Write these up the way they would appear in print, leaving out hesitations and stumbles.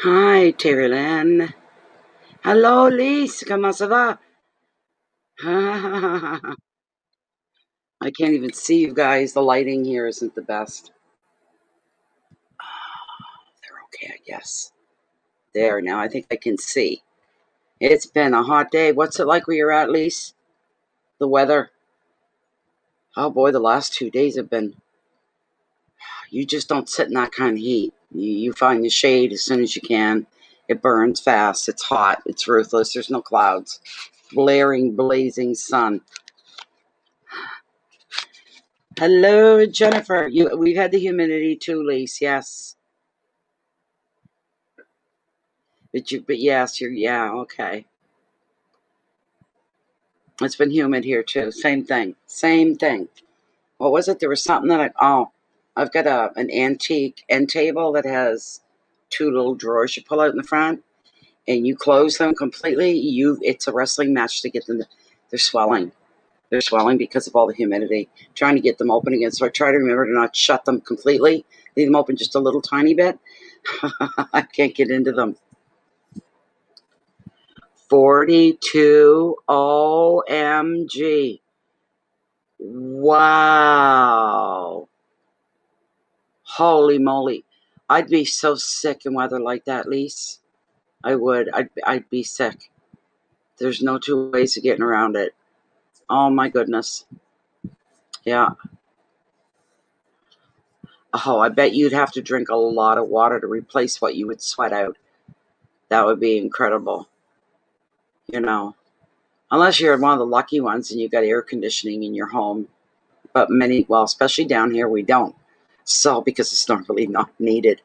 Hi, Terry Lynn. Hello, Lise. Comment ça va? I can't even see you guys. The lighting here isn't the best. They're okay, I guess. There, now I think I can see. It's been a hot day. What's it like where you're at, Lise? The weather? Oh boy, the last 2 days have been. You just don't sit in that kind of heat. You find the shade as soon as you can. It burns fast. It's hot. It's ruthless. There's no clouds. Blaring, blazing sun. Hello, Jennifer. We've had the humidity too, Lise. Yes, but yes, yeah, okay. It's been humid here too. Same thing. Same thing. What was it? There was something I've got an antique end table that has two little drawers you pull out in the front, and you close them completely. It's a wrestling match to get them. They're swelling. They're swelling because of all the humidity. Trying to get them open again. So I try to remember to not shut them completely. Leave them open just a little tiny bit. I can't get into them. 42 OMG. Wow. Holy moly. I'd be so sick in weather like that, Lise. I would. I'd be sick. There's no two ways of getting around it. Oh my goodness. Yeah. Oh, I bet you'd have to drink a lot of water to replace what you would sweat out. That would be incredible. You know, unless you're one of the lucky ones and you got air conditioning in your home. But well, especially down here, we don't. So, because it's normally not needed,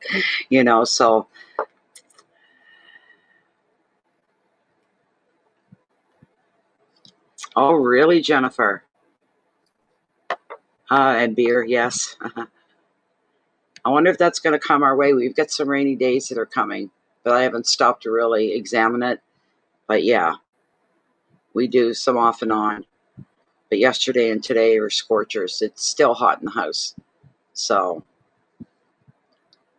so. Oh, really, Jennifer? And beer, yes. I wonder if that's going to come our way. We've got some rainy days that are coming, but I haven't stopped to really examine it. But yeah, we do some off and on. But yesterday and today are scorchers. It's still hot in the house. So,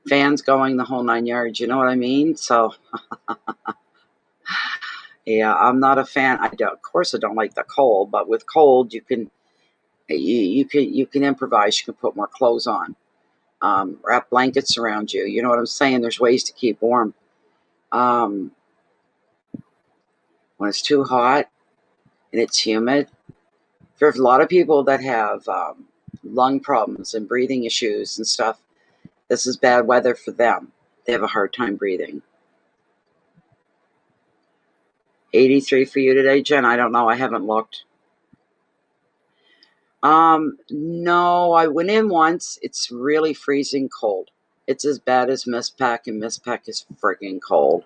fans going the whole 9 yards, you know what I mean? So, yeah, I'm not a fan. Of course, I don't like the cold, but with cold, you can improvise. You can put more clothes on, wrap blankets around you. You know what I'm saying? There's ways to keep warm. Um, when it's too hot and it's humid, there's a lot of people that have lung problems and breathing issues and stuff. This is bad weather for them. They have a hard time breathing. 83 for you today, Jen? I don't know. I haven't looked. No, I went in once. It's really freezing cold. It's as bad as Mistpack, and Mistpack is freaking cold.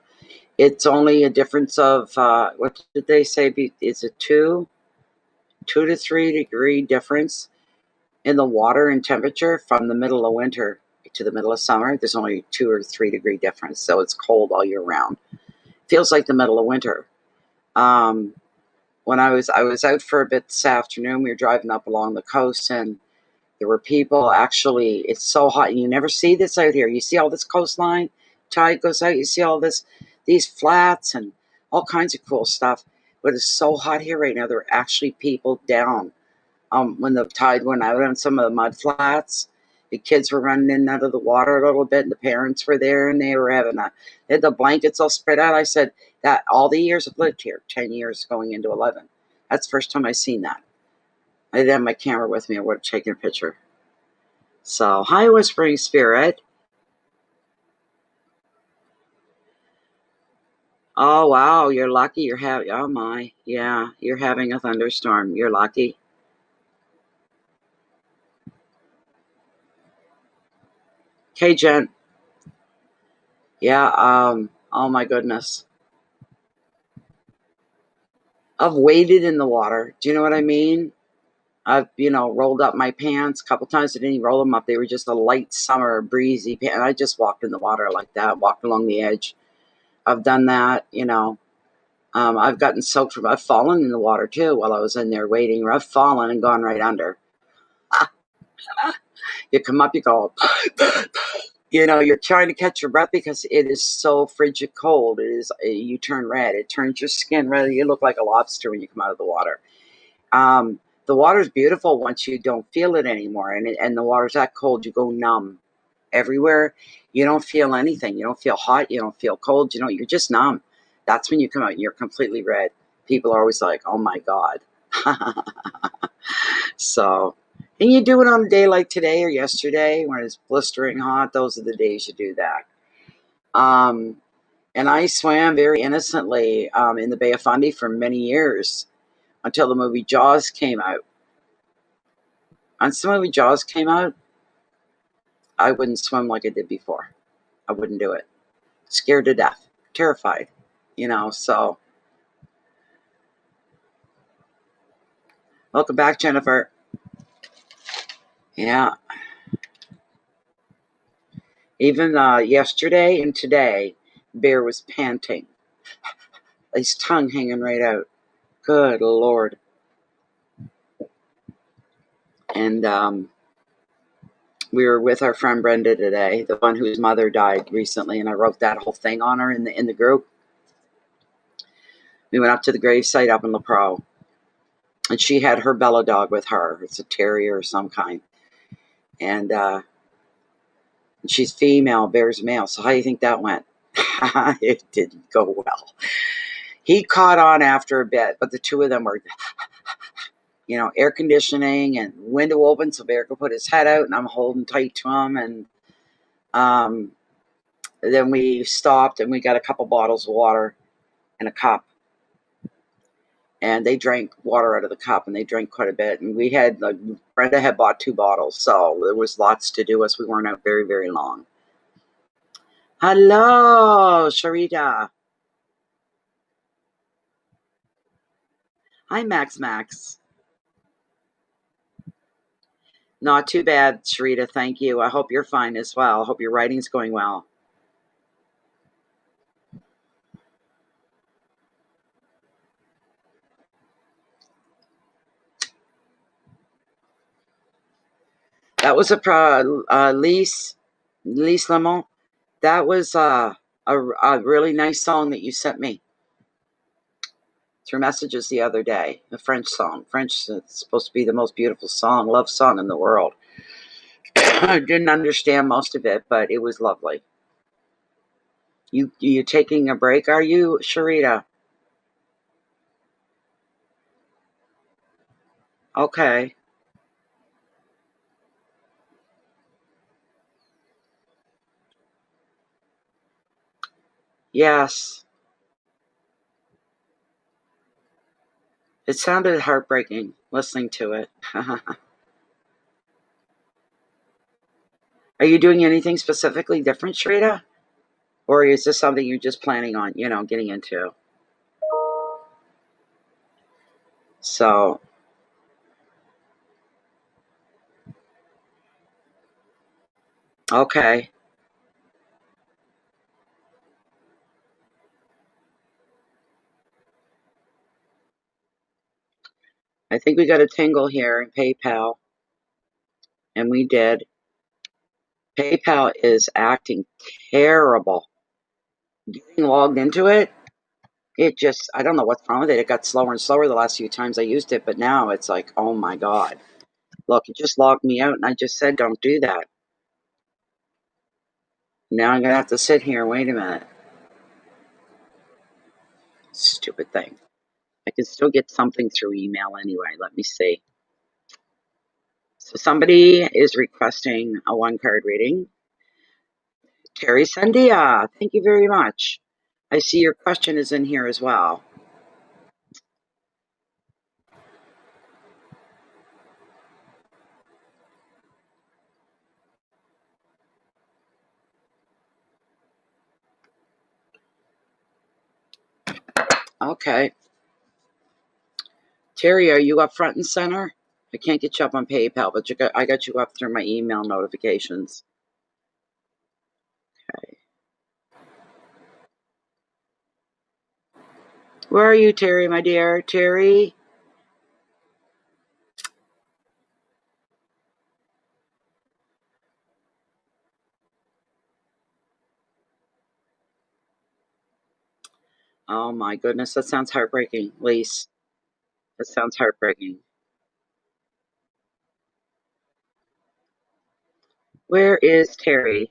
It's only a difference of, what did they say? Is it 2 to 3 degree difference in the water and temperature from the middle of winter to the middle of summer? There's only 2 or 3 degree difference, so it's cold all year round. Feels like the middle of winter. Um, when I was out for a bit this afternoon, we were driving up along the coast, and there were people. Actually, it's so hot, and you never see this out here. You see all this coastline, tide goes out, you see all these flats and all kinds of cool stuff. But it's so hot here right now. There are actually people down. When the tide went out on some of the mud flats, the kids were running in and out of the water a little bit, and the parents were there, and they had the blankets all spread out. I said that all the years I've lived here, 10 years going into 11, that's the first time I've seen that. I didn't have my camera with me. I would have taken a picture. So, hi, Whispering Spirit. Oh, wow, you're lucky you're having, oh my, yeah, you're having a thunderstorm. You're lucky. Okay, Jen. Yeah, oh my goodness. I've waded in the water. Do you know what I mean? I've, rolled up my pants a couple times. I didn't even roll them up. They were just a light summer breezy pants. I just walked in the water like that, walked along the edge. I've done that. I've gotten soaked I've fallen in the water too while I was in there waiting. I've fallen and gone right under. You come up, you go, You're trying to catch your breath because it is so frigid cold. It is, you turn red. It turns your skin red. You look like a lobster when you come out of the water. The water's beautiful once you don't feel it anymore. And the water's that cold, you go numb everywhere. You don't feel anything. You don't feel hot. You don't feel cold. You're just numb. That's when you come out and you're completely red. People are always like, oh my God. So, and you do it on a day like today or yesterday when it's blistering hot. Those are the days you do that. And I swam very innocently in the Bay of Fundy for many years until the movie Jaws came out. Once the movie Jaws came out, I wouldn't swim like I did before. I wouldn't do it. Scared to death, terrified, so. Welcome back, Jennifer. Yeah. Even yesterday and today, Bear was panting. His tongue hanging right out. Good Lord. And we were with our friend Brenda today, the one whose mother died recently, and I wrote that whole thing on her in the group. We went up to the gravesite up in La Pro, and she had her Bella dog with her. It's a terrier of some kind. And she's female, Bear's male. So how do you think that went? It didn't go well. He caught on after a bit, but the two of them were, air conditioning and window open so Bear could put his head out, and I'm holding tight to him. And then we stopped and we got a couple bottles of water and a cup. And they drank water out of the cup, and they drank quite a bit. And Brenda had bought 2 bottles, so there was lots to do us. We weren't out very, very long. Hello, Sharita. Hi, Max. Not too bad, Sharita. Thank you. I hope you're fine as well. I hope your writing's going well. That was Lise Lemon. That was a really nice song that you sent me through messages the other day. A French song. French is supposed to be the most beautiful love song in the world. I didn't understand most of it, but it was lovely. You taking a break, are you, Sharita? Okay. Yes. It sounded heartbreaking listening to it. Are you doing anything specifically different, Sharita? Or is this something you're just planning on, getting into? So, okay. I think we got a tingle here in PayPal, and we did. PayPal is acting terrible. Getting logged into it, I don't know what's wrong with it. It got slower and slower the last few times I used it, but now it's like, oh my God. Look, it just logged me out, and I just said, don't do that. Now I'm going to have to sit here and wait a minute. Stupid thing. I can still get something through email anyway. Let me see. So somebody is requesting a 1-card reading. Terry Sandia, thank you very much. I see your question is in here as well. Okay. Terry, are you up front and center? I can't get you up on PayPal, but I got you up through my email notifications. Okay. Where are you, Terry, my dear? Terry? Oh my goodness, that sounds heartbreaking, Lise. That sounds heartbreaking. Where is Terry?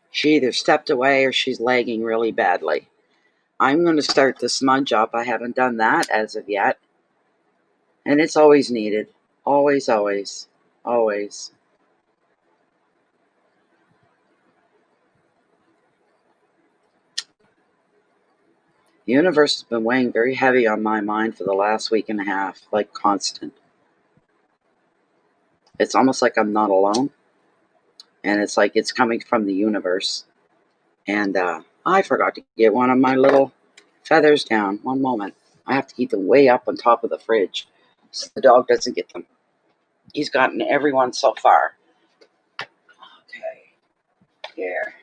She either stepped away or she's lagging really badly. I'm going to start the smudge up. I haven't done that as of yet. And it's always needed. Always, always, always. The universe has been weighing very heavy on my mind for the last week and a half, like constant. It's almost like I'm not alone. And it's like it's coming from the universe. And I forgot to get one of my little feathers down. One moment. I have to keep them way up on top of the fridge so the dog doesn't get them. He's gotten everyone so far. Okay, here.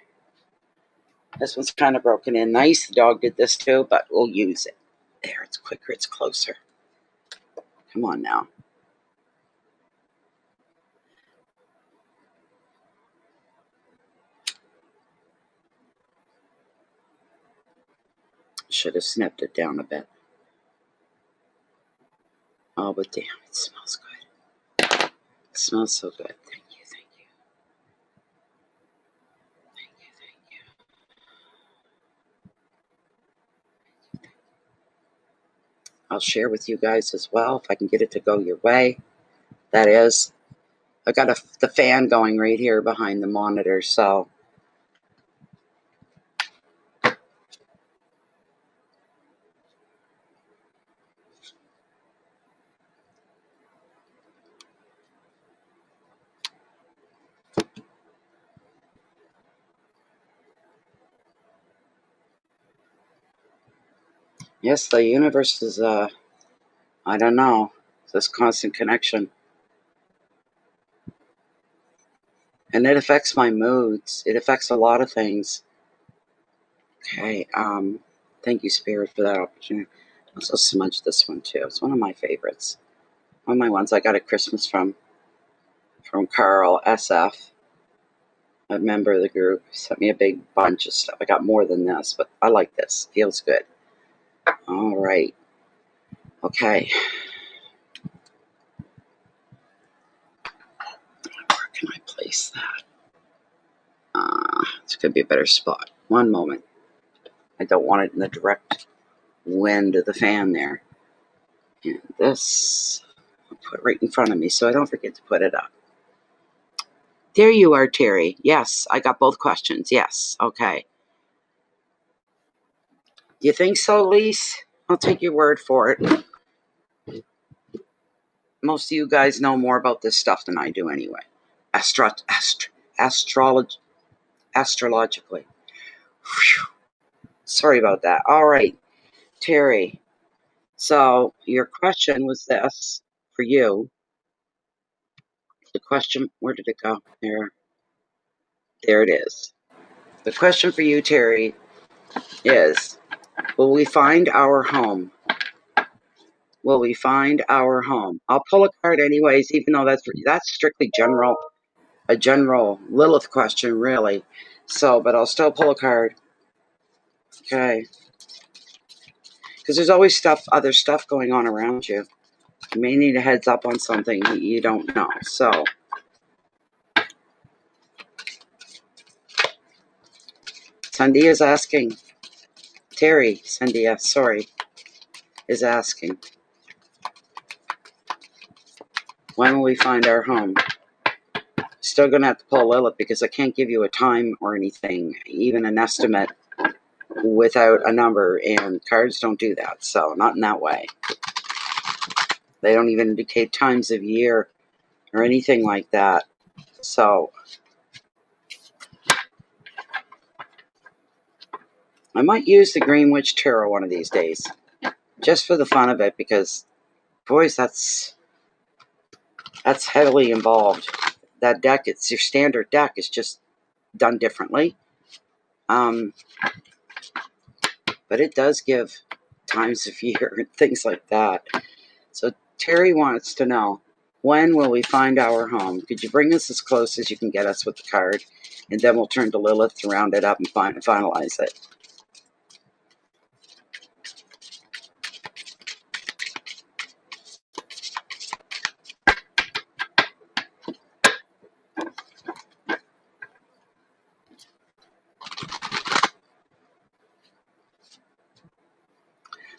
This one's kind of broken in nice. The dog did this too, but we'll use it. There, it's quicker, it's closer. Come on now. Should have snipped it down a bit. Oh, but damn, it smells good. It smells so good. Thank you, thank you. Thank you, thank you. I'll share with you guys as well if I can get it to go your way. That is, I got the fan going right here behind the monitor, so yes, the universe is, I don't know, this constant connection. And it affects my moods. It affects a lot of things. Okay, thank you, Spirit, for that opportunity. I also smudged this one too. It's one of my favorites. One of my ones I got at Christmas from Carl SF, a member of the group. He sent me a big bunch of stuff. I got more than this, but I like this. Feels good. All right. Okay. Where can I place that? It's going to be a better spot. One moment. I don't want it in the direct wind of the fan there. And this, I'll put right in front of me so I don't forget to put it up. There you are, Terry. Yes, I got both questions. Yes. Okay. Do you think so, Lise? I'll take your word for it. Most of you guys know more about this stuff than I do anyway. Astrologically. Whew. Sorry about that. All right, Terry. So your question was this for you. The question, where did it go? There it is. The question for you, Terry, is, will we find our home? Will we find our home? I'll pull a card anyways, even though that's strictly a general Lilith question, really. So, but I'll still pull a card. Okay. Because there's always other stuff going on around you. You may need a heads up on something you don't know. So, Sandia is asking. Terry, Sandia, sorry, is asking. When will we find our home? Still going to have to pull Lilith because I can't give you a time or anything, even an estimate without a number, and cards don't do that. So, not in that way. They don't even indicate times of year or anything like that. So, I might use the Green Witch Tarot one of these days, just for the fun of it, because, boys, that's heavily involved. That deck, it's your standard deck, it's just done differently. But it does give times of year and things like that. So Terry wants to know, when will we find our home? Could you bring us as close as you can get us with the card? And then we'll turn to Lilith to round it up and finalize it.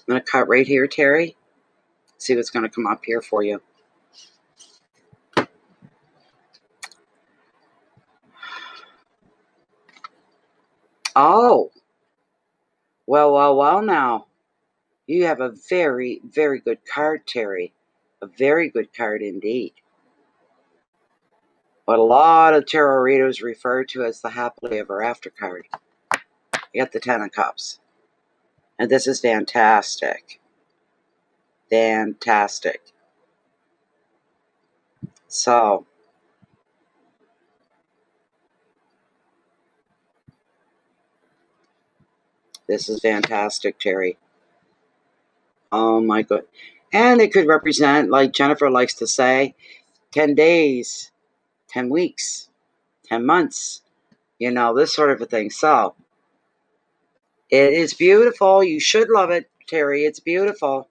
I'm going to cut right here, Terry. See what's going to come up here for you. Oh, well now. You have a very, very good card, Terry. A very good card indeed. What a lot of tarot readers refer to as the happily ever after card. You got the Ten of Cups. And this is fantastic. Fantastic. So, this is fantastic, Terry. Oh my god. And it could represent, like Jennifer likes to say, 10 days, 10 weeks, 10 months, this sort of a thing. So, it is beautiful. You should love it, Terry. It's beautiful.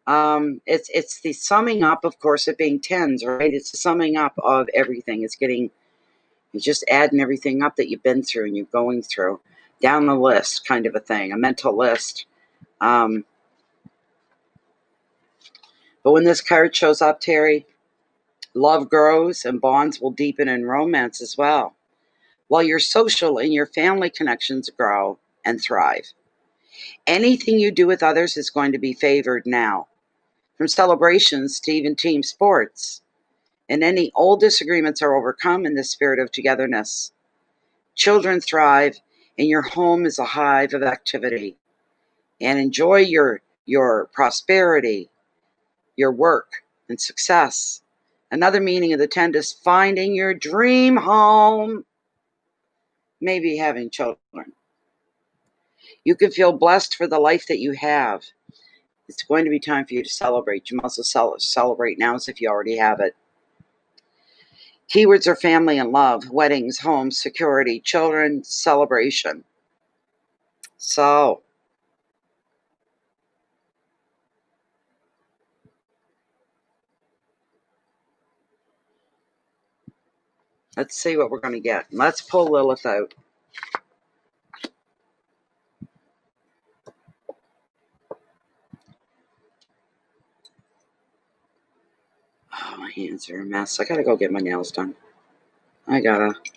It's the summing up, of course, it being tens, right? It's the summing up of everything. You're just adding everything up that you've been through and you're going through down the list, kind of a thing, a mental list. But when this card shows up, Terry, love grows and bonds will deepen in romance as well, while your social and your family connections grow and thrive. Anything you do with others is going to be favored now, from celebrations to even team sports. And any old disagreements are overcome in the spirit of togetherness. Children thrive, and your home is a hive of activity. And enjoy your prosperity, your work, and success. Another meaning of the 10 is finding your dream home. Maybe having children. You can feel blessed for the life that you have. It's going to be time for you to celebrate. You must also celebrate now as if you already have it. Keywords are family and love, weddings, homes, security, children, celebration. So, let's see what we're going to get. Let's pull Lilith out. Oh, my hands are a mess. I got to go get my nails done.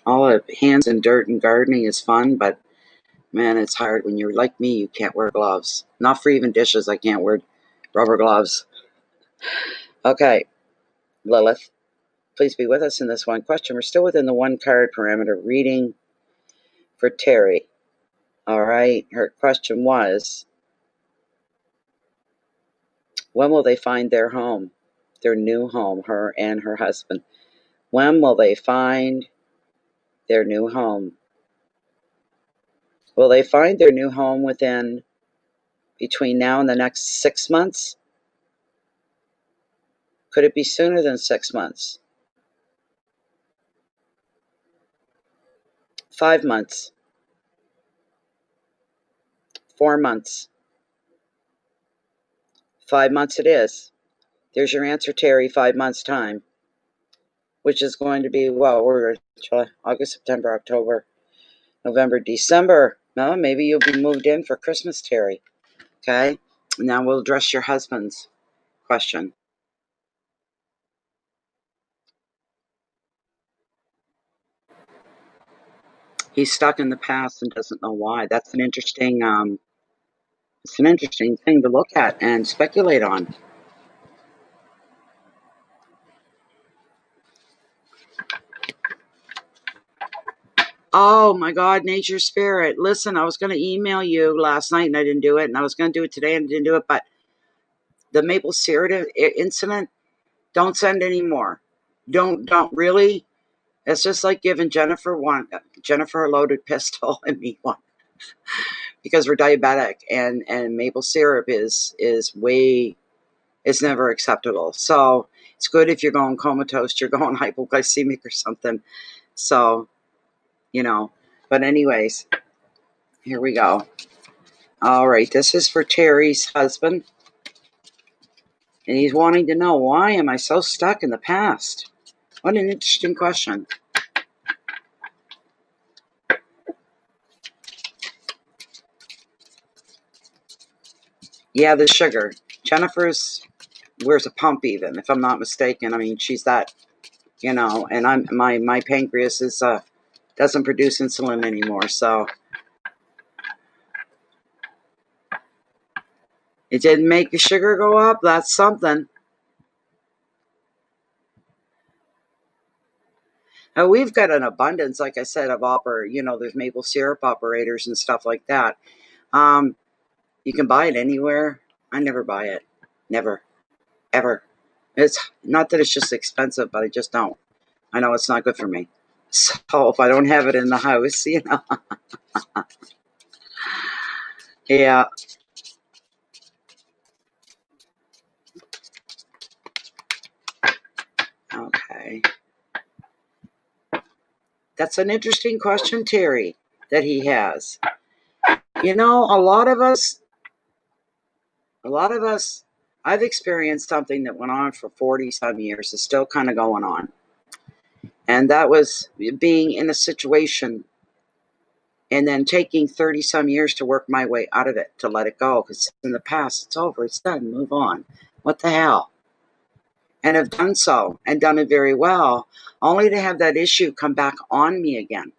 All the hands in dirt and gardening is fun, but man, it's hard. When you're like me, you can't wear gloves. Not for even dishes, I can't wear rubber gloves. Okay, Lilith, please be with us in this one question. We're still within the one card parameter reading for Terry. All right, her question was, when will they find their home, their new home, her and her husband? When will they find their new home? Will they find their new home between now and the next 6 months? Could it be sooner than 6 months? 5 months? 4 months? 5 months it is. There's your answer, Terry, 5 months' time, which is going to be, we're July, August, September, October, November, December. Well, maybe you'll be moved in for Christmas, Terry. Okay? Now we'll address your husband's question. He's stuck in the past and doesn't know why. That's an interesting thing to look at and speculate on. Oh my God, nature spirit. Listen, I was going to email you last night and I didn't do it. And I was going to do it today and I didn't do it. But the maple syrup incident, don't send any more. Don't really. It's just like giving Jennifer a loaded pistol and me one. because we're diabetic, and maple syrup is way, it's never acceptable. So it's good if you're going comatose, you're going hypoglycemic or something. So, you know, but anyways, here we go. All right, this is for Terry's husband. And he's wanting to know, why am I so stuck in the past? What an interesting question. Yeah, the sugar. Jennifer's wears a pump even, if I'm not mistaken. I mean, she's that, and I'm my pancreas is doesn't produce insulin anymore, so it didn't make the sugar go up. That's something. Now, we've got an abundance, like I said, of there's maple syrup operators and stuff like that. You can buy it anywhere. I never buy it. Never. Ever. It's not that it's just expensive, but I just don't. I know it's not good for me. So if I don't have it in the house, yeah. Okay. That's an interesting question, Terry, that he has. A lot of us, I've experienced something that went on for 40 some years, is still kind of going on. And that was being in a situation and then taking 30 some years to work my way out of it, to let it go. Because in the past, it's over, it's done, move on. What the hell? And have done so, and done it very well, only to have that issue come back on me again.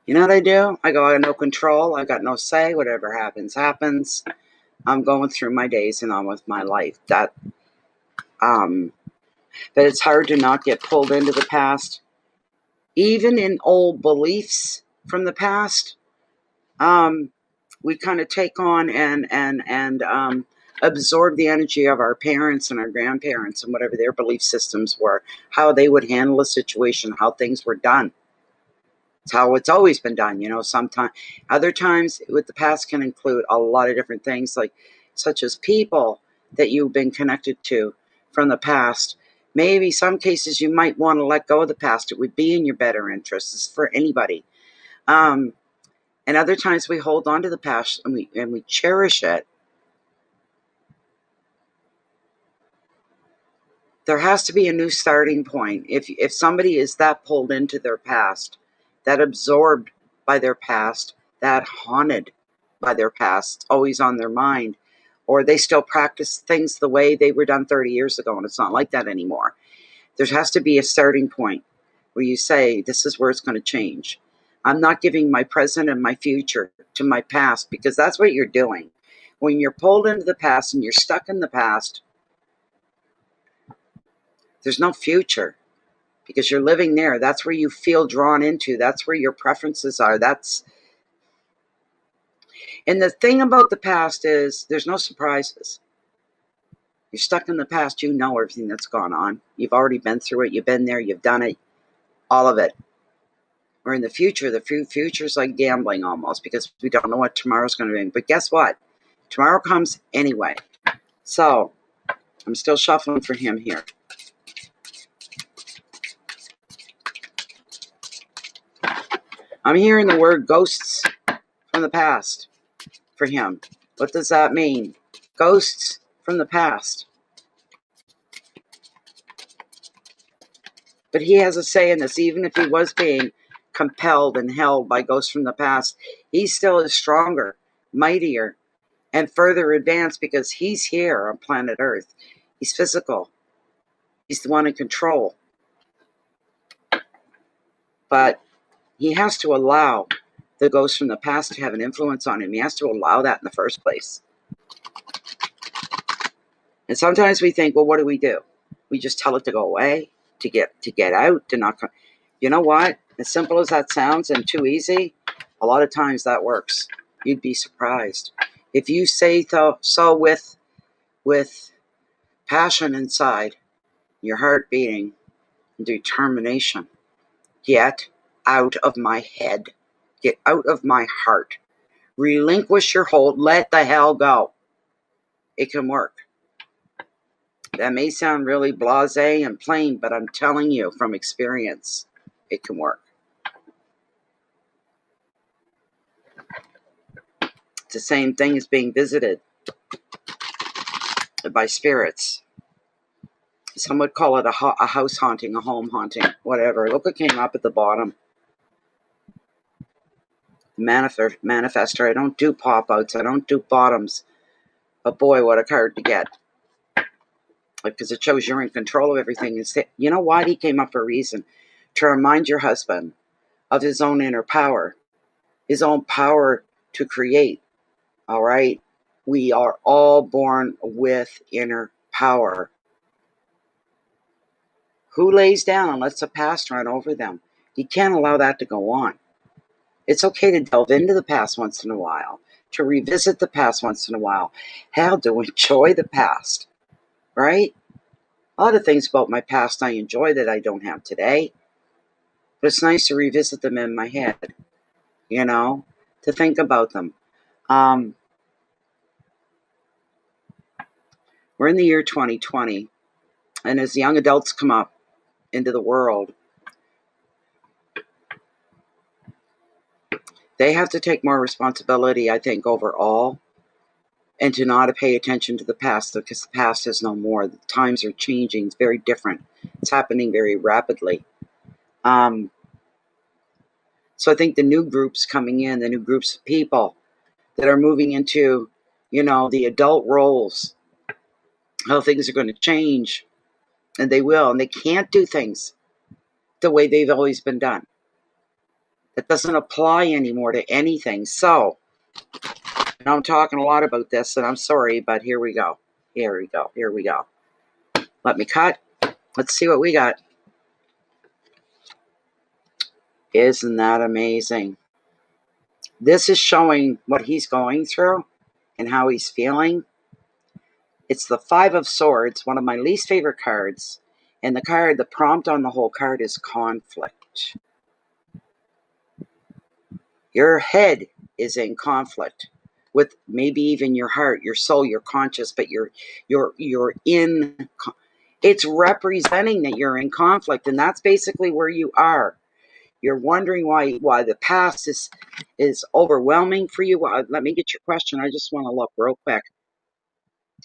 You know what I do? I go, I got no control, I got no say, whatever happens, happens. I'm going through my days and on with my life. But it's hard to not get pulled into the past. Even in old beliefs from the past, we kind of take on and absorb the energy of our parents and our grandparents and whatever their belief systems were, how they would handle a situation, how things were done. It's how it's always been done, sometimes. Other times with the past can include a lot of different things, like such as people that you've been connected to from the past. Maybe some cases you might want to let go of the past. It would be in your better interest. It's for anybody. And other times we hold on to the past and we cherish it. There has to be a new starting point. If somebody is that pulled into their past, that absorbed by their past, that haunted by their past, always on their mind, or they still practice things the way they were done 30 years ago, and it's not like that anymore. There has to be a starting point where you say, this is where it's going to change. I'm not giving my present and my future to my past, because that's what you're doing. When you're pulled into the past and you're stuck in the past, there's no future, because you're living there. That's where you feel drawn into. That's where your preferences are. And the thing about the past is there's no surprises. You're stuck in the past. You know everything that's gone on. You've already been through it. You've been there. You've done it. All of it. Or in the future is like gambling almost, because we don't know what tomorrow's going to bring. But guess what? Tomorrow comes anyway. So I'm still shuffling for him here. I'm hearing the word ghosts from the past for him. What does that mean? Ghosts from the past. But he has a say in this. Even if he was being compelled and held by ghosts from the past, he still is stronger, mightier, and further advanced, because he's here on planet Earth. He's physical. He's the one in control. But he has to allow the ghosts from the past to have an influence on him. He has to allow that in the first place. And sometimes we think, well, what do? We just tell it to go away, to get out, to not come. You know what? As simple as that sounds and too easy, a lot of times that works. You'd be surprised. If you say so with passion inside, your heart beating, determination, get out of my head. Get out of my heart. Relinquish your hold. Let the hell go. It can work. That may sound really blasé and plain, but I'm telling you from experience, it can work. It's the same thing as being visited by spirits. Some would call it a house haunting, a home haunting, whatever. Look what came up at the bottom. Manifestor. I don't do pop-outs. I don't do bottoms. But boy, what a card to get. Because it shows you're in control of everything. You know what? He came up for a reason. To remind your husband of his own inner power. His own power to create. All right? We are all born with inner power. Who lays down and lets the past run over them? You can't allow that to go on. It's okay to delve into the past once in a while, to revisit the past once in a while. Hell, to enjoy the past, right? A lot of things about my past I enjoy that I don't have today. But it's nice to revisit them in my head, you know, to think about them. We're in the year 2020, and as young adults come up into the world, they have to take more responsibility, I think, overall, and to not pay attention to the past, because the past is no more. The times are changing. It's very different. It's happening very rapidly. So I think the new groups coming in, the new groups of people that are moving into, the adult roles, how things are going to change, and they will, and they can't do things the way they've always been done. That doesn't apply anymore to anything. So, I'm talking a lot about this, and I'm sorry, but here we go. Here we go. Let me cut. Let's see what we got. Isn't that amazing? This is showing what he's going through and how he's feeling. It's the Five of Swords, one of my least favorite cards. And the prompt on the whole card is conflict. Your head is in conflict with maybe even your heart, your soul, your conscious, but you're in. It's representing that you're in conflict, and that's basically where you are. You're wondering why the past is overwhelming for you. Let me get your question. I just want to look real quick.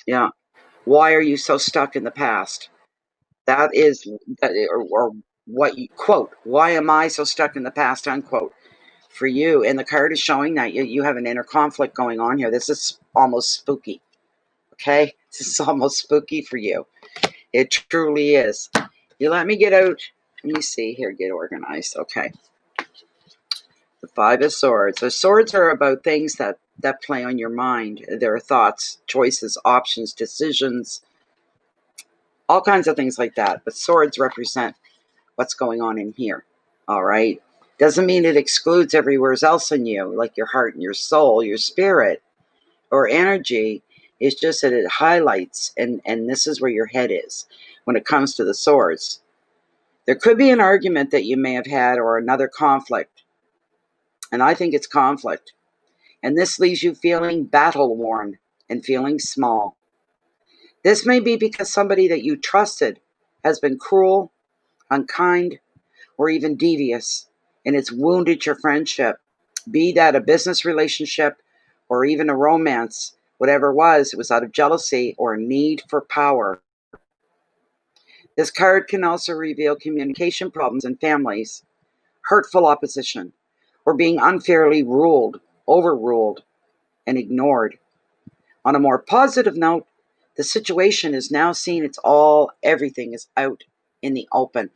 Yeah. Why are you so stuck in the past? That is, or what you quote, why am I so stuck in the past, unquote, for you. And the card is showing that you have an inner conflict going on here. This is almost spooky. Okay? This is almost spooky for you. It truly is. You let me get out. Let me see here, get organized. Okay. The Five of Swords. The swords are about things that play on your mind. There are thoughts, choices, options, decisions, all kinds of things like that. But swords represent what's going on in here. All right? Doesn't mean it excludes everywhere else in you, like your heart and your soul, your spirit, or energy. It's just that it highlights, and this is where your head is when it comes to the swords. There could be an argument that you may have had or another conflict. And I think it's conflict. And this leaves you feeling battle-worn and feeling small. This may be because somebody that you trusted has been cruel, unkind, or even devious, and it's wounded your friendship. Be that a business relationship or even a romance, whatever it was out of jealousy or need for power. This card can also reveal communication problems in families, hurtful opposition, or being unfairly ruled, overruled, and ignored. On a more positive note, the situation is now seen. Everything is out in the open.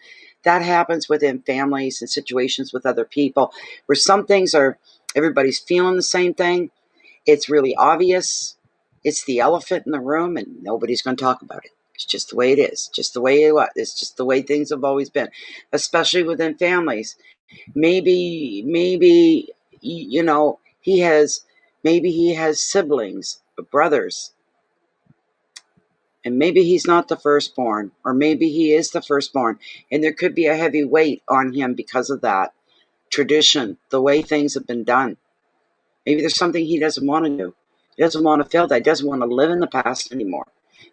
That happens within families and situations with other people where some things everybody's feeling the same thing. It's really obvious. It's the elephant in the room and nobody's going to talk about it. It's just the way it is. It's just the way things have always been, especially within families. Maybe, he has siblings, brothers, and maybe he's not the firstborn, or maybe he is the firstborn, and there could be a heavy weight on him because of that. tradition, the way things have been done. Maybe there's something he doesn't want to do. He doesn't want to feel that. He doesn't want to live in the past anymore.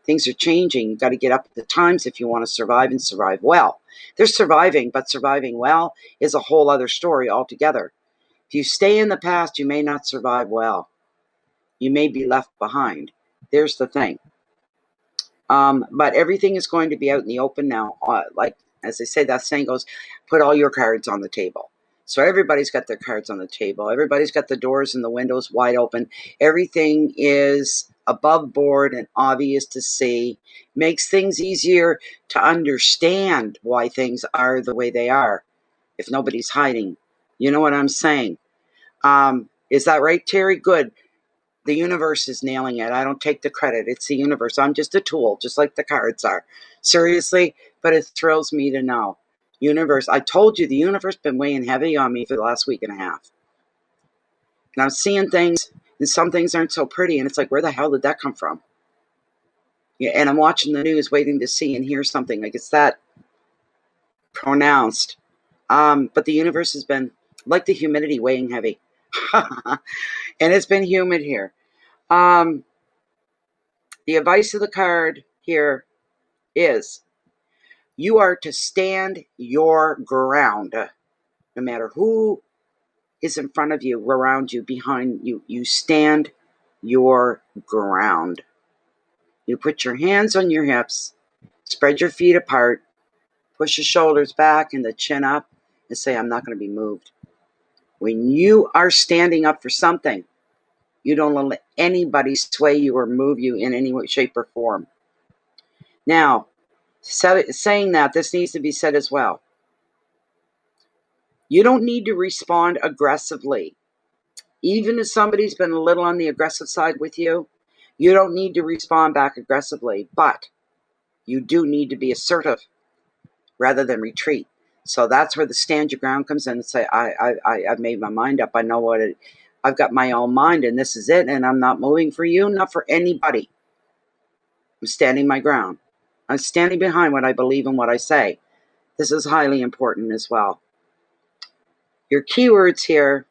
Things are changing. You've got to get up at the times if you want to survive and survive well. They're surviving, but surviving well is a whole other story altogether. If you stay in the past, you may not survive well. You may be left behind. There's the thing. But everything is going to be out in the open now. Like, as they say, that saying goes, put all your cards on the table. So everybody's got their cards on the table. Everybody's got the doors and the windows wide open. Everything is above board and obvious to see. Makes things easier to understand why things are the way they are if nobody's hiding. You know what I'm saying? Is that right, Terry? Good. The universe is nailing it. I don't take the credit. It's the universe. I'm just a tool, just like the cards are. Seriously, but it thrills me to know. Universe, I told you the universe been weighing heavy on me for the last week and a half. And I'm seeing things, and some things aren't so pretty, and it's like, where the hell did that come from? Yeah, and I'm watching the news, waiting to see and hear something. Like, it's that pronounced. But the universe has been, like the humidity, weighing heavy. And it's been humid here. The advice of the card here is you are to stand your ground. No matter who is in front of you, around you, behind you, you stand your ground. You put your hands on your hips, spread your feet apart, push your shoulders back and the chin up, and say, I'm not going to be moved. When you are standing up for something, you don't let anybody sway you or move you in any way, shape, or form. Now, saying that, this needs to be said as well. You don't need to respond aggressively. Even if somebody's been a little on the aggressive side with you, you don't need to respond back aggressively, but you do need to be assertive rather than retreat. So that's where the stand your ground comes in and say, I've made my mind up. I know what I've got my own mind and this is it. And I'm not moving for you, not for anybody. I'm standing my ground. I'm standing behind what I believe and what I say. This is highly important as well. Your keywords here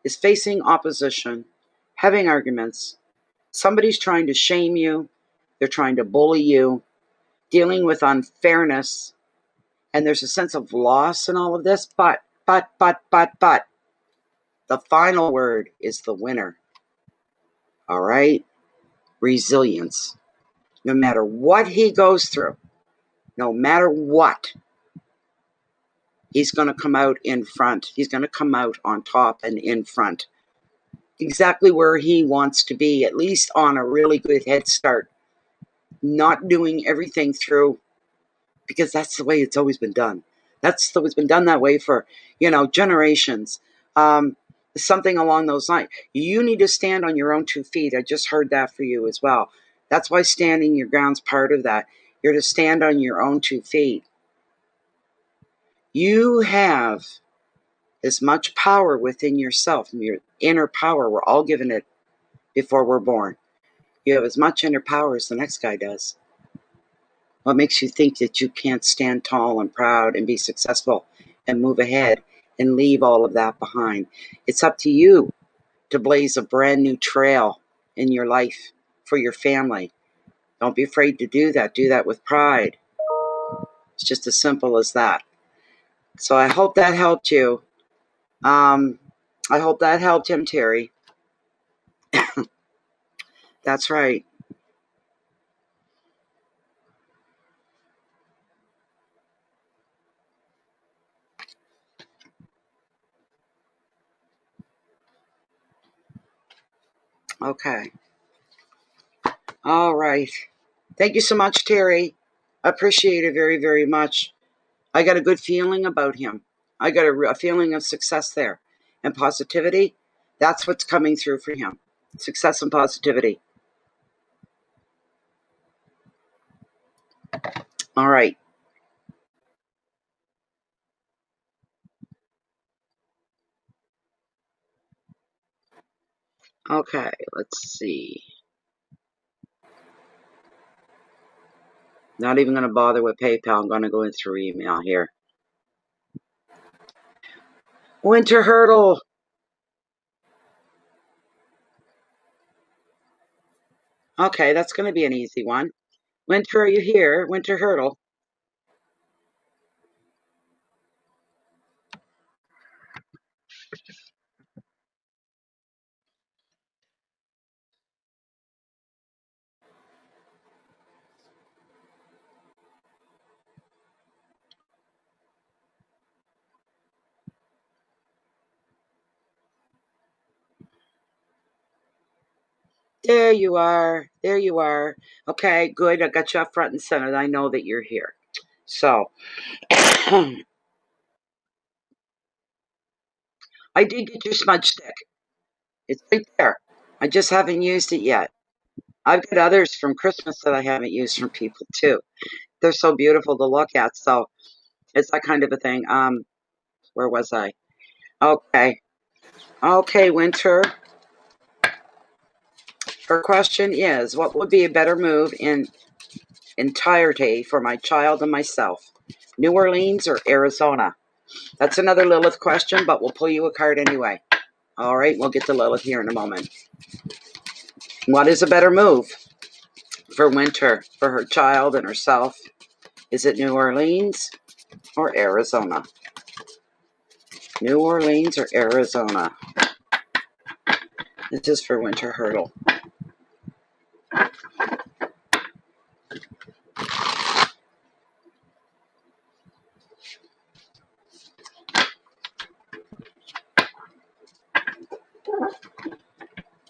is facing opposition, having arguments. Somebody's trying to shame you. They're trying to bully you, dealing with unfairness. And there's a sense of loss in all of this. But, the final word is the winner. All right? Resilience. No matter what he goes through, no matter what, he's going to come out in front. He's going to come out on top and in front. Exactly where he wants to be, at least on a really good head start. Not doing everything through, because that's the way it's always been done. It's been done that way for, generations. Something along those lines. You need to stand on your own 2 feet. I just heard that for you as well. That's why standing your ground's part of that. You're to stand on your own 2 feet. You have as much power within yourself, your inner power. We're all given it before we're born. You have as much inner power as the next guy does. What makes you think that you can't stand tall and proud and be successful and move ahead and leave all of that behind? It's up to you to blaze a brand new trail in your life for your family. Don't be afraid to do that. Do that with pride. It's just as simple as that. So I hope that helped you. I hope that helped him, Terry. That's right. Okay. All right. Thank you so much, Terry. I appreciate it very, very much. I got a good feeling about him. I got a feeling of success there and positivity. That's what's coming through for him. Success and positivity. All right. Okay. Let's see. Not even going to bother with PayPal. I'm going to go in through email here. Winter Hurdle. Okay, that's going to be an easy one. Winter, are you here? Winter Hurdle. There you are. There you are. Okay, good. I got you up front and center. I know that you're here. So, I did get your smudge stick. It's right there. I just haven't used it yet. I've got others from Christmas that I haven't used from people too. They're so beautiful to look at. So it's that kind of a thing. Where was I? Okay. Okay, Winter. Her question is, what would be a better move in entirety for my child and myself? New Orleans or Arizona? That's another Lilith question, but we'll pull you a card anyway. All right, we'll get to Lilith here in a moment. What is a better move for Winter, for her child and herself? Is it New Orleans or Arizona? New Orleans or Arizona? This is for Winter Hurdle.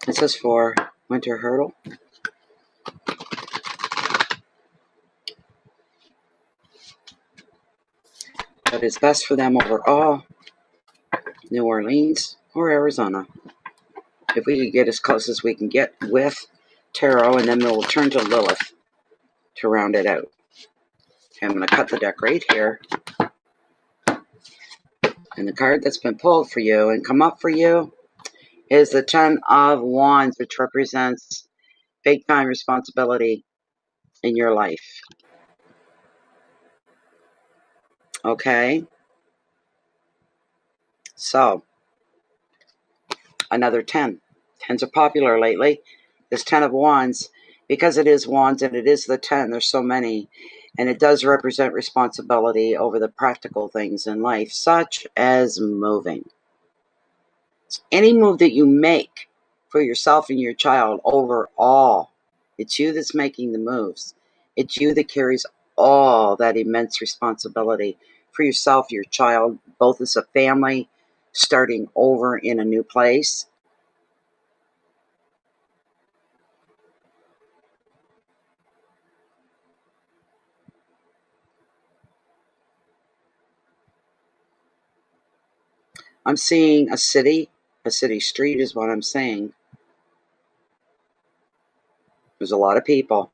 This is for Winter Hurdle. What is best for them overall? New Orleans or Arizona? If we could get as close as we can get with tarot, and then we'll turn to Lilith to round it out. Okay, I'm going to cut the deck right here. And the card that's been pulled for you and come up for you is the Ten of Wands, which represents big time responsibility in your life. Okay? So, another 10. Tens are popular lately. This Ten of Wands, because it is Wands and it is the 10, there's so many, and it does represent responsibility over the practical things in life, such as moving. Any move that you make for yourself and your child overall, it's you that's making the moves. It's you that carries all that immense responsibility for yourself, your child, both as a family, starting over in a new place. I'm seeing a city street is what I'm seeing. There's a lot of people,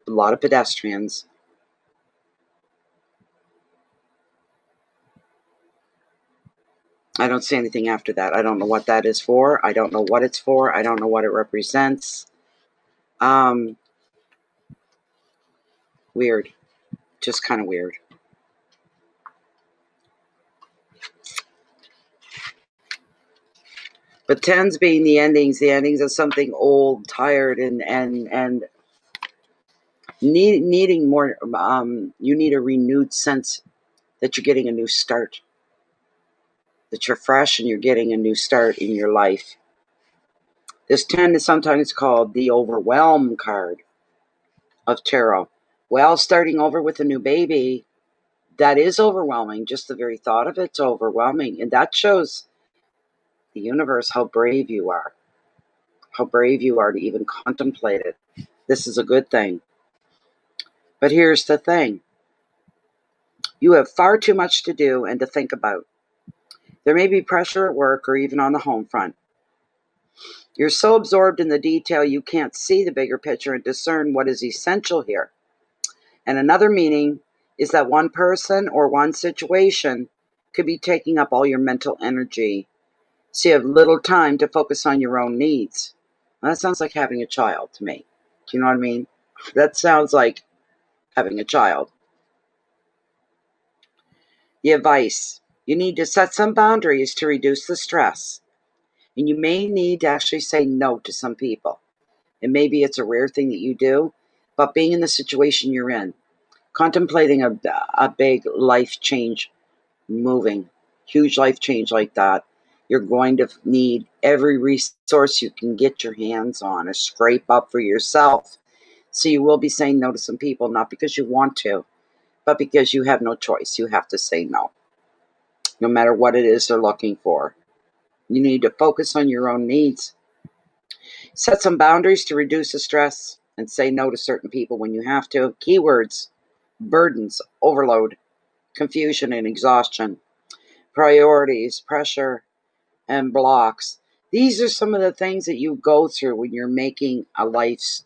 a lot of pedestrians. I don't see anything after that. I don't know what that is for. I don't know what it's for. I don't know what it represents. Weird. Just kind of weird. But tens being the endings of something old, tired, and needing more. You need a renewed sense that you're getting a new start, that you're fresh and you're getting a new start in your life. This 10 is sometimes called the overwhelm card of tarot. Well, starting over with a new baby, that is overwhelming. Just the very thought of it's overwhelming. And that shows the universe how brave you are. How brave you are to even contemplate it. This is a good thing. But here's the thing. You have far too much to do and to think about. There may be pressure at work or even on the home front. You're so absorbed in the detail you can't see the bigger picture and discern what is essential here. And another meaning is that one person or one situation could be taking up all your mental energy, so you have little time to focus on your own needs. Well, that sounds like having a child to me. Do you know what I mean? That sounds like having a child. The advice. You need to set some boundaries to reduce the stress. And you may need to actually say no to some people. And maybe it's a rare thing that you do, but being in the situation you're in, contemplating a big life change, moving, huge life change like that, you're going to need every resource you can get your hands on, a scrape up for yourself. So you will be saying no to some people, not because you want to, but because you have no choice. You have to say no, no matter what it is they're looking for. You need to focus on your own needs. Set some boundaries to reduce the stress and say no to certain people when you have to. Keywords: burdens, overload, confusion and exhaustion, priorities, pressure, and blocks. These are some of the things that you go through when you're making a life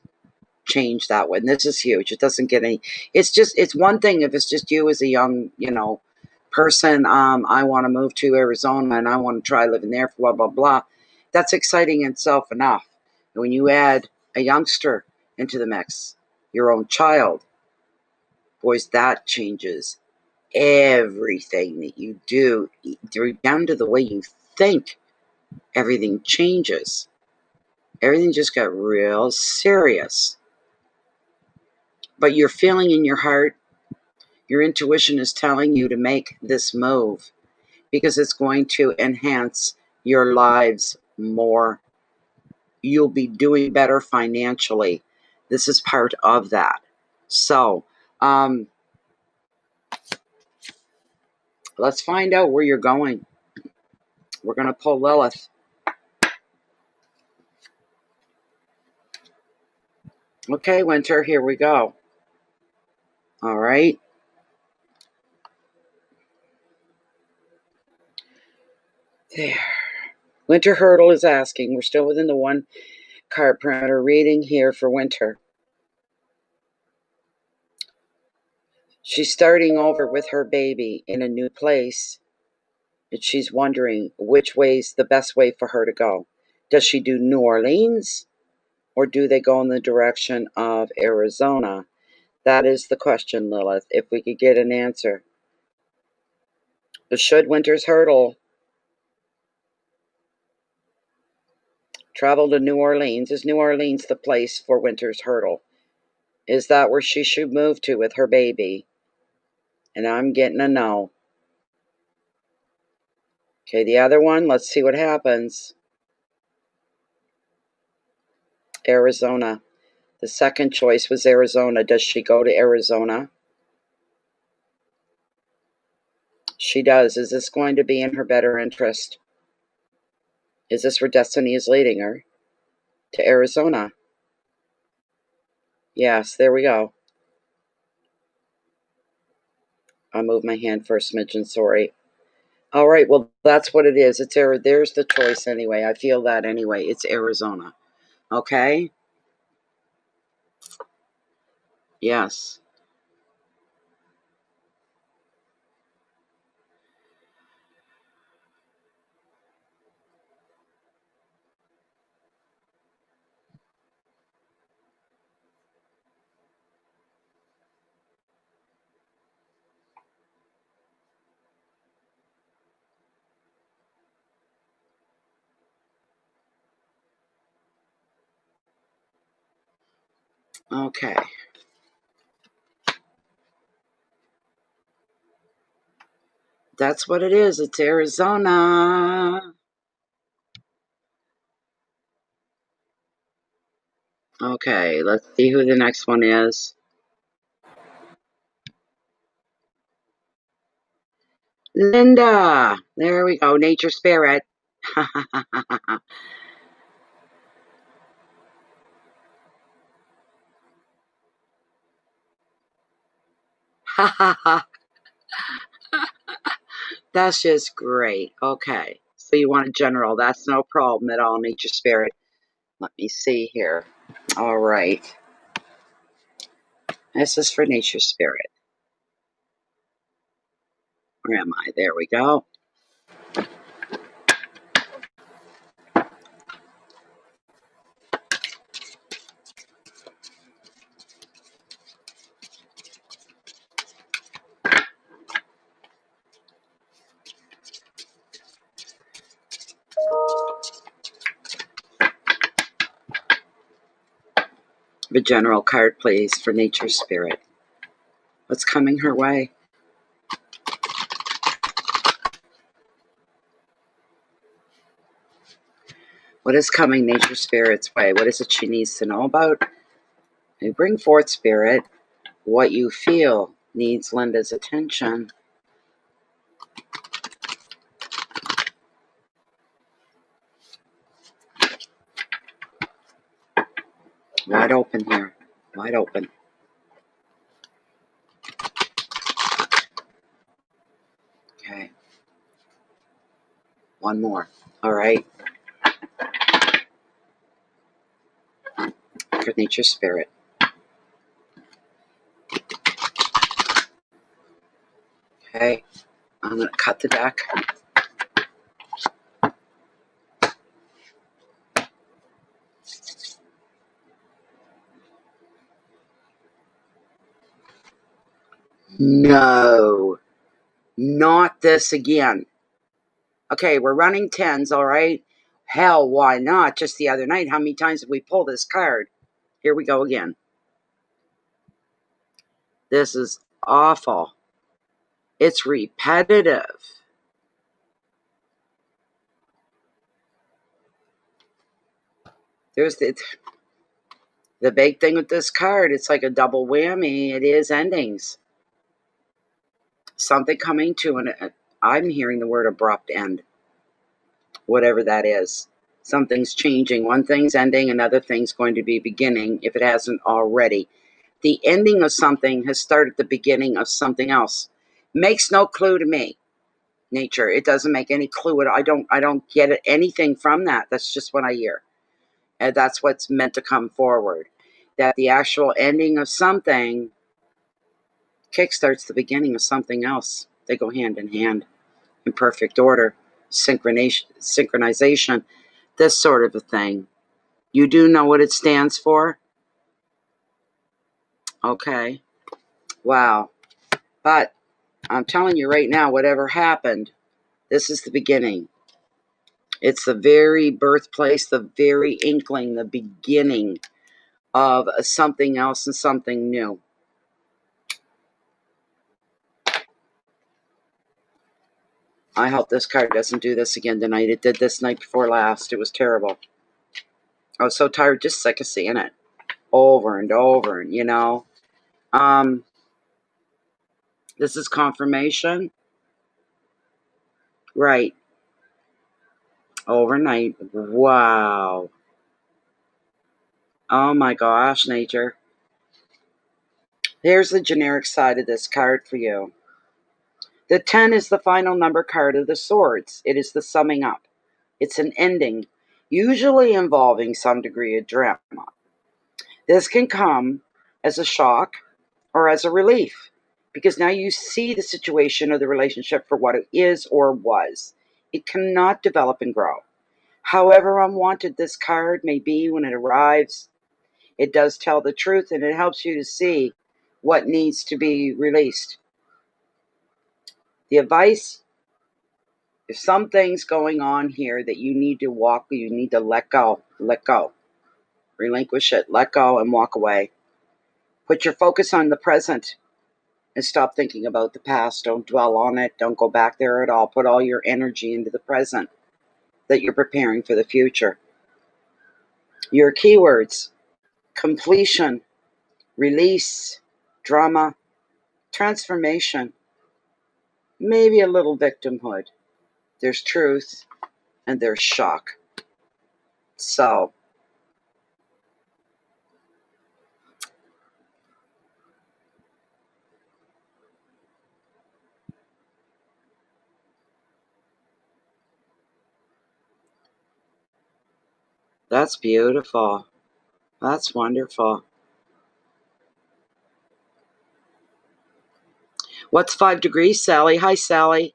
change that way. And this is huge. It doesn't get any, it's one thing if it's just you as a young, person. I want to move to Arizona and I want to try living there for blah, blah, blah. That's exciting in itself enough. And when you add a youngster into the mix, your own child, boys, that changes everything that you do, down to the way you think. Everything changes. Everything just got real serious. But you're feeling in your heart, your intuition is telling you to make this move because it's going to enhance your lives more. You'll be doing better financially. This is part of that. So, let's find out where you're going. We're going to pull Lilith. Okay, Winter, here we go. All right. There. Winter Hurdle is asking. We're still within the one card parameter reading here for Winter. She's starting over with her baby in a new place. And she's wondering which way's the best way for her to go. Does she do New Orleans or do they go in the direction of Arizona? That is the question, Lilith. If we could get an answer. Should Winter's Hurdle travel to New Orleans? Is New Orleans the place for Winter's Hurdle? Is that where she should move to with her baby? And I'm getting a no. Okay, the other one, let's see what happens. Arizona. The second choice was Arizona. Does she go to Arizona? She does. Is this going to be in her better interest? Is this where destiny is leading her? To Arizona. Yes, there we go. I'll move my hand for a smidgen, sorry. All right, well, that's what it is. There's the choice anyway. I feel that anyway. It's Arizona. Okay? Yes. Okay. That's what it is. It's Arizona. Okay, let's see who the next one is. Linda. There we go. Nature Spirit. That's just great. Okay. So you want a general. That's no problem at all, Nature Spirit. Let me see here. All right. This is for Nature Spirit. Where am I? There we go. The general card, please, for nature spirit. What's coming her way? What is coming nature spirit's way? What is it she needs to know about? You bring forth, spirit. What you feel needs Linda's attention. Wide open here. Wide open. Okay. One more. All right. For nature spirit. Okay. I'm going to cut the deck. No. Not this again. Okay, we're running tens, all right? Hell, why not? Just the other night, how many times did we pull this card? Here we go again. This is awful. It's repetitive. There's the big thing with this card. It's like a double whammy. It is endings. Something coming to an, I'm hearing the word abrupt end. Whatever that is. Something's changing. One thing's ending, another thing's going to be beginning if it hasn't already. The ending of something has started the beginning of something else. Makes no clue to me. Nature. It doesn't make any clue at all. I don't get anything from that. That's just what I hear. And that's what's meant to come forward. That the actual ending of something kickstarts the beginning of something else. They go hand in hand in perfect order. Synchronization, this sort of a thing. You do know what it stands for? Okay. Wow. But I'm telling you right now, whatever happened, this is the beginning. It's the very birthplace, the very inkling, the beginning of something else and something new. I hope this card doesn't do this again tonight. It did this night before last. It was terrible. I was so tired, just sick of seeing it over and over, you know. This is confirmation. Right. Overnight. Wow. Oh my gosh, nature. Here's the generic side of this card for you. The 10 is the final number card of the swords. It is the summing up. It's an ending, usually involving some degree of drama. This can come as a shock or as a relief, because now you see the situation or the relationship for what it is or was. It cannot develop and grow. However unwanted this card may be when it arrives, it does tell the truth and it helps you to see what needs to be released. The advice, if something's going on here that you need to walk, you need to let go, relinquish it, let go and walk away. Put your focus on the present and stop thinking about the past. Don't dwell on it. Don't go back there at all. Put all your energy into the present that you're preparing for the future. Your keywords: completion, release, drama, transformation, maybe a little victimhood. There's truth and there's shock. So, that's beautiful. That's wonderful. What's 5 degrees, Sally? Hi, Sally.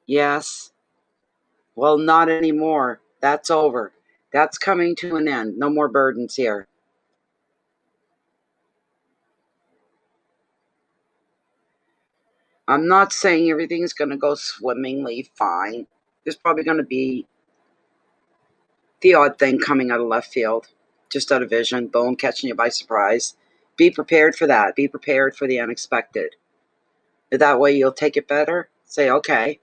Yes. Well, not anymore. That's over. That's coming to an end. No more burdens here. I'm not saying everything's going to go swimmingly fine. There's probably going to be The odd thing coming out of left field, just out of vision, boom, catching you by surprise. Be prepared for that. Be prepared for the unexpected. That way you'll take it better. Say, okay,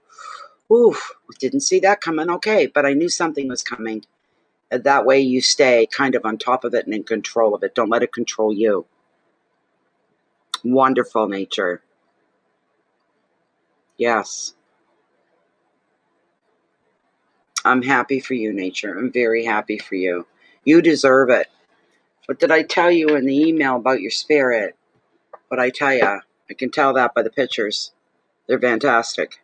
oof, didn't see that coming. Okay, but I knew something was coming. And that way you stay kind of on top of it and in control of it. Don't let it control you. Wonderful, nature. Yes. I'm happy for you, nature. I'm very happy for you. You deserve it. What did I tell you in the email about your spirit? What I tell you? I can tell that by the pictures. They're fantastic.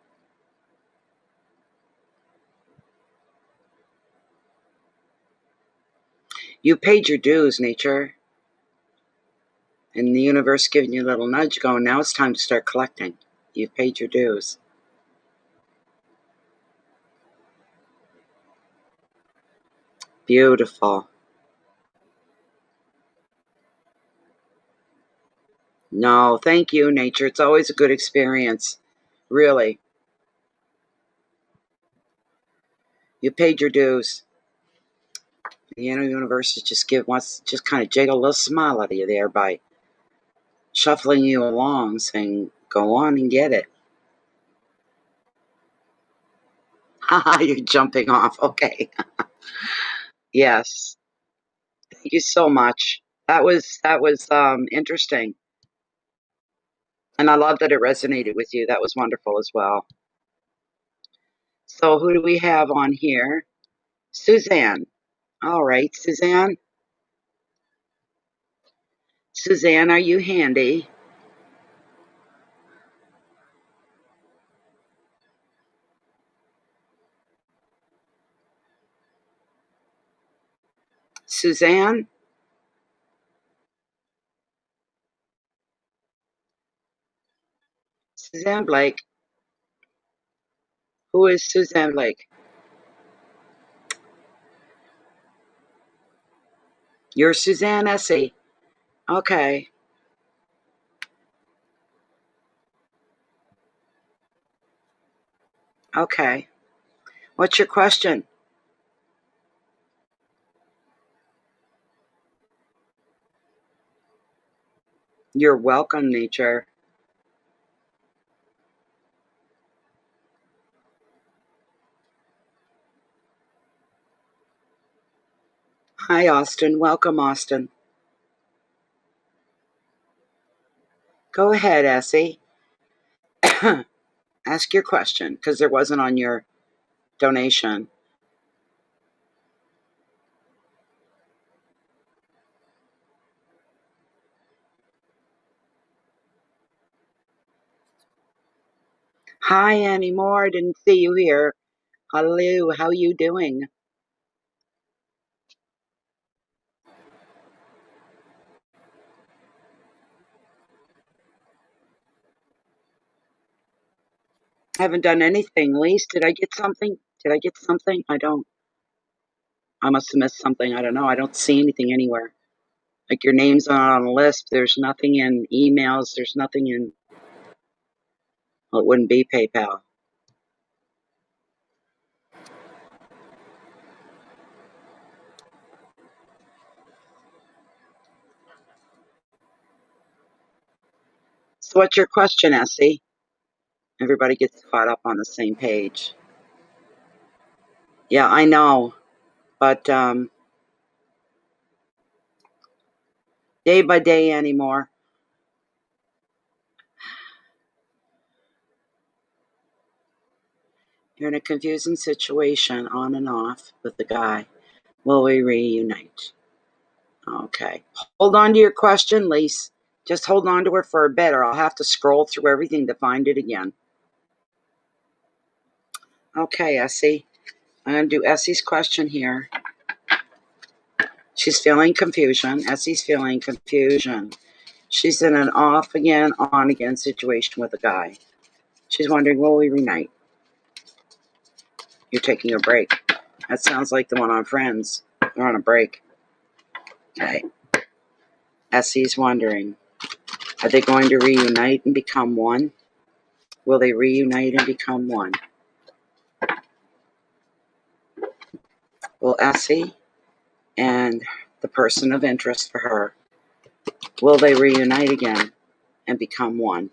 You paid your dues, nature. And the universe giving you a little nudge going, now it's time to start collecting. You've paid your dues. Beautiful. No, thank you, nature. It's always a good experience. Really. You paid your dues. The universe is wants to just kind of jiggle a little smile out of you there by shuffling you along, saying, go on and get it. Haha, you're jumping off. Okay. Yes. Thank you so much. That was interesting. And I love that it resonated with you. That was wonderful as well. So who do we have on here? Suzanne. All right, Suzanne. Suzanne, are you handy? Suzanne? Suzanne Blake. Who is Suzanne Blake? You're Suzanne Essie. Okay. Okay. What's your question? You're welcome, nature. Hi, Austin. Welcome, Austin. Go ahead, Essie. Ask your question because there wasn't on your donation. Hi, Annie Moore. Didn't see you here. Hello. How you doing? I haven't done anything. Lise, did I get something? Did I get something? I don't. I must have missed something. I don't know. I don't see anything anywhere. Like your name's not on a list. There's nothing in emails. There's nothing in. Well, it wouldn't be PayPal. So, what's your question, Essie? Everybody gets caught up on the same page. Yeah, I know, but day by day anymore. You're in a confusing situation on and off with the guy. Will we reunite? Okay. Hold on to your question, Lise. Just hold on to it for a bit, or I'll have to scroll through everything to find it again. Okay, Essie. I'm going to do Essie's question here. She's feeling confusion. Essie's feeling confusion. She's in an off again, on again situation with a guy. She's wondering, will we reunite? You're taking a break. That sounds like the one on Friends. They're on a break. Okay. Essie's wondering, are they going to reunite and become one? Will they reunite and become one? Will Essie and the person of interest for her, will they reunite again and become one?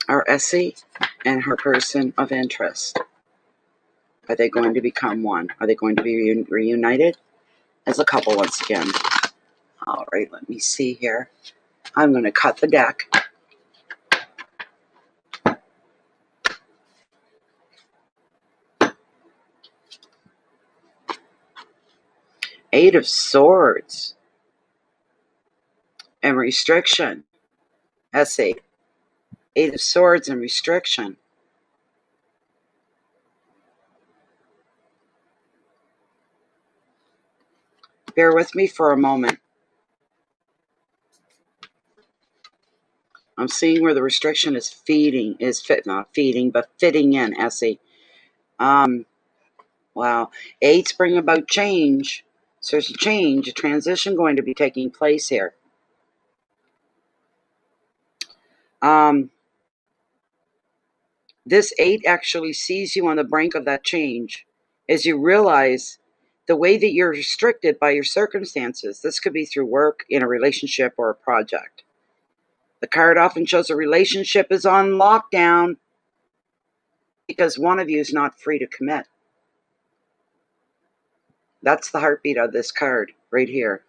Are Essie and her person of interest, are they going to become one? Are they going to be reunited as a couple once again? All right, let me see here. I'm going to cut the deck. Eight of Swords and restriction. Essie. Eight of Swords and restriction. Bear with me for a moment. I'm seeing where the restriction is not feeding, but fitting in, Essie. Wow. Eights bring about change. So there's a transition going to be taking place here. This 8 actually sees you on the brink of that change as you realize the way that you're restricted by your circumstances. This could be through work, in a relationship, or a project. The card often shows a relationship is on lockdown because one of you is not free to commit. That's the heartbeat of this card right here.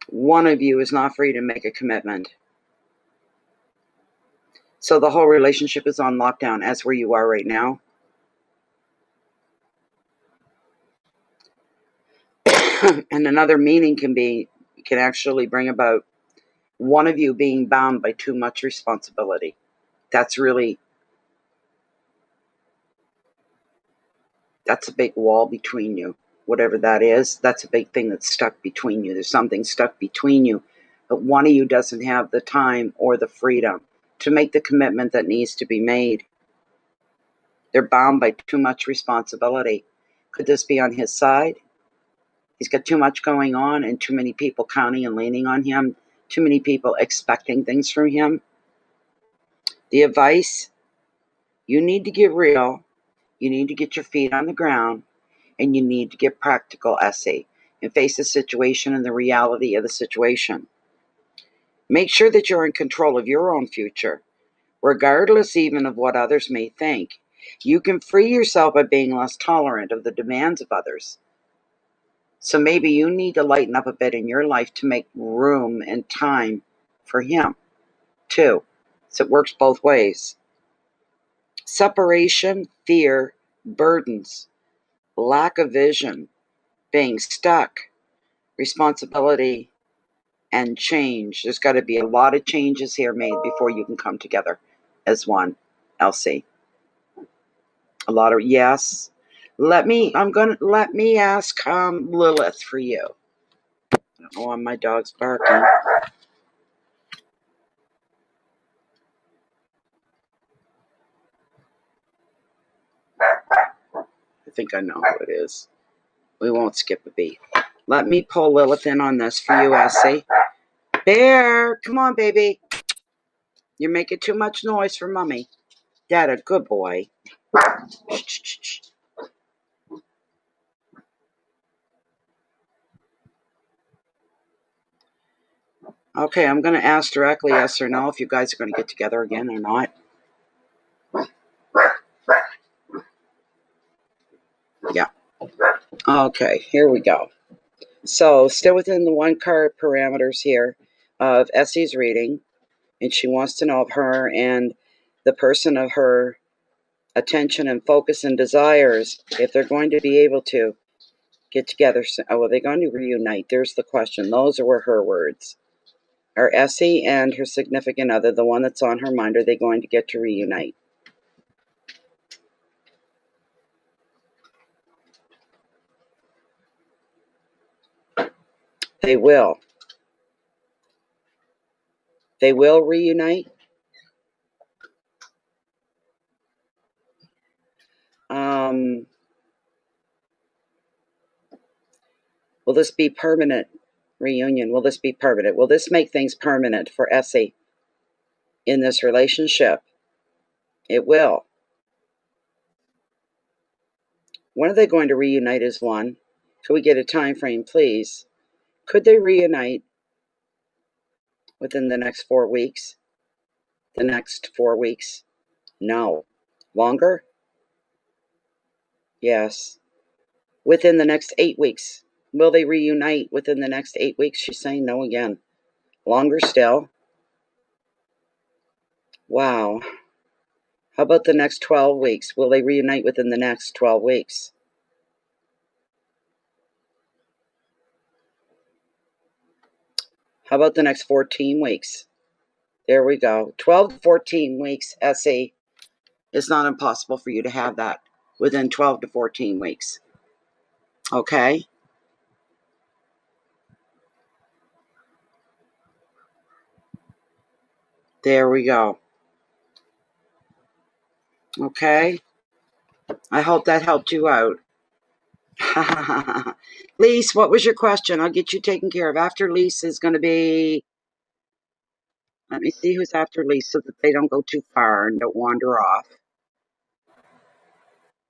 One of you is not free to make a commitment. So the whole relationship is on lockdown, as where you are right now. And another meaning can actually bring about one of you being bound by too much responsibility. That's a big wall between you. Whatever that is, that's a big thing that's stuck between you. There's something stuck between you, but one of you doesn't have the time or the freedom to make the commitment that needs to be made. They're bound by too much responsibility. Could this be on his side? He's got too much going on and too many people counting and leaning on him, too many people expecting things from him. The advice, you need to get real, you need to get your feet on the ground, and you need to get practical, Essie, and face the situation and the reality of the situation. Make sure that you're in control of your own future, regardless even of what others may think. You can free yourself by being less tolerant of the demands of others. So maybe you need to lighten up a bit in your life to make room and time for him, too. So it works both ways. Separation, fear, burdens, lack of vision, being stuck, responsibility, and change. There's got to be a lot of changes here made before you can come together as one, Elsie. A lot of yes. Let me ask Lilith for you. I don't know why my dog's barking. I think I know who it is. We won't skip a beat. Let me pull Lilith in on this for you, Essie. Bear, come on, baby. You're making too much noise for Mummy. Dad, a good boy. Shh. Okay, I'm going to ask directly yes or no if you guys are going to get together again or not. Yeah. Okay, here we go. So, still within the one card parameters here of Essie's reading, and she wants to know if her and the person of her attention and focus and desires, if they're going to be able to get together. Are they going to reunite? There's the question. Those were her words. Are Essie and her significant other, the one that's on her mind, are they going to get to reunite? They will. They will reunite. Will this be permanent reunion? Will this be permanent? Will this make things permanent for Essie in this relationship? It will. When are they going to reunite is one. Could we get a time frame, please? Could they reunite within the next 4 weeks? The next 4 weeks? No. Longer? Yes. Within the next 8 weeks. Will they reunite within the next 8 weeks? She's saying no again. Longer still? Wow. How about the next 12 weeks? Will they reunite within the next 12 weeks? How about the next 14 weeks? There we go. 12 to 14 weeks, Essie. It's not impossible for you to have that within 12 to 14 weeks. Okay? There we go. Okay? I hope that helped you out. Lise, what was your question? I'll get you taken care of. After Lise is going to be... Let me see who's after Lise so that they don't go too far and don't wander off.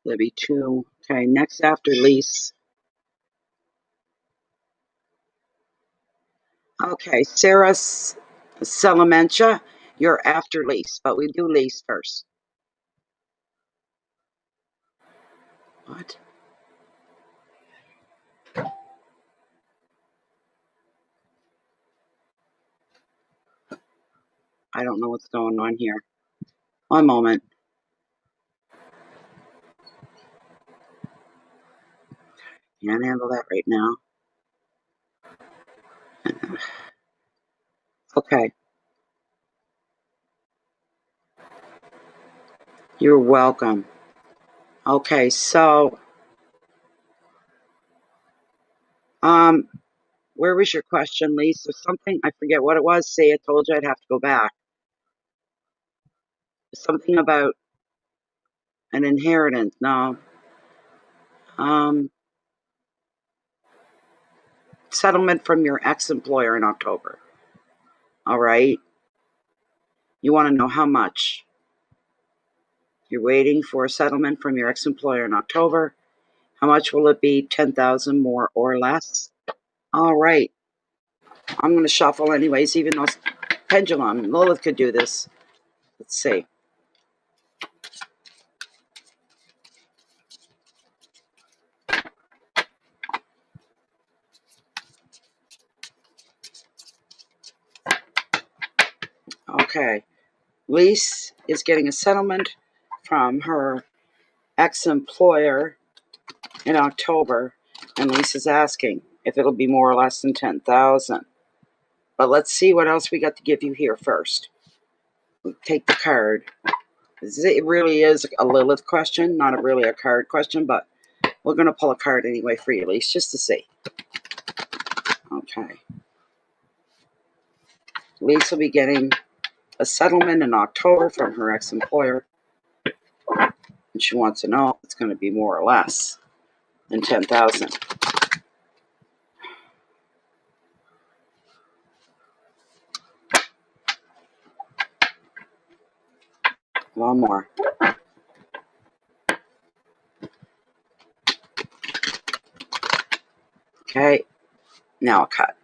There'll be two. Okay, next after Lise. Okay, Sarah Salamancha, you're after Lise, but we do Lise first. What? I don't know what's going on here. One moment. Can't handle that right now. Okay. You're welcome. Okay, so where was your question, Lisa? Something I forget what it was. See, I told you I'd have to go back. Something about an inheritance. No. Settlement from your ex-employer in October. All right. You want to know how much? You're waiting for a settlement from your ex-employer in October. How much will it be? 10,000 more or less? All right. I'm going to shuffle anyways, even though pendulum. Lilith could do this. Let's see. Okay. Lise is getting a settlement from her ex-employer in October, and Lise is asking if it'll be more or less than 10,000. But let's see what else we got to give you here first. We take the card. It really is a Lilith question, not really a card question, but we're going to pull a card anyway for you, Lise, just to see. Okay. Lise will be getting a settlement in October from her ex-employer, and she wants to know if it's going to be more or less than 10,000. One more. Okay, now a cut.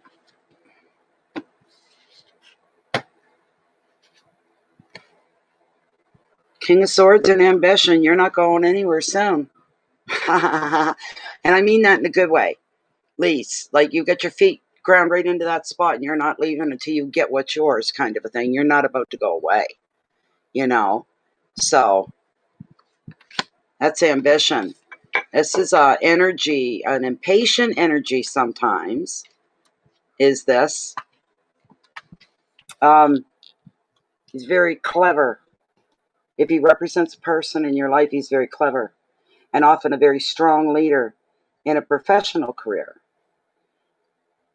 King of Swords and ambition. You're not going anywhere soon. And I mean that in a good way. Lise, like you get your feet ground right into that spot and you're not leaving until you get what's yours, kind of a thing. You're not about to go away, you know? So that's ambition. This is energy, an impatient energy sometimes is this. He's very clever. If he represents a person in your life, he's very clever and often a very strong leader in a professional career.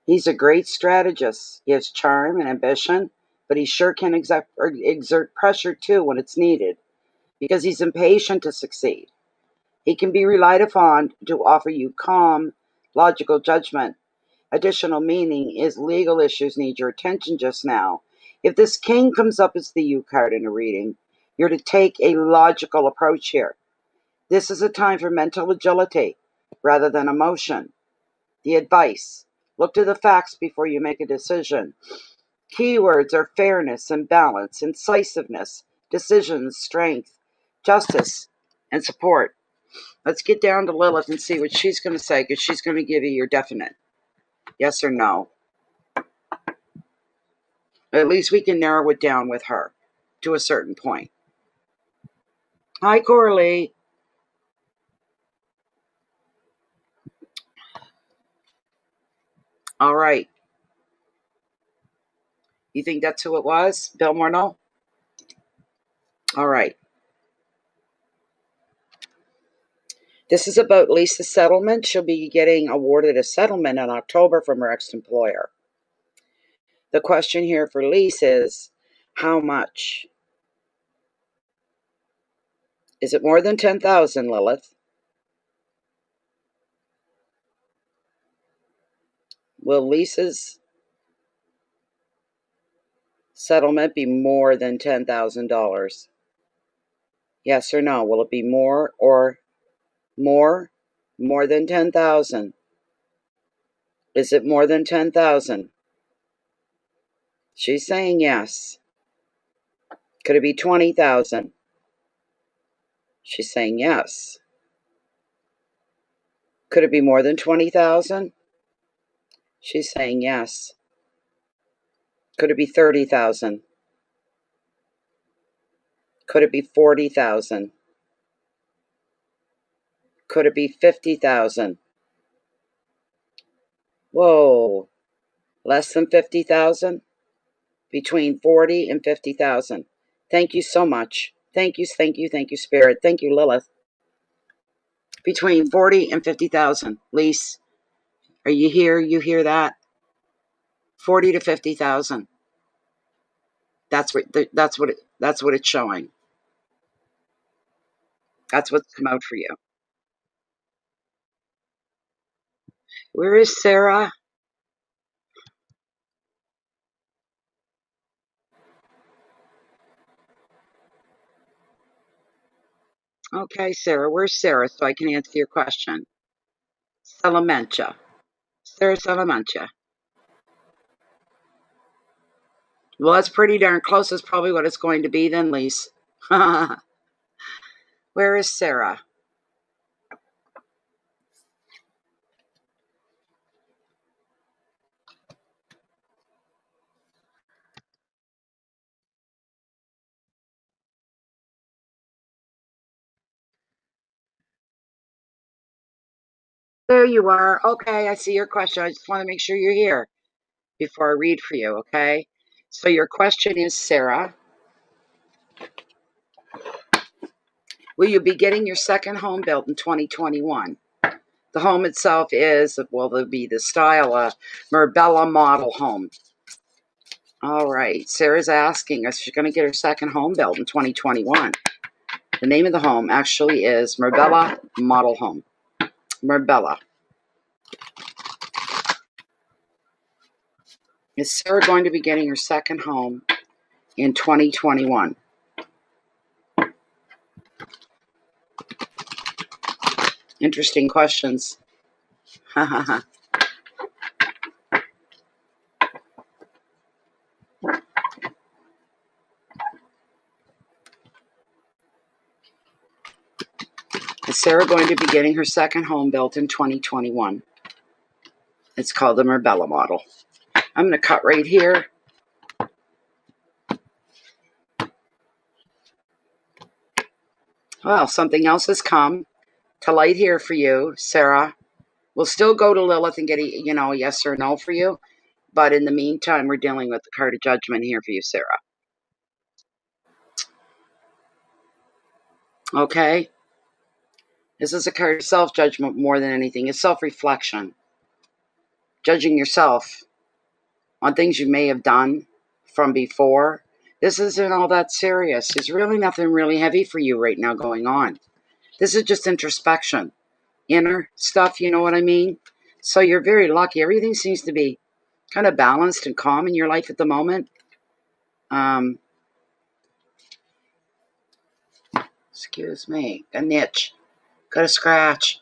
He's a great strategist. He has charm and ambition, but he sure can exert pressure too when it's needed because he's impatient to succeed. He can be relied upon to offer you calm, logical judgment. Additional meaning is legal issues need your attention just now. If this king comes up as the U card in a reading, you're to take a logical approach here. This is a time for mental agility rather than emotion. The advice: look to the facts before you make a decision. Keywords are fairness and balance, incisiveness, decisions, strength, justice, and support. Let's get down to Lilith and see what she's going to say, because she's going to give you your definite yes or no. At least we can narrow it down with her to a certain point. Hi, Coralie. All right. You think that's who it was? Bill Morneau? All right. This is about Lisa's settlement. She'll be getting awarded a settlement in October from her ex-employer. The question here for Lisa is, how much? Is it more than 10,000, Lilith? Will Lisa's settlement be more than $10,000? Yes or no? Will it be more or more? More than 10,000? Is it more than 10,000? She's saying yes. Could it be 20,000? She's saying yes. Could it be more than 20,000? She's saying yes. Could it be 30,000? Could it be 40,000? Could it be 50,000? Whoa, less than 50,000? Between 40 and 50,000. Thank you so much. Thank you, Spirit. Thank you, Lilith. Between 40 and 50,000. Lise, are you here? You hear that? 40 to 50,000. That's what it's showing. That's what's come out for you. Where is Sarah? Okay, Sarah. Where's Sarah so I can answer your question? Salamanca. Sarah Salamanca. Well, that's pretty darn close. That's probably what it's going to be then, Lise. Where is Sarah? There you are. Okay, I see your question. I just want to make sure you're here before I read for you, okay? So your question is, Sarah, will you be getting your second home built in 2021? The home itself is, well, there'll be the style, a Marbella model home. All right, Sarah's asking us if she's going to get her second home built in 2021. The name of the home actually is Marbella Model Home. Marbella. Is Sarah going to be getting her second home in 2021? Interesting questions. Is Sarah going to be getting her second home built in 2021? It's called the Marbella model. I'm going to cut right here. Well, something else has come to light here for you, Sarah. We'll still go to Lilith and get a yes or no for you. But in the meantime, we're dealing with the card of judgment here for you, Sarah. Okay? This is a card of self-judgment more than anything. It's self-reflection. Judging yourself on things you may have done from before. This isn't all that serious. There's really nothing really heavy for you right now going on. This is just introspection. Inner stuff, you know what I mean? So you're very lucky. Everything seems to be kind of balanced and calm in your life at the moment. Excuse me. A niche. Got a scratch.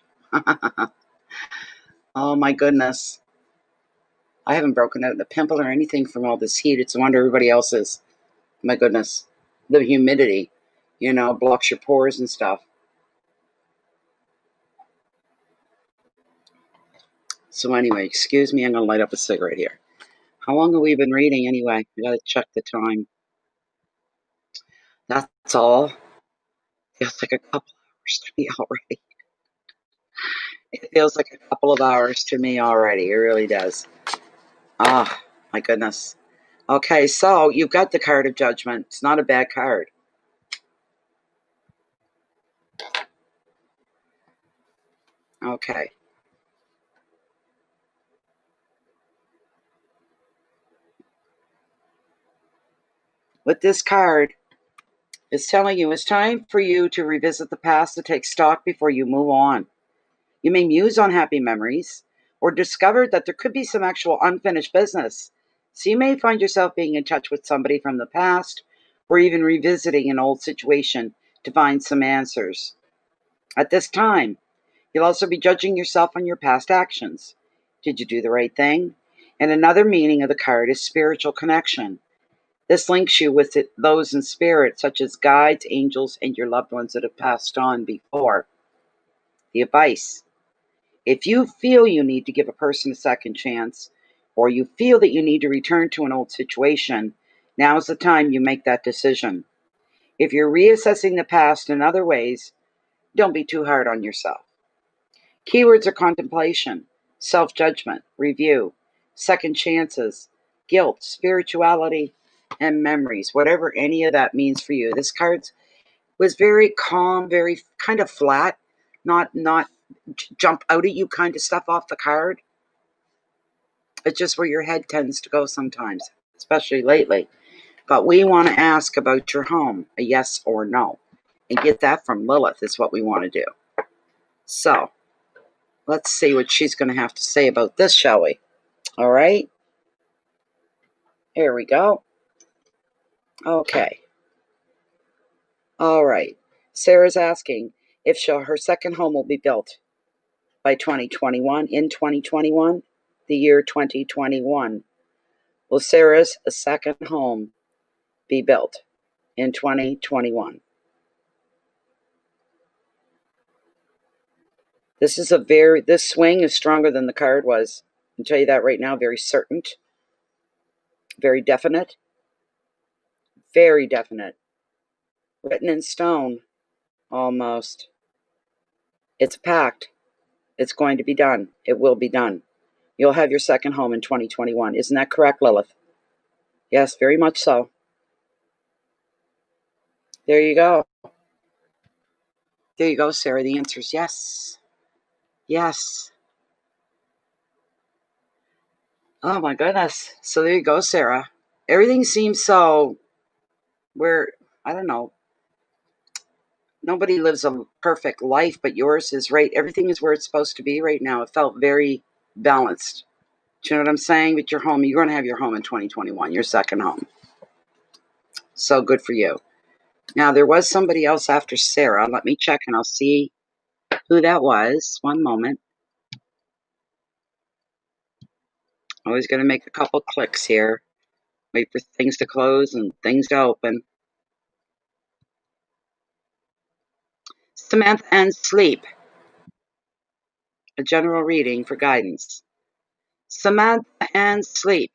Oh my goodness. I haven't broken out in a pimple or anything from all this heat. It's a wonder everybody else is. My goodness. The humidity, blocks your pores and stuff. So anyway, excuse me, I'm going to light up a cigarette here. How long have we been reading anyway? I got to check the time. That's all. Feels like a couple hours to me already. It feels like a couple of hours to me already. It really does. Ah, my goodness. Okay, so you've got the card of judgment. It's not a bad card. Okay. With this card, it's telling you it's time for you to revisit the past, to take stock before you move on. You may muse on happy memories or discover that there could be some actual unfinished business. So you may find yourself being in touch with somebody from the past or even revisiting an old situation to find some answers. At this time, you'll also be judging yourself on your past actions. Did you do the right thing? And another meaning of the card is spiritual connection. This links you with those in spirit, such as guides, angels, and your loved ones that have passed on before. The advice: if you feel you need to give a person a second chance, or you feel that you need to return to an old situation, now's the time you make that decision. If you're reassessing the past in other ways, don't be too hard on yourself. Keywords are contemplation, self-judgment, review, second chances, guilt, spirituality, and memories, whatever any of that means for you. This card was very calm, very kind of flat, not jump out at you kind of stuff off the card. It's just where your head tends to go sometimes, especially lately. But we want to ask about your home, a yes or no, and get that from Lilith is what we want to do. So let's see what she's going to have to say about this, shall we? All right. Here we go. Okay. All right. Sarah's asking if her second home will be built by 2021, in 2021, the year 2021. Will Sarah's second home be built in 2021? This swing is stronger than the card was. I'll tell you that right now. Very certain, very definite, very definite. Written in stone, almost. It's a pact. It's going to be done. It will be done. You'll have your second home in 2021. Isn't that correct, Lilith? Yes, very much so. There you go. There you go, Sarah. The answer is yes. Yes. Oh my goodness. So there you go, Sarah. Everything seems so I don't know. Nobody lives a perfect life, but yours is right. Everything is where it's supposed to be right now. It felt very balanced. Do you know what I'm saying? With your home, you're going to have your home in 2021, your second home. So good for you. Now, there was somebody else after Sarah. Let me check and I'll see who that was. One moment. Always going to make a couple clicks here. Wait for things to close and things to open. Samantha and Sleep. A general reading for guidance. Samantha and Sleep.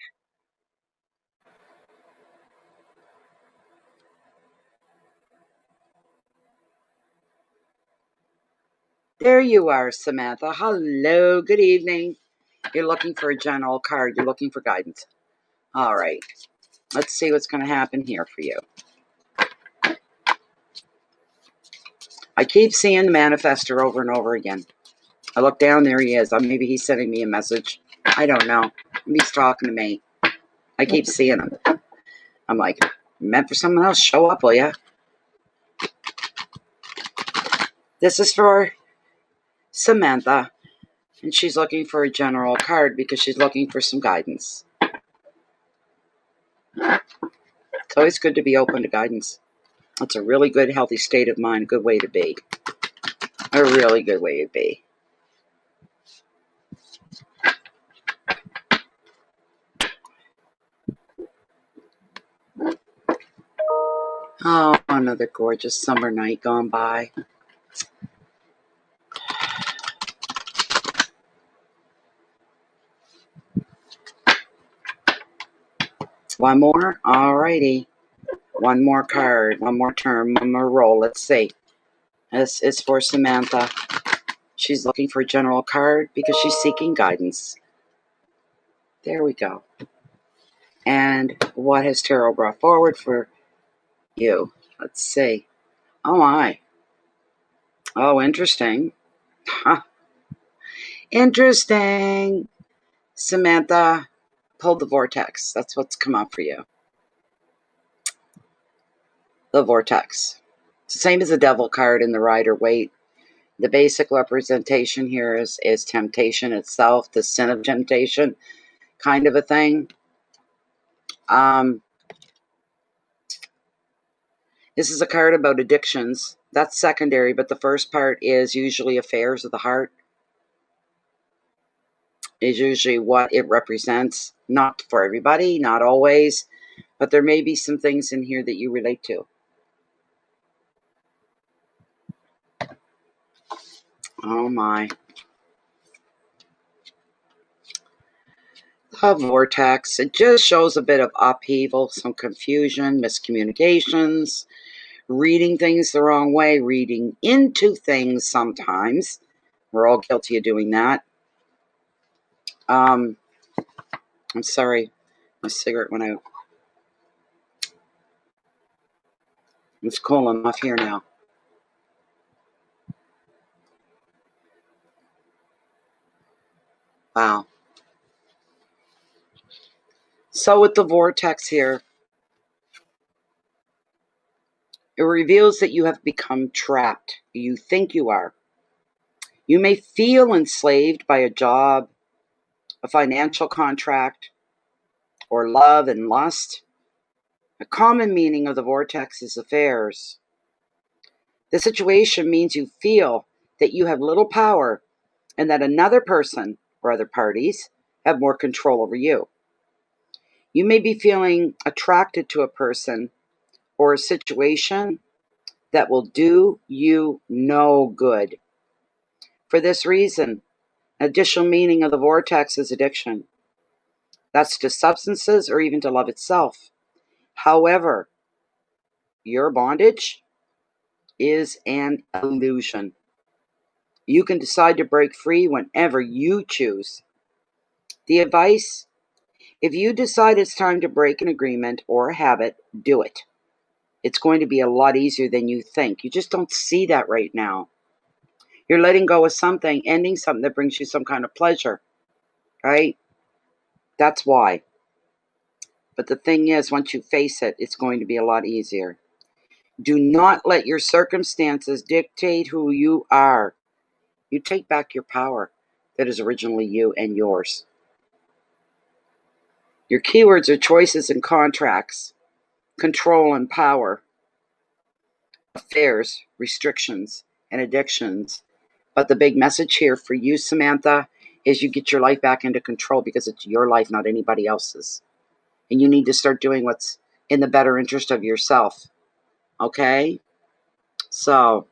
There you are, Samantha. Hello, good evening. You're looking for a general card. You're looking for guidance. All right. Let's see what's going to happen here for you. I keep seeing the manifestor over and over again. I look down, there he is. Maybe he's sending me a message. I don't know. Maybe he's talking to me. I keep seeing him. I'm like, meant for someone else. Show up, will ya? This is for Samantha, and she's looking for a general card because she's looking for some guidance. It's always good to be open to guidance. It's a really good, healthy state of mind, a good way to be. A really good way to be. Oh, another gorgeous summer night gone by. One more? Alrighty. One more card, one more turn, one more roll. Let's see. This is for Samantha. She's looking for a general card because she's seeking guidance. There we go. And what has Tarot brought forward for you? Let's see. Oh, my. Oh, interesting. Huh. Interesting. Samantha pulled the Vortex. That's what's come up for you. The Vortex. It's the same as the Devil card in the Rider-Waite. The basic representation here is temptation itself, the sin of temptation kind of a thing. This is a card about addictions. That's secondary, but the first part is usually affairs of the heart. Is usually what it represents. Not for everybody, not always, but there may be some things in here that you relate to. Oh my. The Vortex. It just shows a bit of upheaval, some confusion, miscommunications, reading things the wrong way, reading into things sometimes. We're all guilty of doing that. I'm sorry. My cigarette went out. It's cool enough here now. Wow. So with the Vortex here, it reveals that you have become trapped. You think you are. You may feel enslaved by a job, a financial contract, or love and lust. A common meaning of the Vortex is affairs. The situation means you feel that you have little power and that another person or other parties have more control over you. You may be feeling attracted to a person or a situation that will do you no good. For this reason, additional meaning of the Vortex is addiction. That's to substances or even to love itself. However, your bondage is an illusion. You can decide to break free whenever you choose. The advice: if you decide it's time to break an agreement or a habit, do it. It's going to be a lot easier than you think. You just don't see that right now. You're letting go of something, ending something that brings you some kind of pleasure, right? That's why. But the thing is, once you face it, it's going to be a lot easier. Do not let your circumstances dictate who you are. You take back your power that is originally you and yours. Your keywords are choices and contracts, control and power, affairs, restrictions, and addictions. But the big message here for you, Samantha, is you get your life back into control because it's your life, not anybody else's. And you need to start doing what's in the better interest of yourself. Okay? So,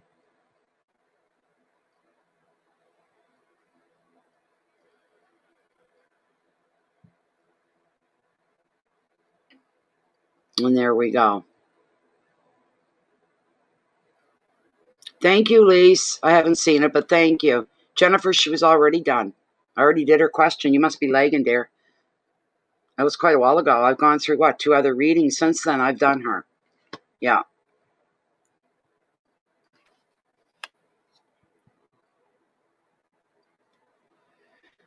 and there we go. Thank you, Lise. I haven't seen it, but thank you. Jennifer, she was already done. I already did her question. You must be lagging, dear. That was quite a while ago. I've gone through, what, 2 other readings since then. I've done her. Yeah.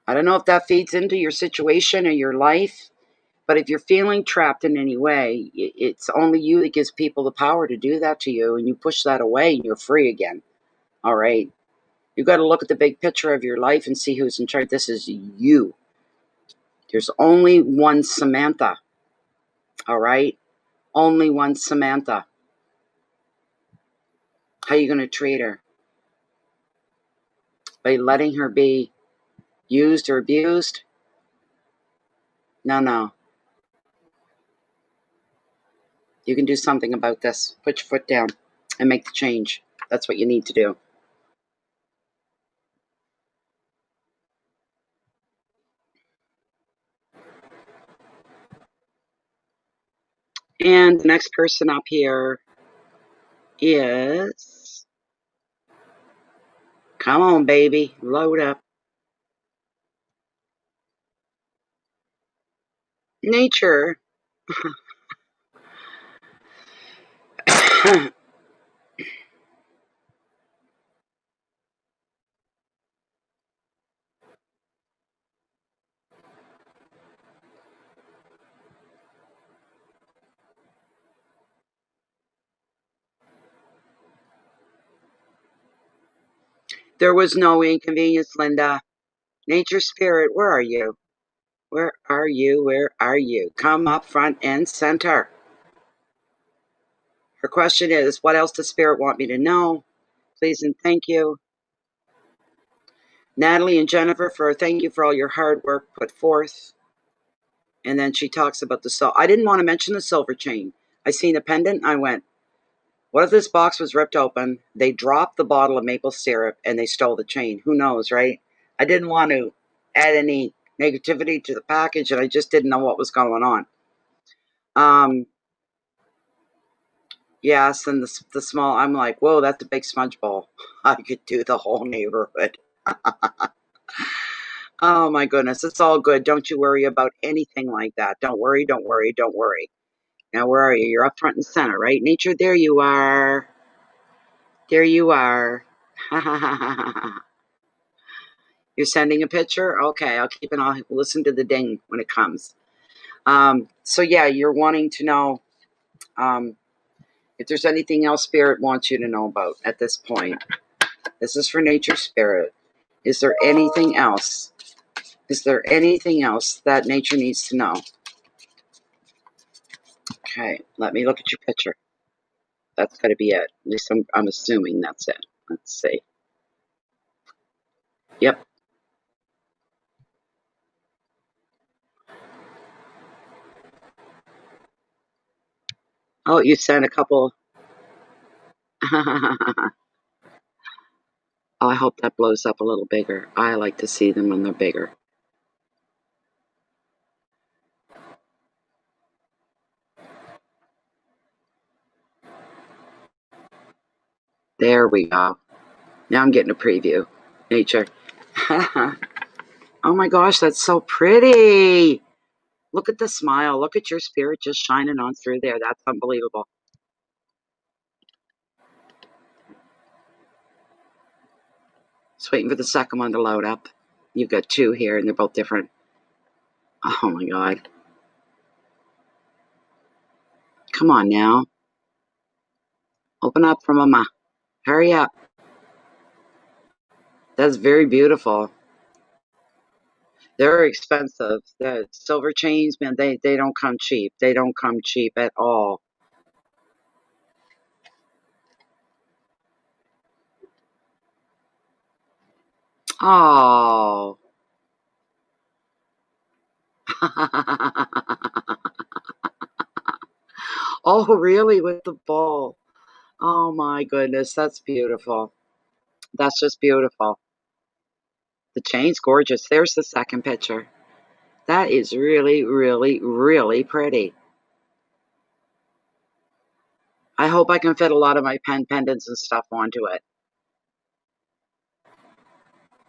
I don't know if that feeds into your situation or your life, but if you're feeling trapped in any way, it's only you that gives people the power to do that to you, and you push that away and you're free again. All right? You got to look at the big picture of your life and see who's in charge. This is you. There's only one Samantha. All right? Only one Samantha. How are you going to treat her? By letting her be used or abused? No. You can do something about this. Put your foot down and make the change. That's what you need to do. And the next person up here is... Come on, baby. Load up. Nature. There was no inconvenience, Linda. Nature spirit, where are you? Where are you? Where are you? Come up front and center. Her question is, what else does spirit want me to know? Please and thank you. Natalie and Jennifer, thank you for all your hard work put forth. And then she talks about the I didn't want to mention the silver chain. I seen a pendant. I went, what if this box was ripped open? They dropped the bottle of maple syrup and they stole the chain. Who knows, right? I didn't want to add any negativity to the package, and I just didn't know what was going on. Yes, and the small, I'm like, whoa, that's a big smudge bowl. I could do the whole neighborhood. Oh my goodness, it's all good. Don't you worry about anything like that. Don't worry, don't worry, don't worry. Now, where are you? You're up front and center, right? Nature, there you are. There you are. You're sending a picture? Okay, I'll listen to the ding when it comes. So yeah, you're wanting to know if there's anything else Spirit wants you to know about at this point. This is for Nature Spirit. Is there anything else? Is there anything else that Nature needs to know? Okay, let me look at your picture. That's got to be it. At least I'm assuming that's it. Let's see. Yep. Oh, you sent a couple. Oh, I hope that blows up a little bigger. I like to see them when they're bigger. There we go. Now I'm getting a preview. Nature. Oh my gosh, that's so pretty. Look at the smile. Look at your spirit just shining on through there. That's unbelievable. Just waiting for the second one to load up. You've got 2 here, and they're both different. Oh my God. Come on now. Open up for Mama. Hurry up. That's very beautiful. They're expensive. The silver chains, man, they don't come cheap. They don't come cheap at all. Oh. Oh, really? With the ball. Oh my goodness, that's beautiful. That's just beautiful. The chain's gorgeous. There's the second picture. That is really, really, really pretty. I hope I can fit a lot of my pendants and stuff onto it.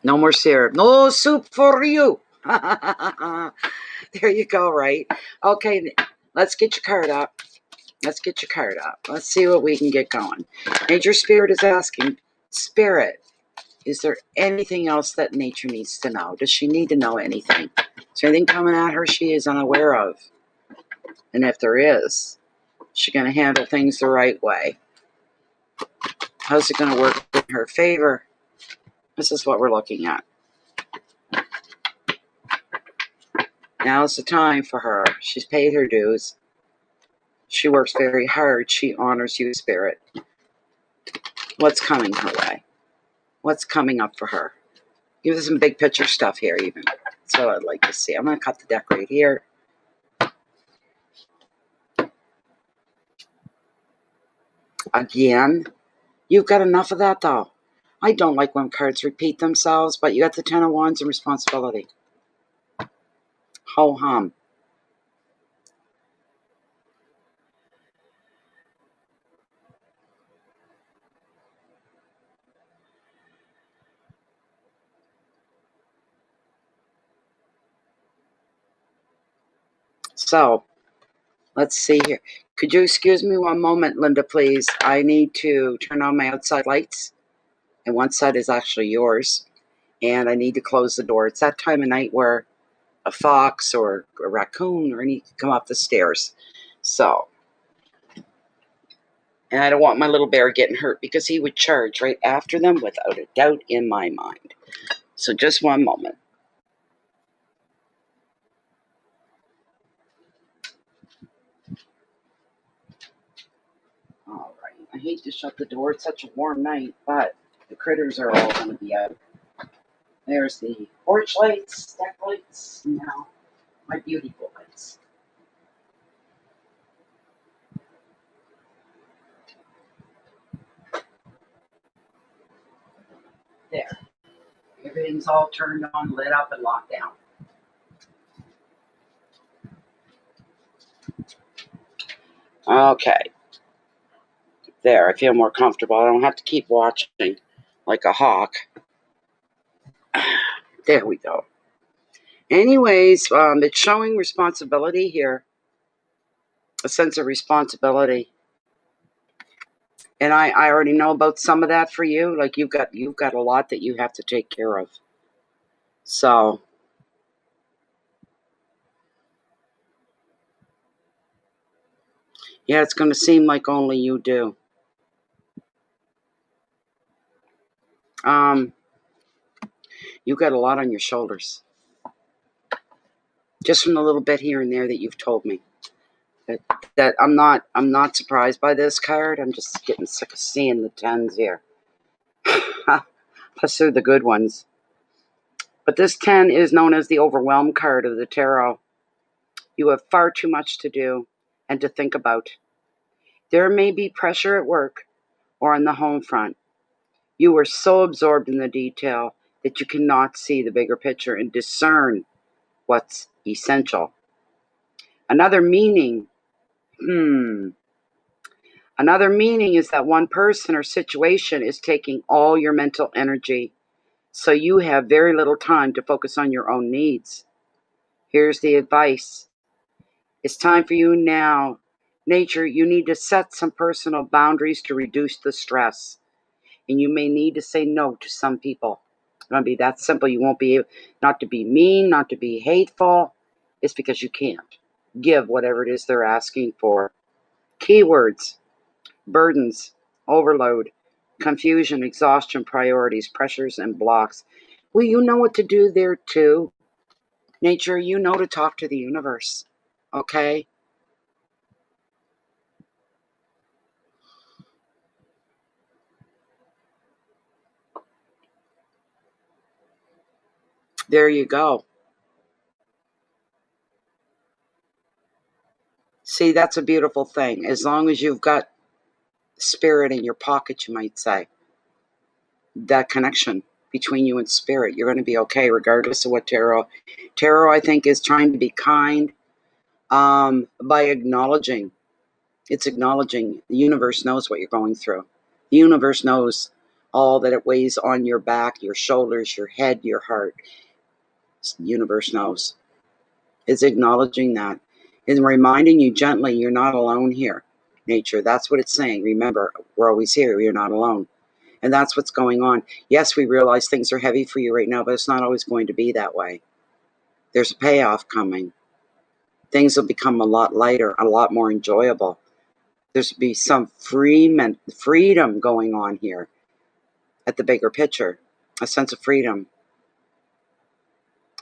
No more syrup. No soup for you. There you go, right? Okay, let's get your card up. Let's get your card up. Let's see what we can get going. Nature Spirit is asking, Spirit, is there anything else that nature needs to know? Does she need to know anything? Is there anything coming at her she is unaware of? And if there is she going to handle things the right way? How's it going to work in her favor? This is what we're looking at. Now's the time for her. She's paid her dues. She works very hard. She honors you, Spirit. What's coming her way? What's coming up for her? Give us some big picture stuff here even. That's what I'd like to see. I'm going to cut the deck right here. Again, you've got enough of that though. I don't like when cards repeat themselves, but you got the Ten of Wands and responsibility. Ho-hum. So, let's see here. Could you excuse me one moment, Linda, please? I need to turn on my outside lights. And one side is actually yours. And I need to close the door. It's that time of night where a fox or a raccoon or any can come up the stairs. So, and I don't want my little bear getting hurt because he would charge right after them without a doubt in my mind. So just one moment. All right. I hate to shut the door. It's such a warm night, but the critters are all going to be out. There's the porch lights, deck lights, now my beautiful lights. There. Everything's all turned on, lit up, and locked down. Okay. There, I feel more comfortable. I don't have to keep watching like a hawk. There we go. Anyways, it's showing responsibility here. A sense of responsibility. And I already know about some of that for you. Like you've got a lot that you have to take care of. So yeah, it's going to seem like only you do. You've got a lot on your shoulders. Just from the little bit here and there that you've told me. That I'm not surprised by this card. I'm just getting sick of seeing the tens here. Plus they're the good ones. But this 10 is known as the overwhelmed card of the tarot. You have far too much to do and to think about. There may be pressure at work or on the home front. You are so absorbed in the detail that you cannot see the bigger picture and discern what's essential. Another meaning is that one person or situation is taking all your mental energy, so you have very little time to focus on your own needs. Here's the advice. It's time for you now. Nature, you need to set some personal boundaries to reduce the stress. And you may need to say no to some people. It's going to be that simple. You won't be able, not to be mean, not to be hateful. It's because you can't give whatever it is they're asking for. Keywords: burdens, overload, confusion, exhaustion, priorities, pressures, and blocks. Well, you know what to do there too. Nature, you know to talk to the universe. Okay? There you go. See, that's a beautiful thing. As long as you've got spirit in your pocket, you might say, that connection between you and spirit, you're going to be okay regardless of what tarot. Tarot, I think, is trying to be kind by acknowledging. It's acknowledging the universe knows what you're going through. The universe knows all that it weighs on your back, your shoulders, your head, your heart. The universe knows. It's acknowledging that and reminding you gently you're not alone here. Nature, that's what it's saying. Remember, we're always here. You're not alone. And that's what's going on. Yes, we realize things are heavy for you right now, but it's not always going to be that way. There's a payoff coming. Things will become a lot lighter, a lot more enjoyable. There's be some freedom going on here at the bigger picture, a sense of freedom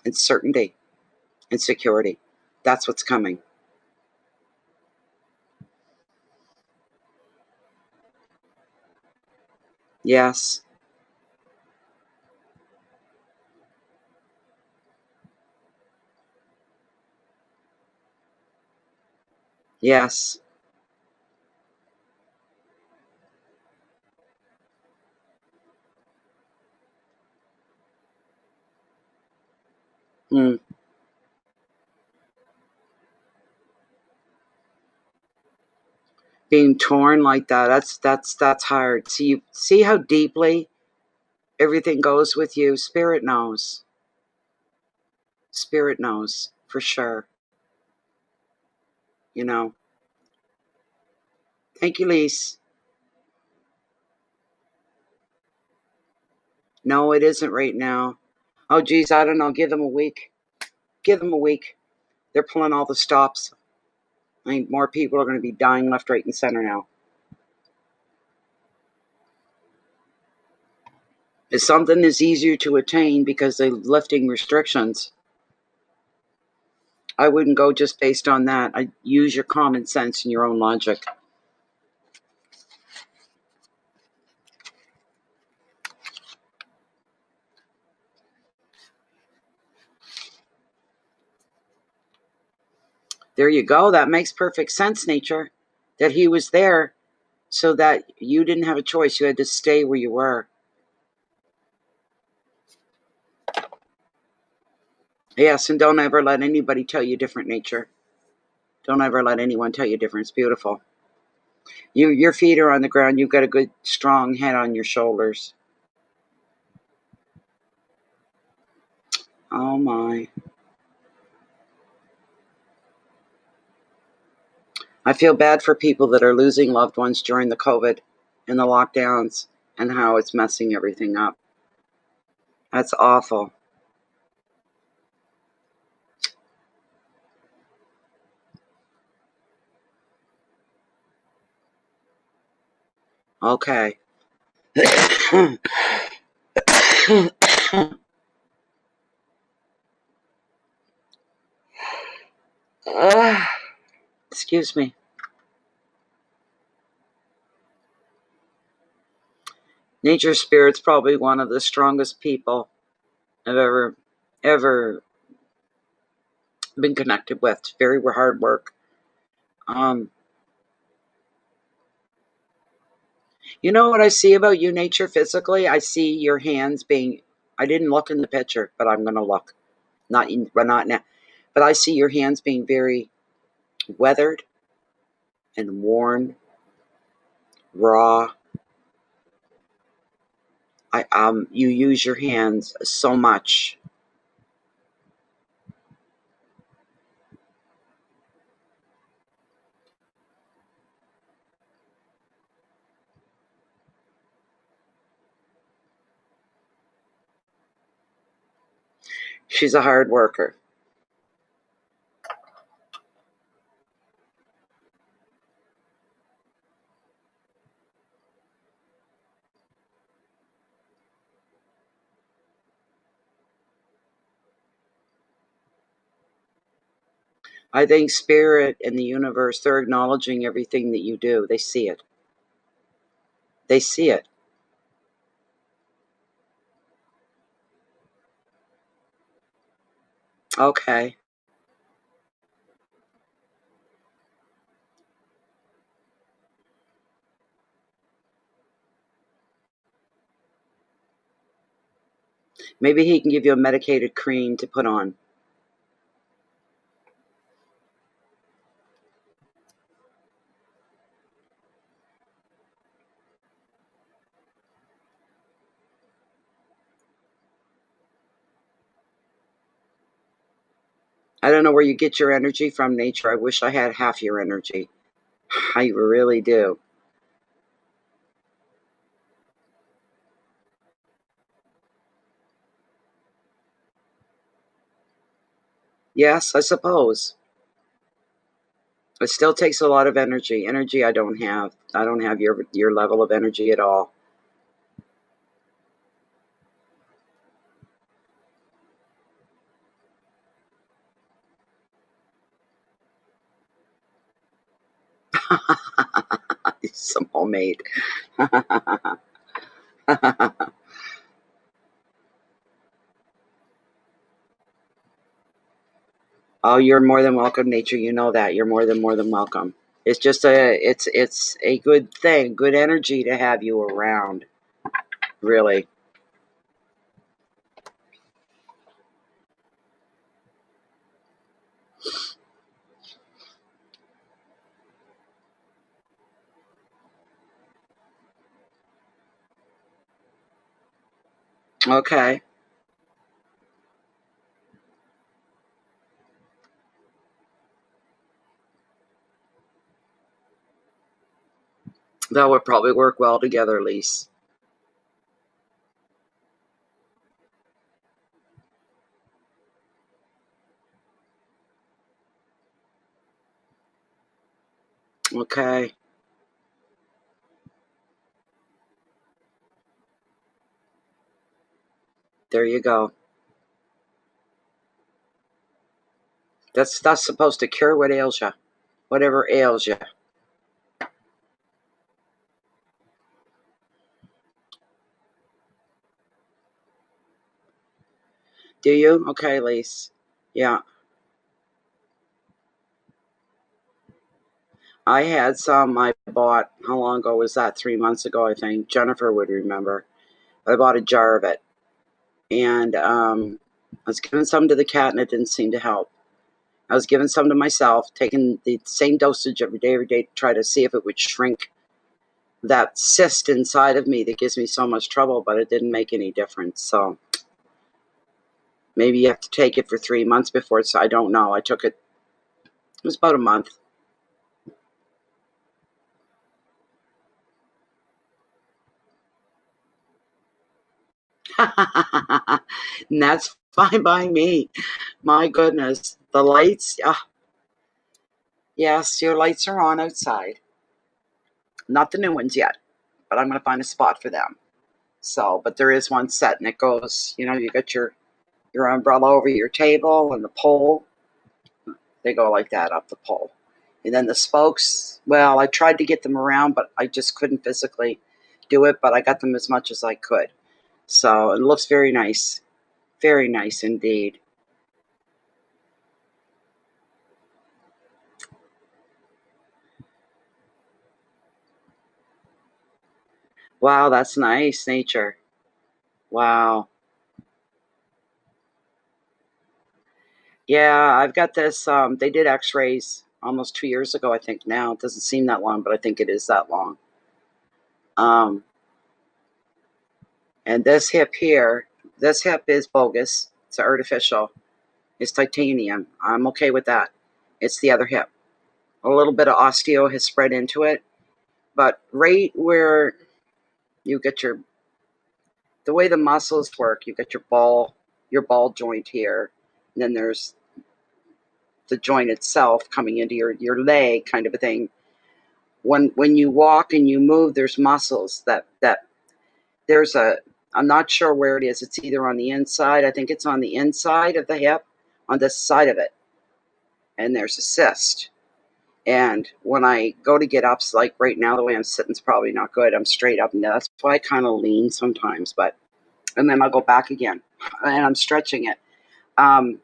and certainty and security. That's what's coming. Yes. Yes. Mm. Being torn like that, that's hard. See how deeply everything goes with you. Spirit knows. Spirit knows for sure. You know. Thank you, Lise. No, it isn't right now. Oh, geez, I don't know. Give them a week. Give them a week. They're pulling all the stops. I mean, more people are going to be dying left, right, and center now. If something is easier to attain because they're lifting restrictions, I wouldn't go just based on that. I'd use your common sense and your own logic. There you go. That makes perfect sense, nature. That he was there so that you didn't have a choice. You had to stay where you were. Yes, and don't ever let anybody tell you different, nature. Don't ever let anyone tell you different. It's beautiful. Your feet are on the ground. You've got a good, strong head on your shoulders. Oh my. I feel bad for people that are losing loved ones during the COVID and the lockdowns and how it's messing everything up. That's awful. Okay. Excuse me. Nature spirit's probably one of the strongest people I've ever been connected with. It's very hard work. Um, you know what I see about you, nature, physically? I see your hands being. I didn't look in the picture, but I'm gonna look. Not now. But I see your hands being very weathered and worn, raw. You use your hands so much. She's a hard worker. I think spirit and the universe, they're acknowledging everything that you do. They see it. They see it. Okay. Maybe he can give you a medicated cream to put on. I don't know where you get your energy from, nature. I wish I had half your energy. I really do. Yes, I suppose. It still takes a lot of energy. Energy I don't have. I don't have your level of energy at all. Some homemade. Oh, you're more than welcome, nature. You know that. You're more than welcome. It's just it's a good thing, good energy to have you around. Really. Okay. That would probably work well together, Lise. Okay. There you go. That's supposed to cure what ails you. Whatever ails you. Do you? Okay, Lise. Yeah. I had some I bought. How long ago was that? 3 months ago, I think. Jennifer would remember. I bought a jar of it. And I was giving some to the cat and it didn't seem to help. I was giving some to myself, taking the same dosage every day to try to see if it would shrink that cyst inside of me that gives me so much trouble, but it didn't make any difference. So maybe you have to take it for 3 months before it's, I don't know. I took it, it was about a month. And that's fine by me. My goodness. The lights, yes, your lights are on outside. Not the new ones yet, but I'm going to find a spot for them. So, but there is one set and it goes, you got your umbrella over your table and the pole. They go like that up the pole. And then the spokes, well, I tried to get them around, but I just couldn't physically do it, but I got them as much as I could. So it looks very nice. Very nice indeed. Wow, that's nice, nature. Wow. Yeah, I've got this. They did x rays almost 2 years ago, I think now. It doesn't seem that long, but I think it is that long. Um, and this hip is bogus. It's artificial. It's titanium. I'm okay with that. It's the other hip. A little bit of osteo has spread into it, but right where you get the way the muscles work, you get your ball joint here, and then there's the joint itself coming into your leg, kind of a thing. When you walk and you move, there's muscles that there's a. I'm not sure where it is. It's either on the inside. I think it's on the inside of the hip, on this side of it, and there's a cyst. And when I go to get up, like right now, the way I'm sitting is probably not good. I'm straight up, and that's why I kind of lean sometimes. But and then I'll go back again, and I'm stretching it. Um,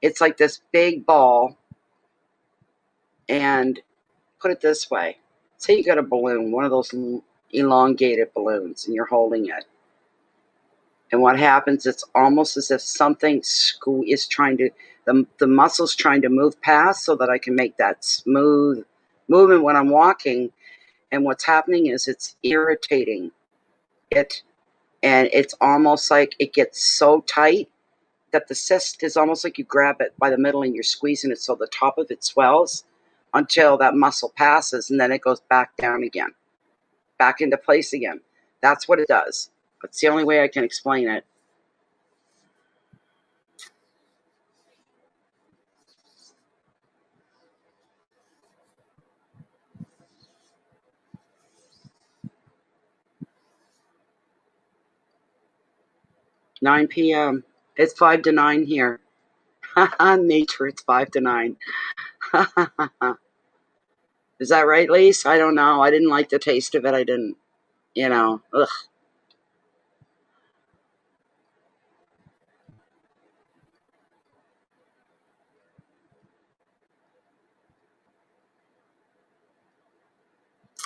it's like this big ball, and put it this way: say you got a balloon, one of those elongated balloons, and you're holding it. And what happens? It's almost as if something is trying to the muscles trying to move past, so that I can make that smooth movement when I'm walking. And what's happening is it's irritating it, and it's almost like it gets so tight that the cyst is almost like you grab it by the middle and you're squeezing it so the top of it swells until that muscle passes, and then it goes back down again, back into place again. That's what it does. That's the only way I can explain it. Nine p.m. It's 5 to 9 here. Nature, it's 5 to 9. Is that right, Lise? I don't know. I didn't like the taste of it. I didn't, ugh.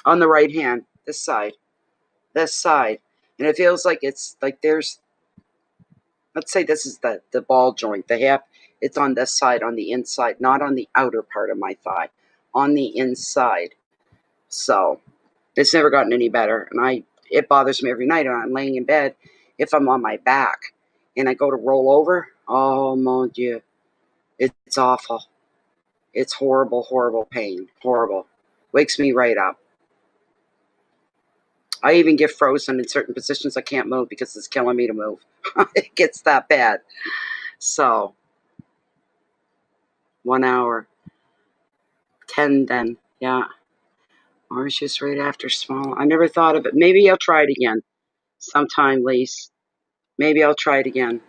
On the right hand, this side. And it feels like it's like there's, let's say this is the ball joint, the hip. It's on this side, on the inside, not on the outer part of my thigh, on the inside. So it's never gotten any better. And it bothers me every night when I'm laying in bed. If I'm on my back and I go to roll over, oh mon Dieu, it's awful. It's horrible, horrible pain. Horrible. Wakes me right up. I even get frozen in certain positions. I can't move because it's killing me to move. It gets that bad. So 1 hour. 10 then. Yeah. Orange juice right after small. I never thought of it. Maybe I'll try it again sometime, Lise. Maybe I'll try it again.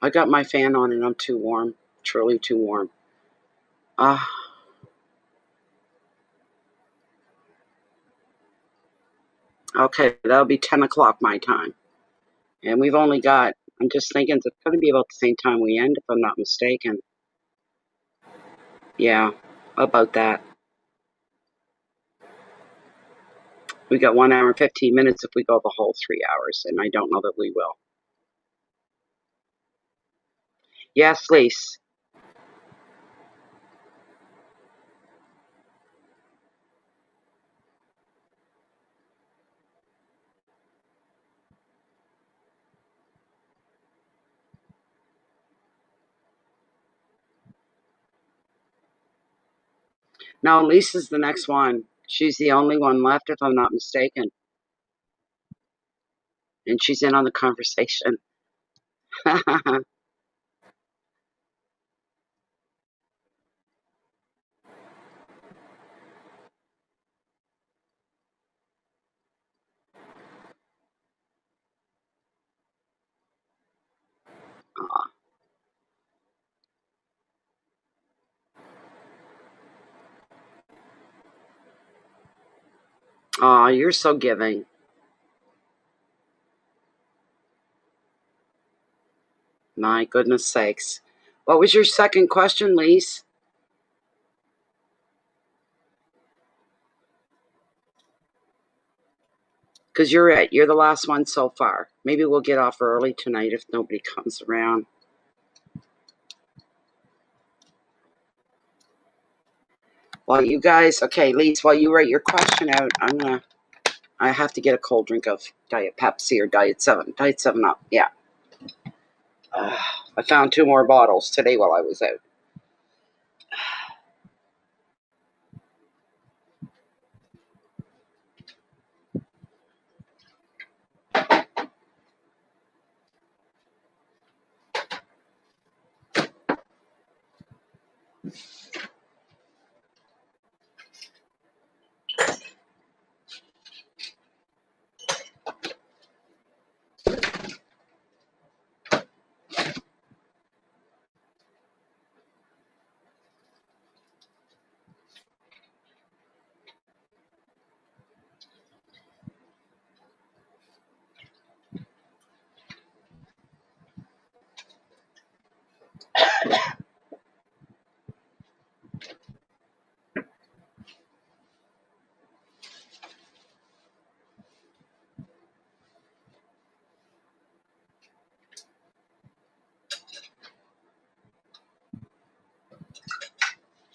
I got my fan on and I'm too warm. Truly too warm. Ah. Okay, that'll be 10 o'clock my time. And we've only got, I'm just thinking it's going to be about the same time we end, if I'm not mistaken. Yeah, about that. We got 1 hour and 15 minutes if we go the whole 3 hours, and I don't know that we will. Yes, Lise. No, Lisa's the next one. She's the only one left, if I'm not mistaken. And she's in on the conversation. Aw, you're so giving. My goodness sakes. What was your second question, Lise? Because you're the last one so far. Maybe we'll get off early tonight if nobody comes around. While you guys, okay, Lise, while you write your question out, I have to get a cold drink of Diet Pepsi or Diet 7. Diet 7 Up, yeah. I found 2 more bottles today while I was out.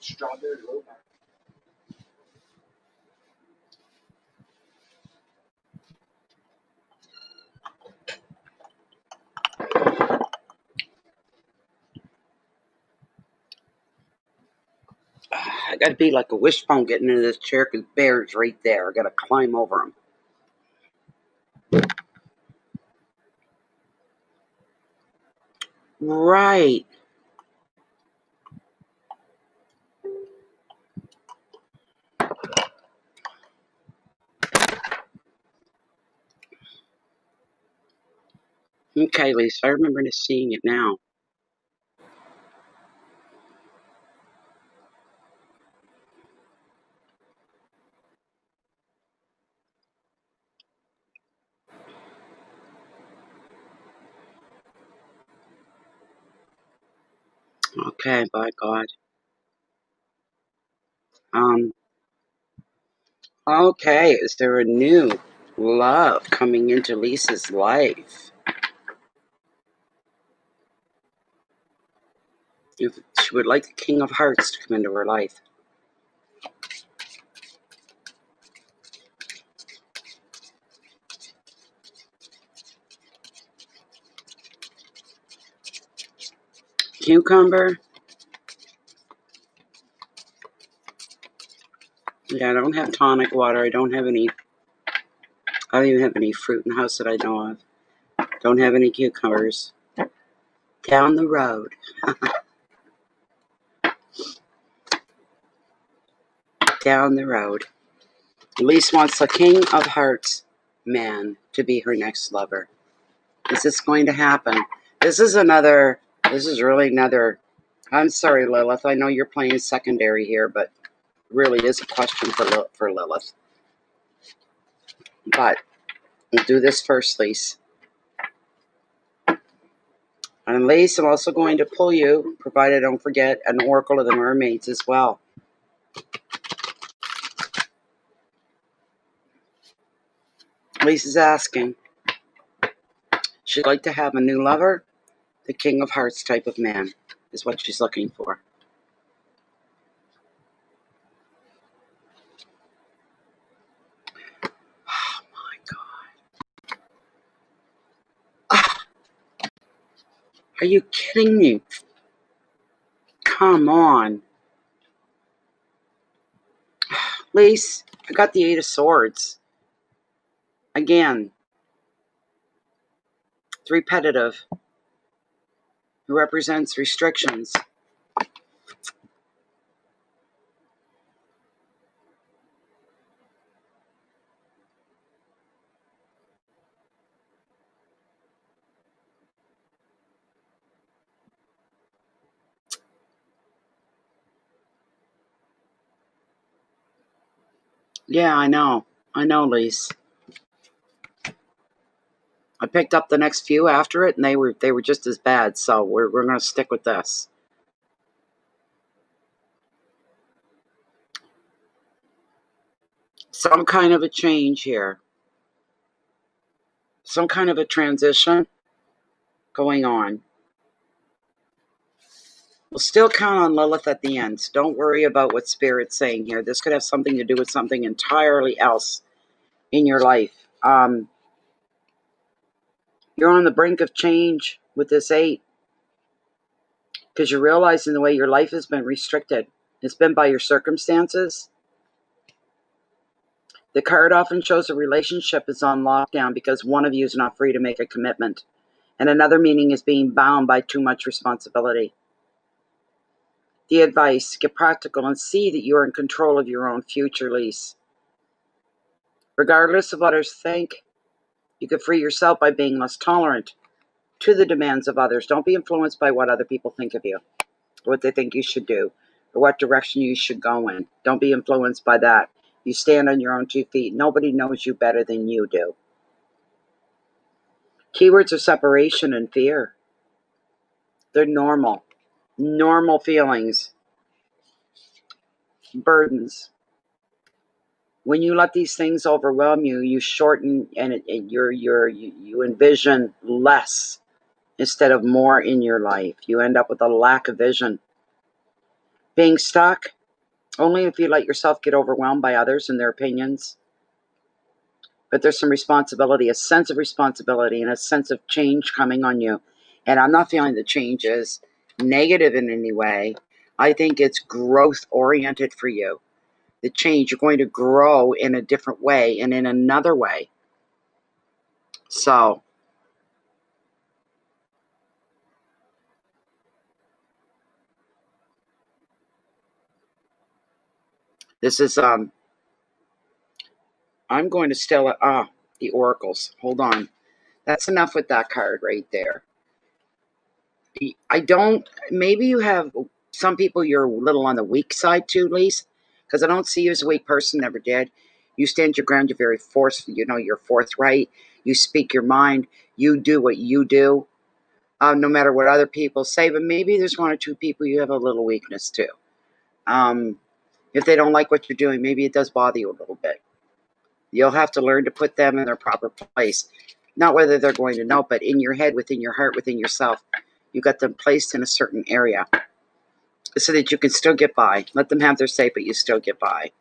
Strawberry low. I gotta be like a wishbone getting into this chair because Bear's right there. I gotta climb over him. Right. Okay, Lisa, I remember seeing it now. Okay, by God. Okay, is there a new love coming into Lisa's life? If she would like the King of Hearts to come into her life. Cucumber? Yeah, I don't have tonic water. I don't even have any fruit in the house that I know of. Don't have any cucumbers. Down the road. Down the road. Elise wants the King of Hearts man to be her next lover. Is this going to happen? This is really another. I'm sorry, Lilith. I know you're playing secondary here, but really is a question for Lilith. But we'll do this first, Lise. And Lise, I'm also going to pull you, provided I don't forget, an Oracle of the Mermaids as well. Lise is asking, she'd like to have a new lover. The King of Hearts type of man is what she's looking for. Oh my God. Are you kidding me? Come on. Lise, I got the Eight of Swords. Again, it's repetitive. It represents restrictions. Yeah, I know. I know, Lise. I picked up the next few after it, and they were just as bad. So we're going to stick with this. Some kind of a change here. Some kind of a transition going on. We'll still count on Lilith at the end. So don't worry about what Spirit's saying here. This could have something to do with something entirely else in your life. You're on the brink of change with this 8 because you're realizing the way your life has been restricted. It's been by your circumstances. The card often shows a relationship is on lockdown because one of you is not free to make a commitment. And another meaning is being bound by too much responsibility. The advice, get practical and see that you're in control of your own future, Lise. Regardless of what others think, you can free yourself by being less tolerant to the demands of others. Don't be influenced by what other people think of you, or what they think you should do, or what direction you should go in. Don't be influenced by that. You stand on your own 2 feet. Nobody knows you better than you do. Keywords are separation and fear. They're normal. Normal feelings. Burdens. When you let these things overwhelm you, you shorten and you envision less instead of more in your life. You end up with a lack of vision. Being stuck, only if you let yourself get overwhelmed by others and their opinions. But there's some responsibility, a sense of responsibility, and a sense of change coming on you. And I'm not feeling the change is negative in any way. I think it's growth oriented for you. The change, you're going to grow in a different way and in another way. So this is I'm going to still the oracles. Hold on. That's enough with that card right there. I don't, maybe you have some people you're a little on the weak side too, Lise, because I don't see you as a weak person, never did. You stand your ground, you're very forceful, you're forthright, you speak your mind, you do what you do, no matter what other people say, but maybe there's one or two people you have a little weakness to. If they don't like what you're doing, maybe it does bother you a little bit. You'll have to learn to put them in their proper place. Not whether they're going to know, but in your head, within your heart, within yourself. You got them placed in a certain area so that you can still get by. Let them have their say, but you still get by.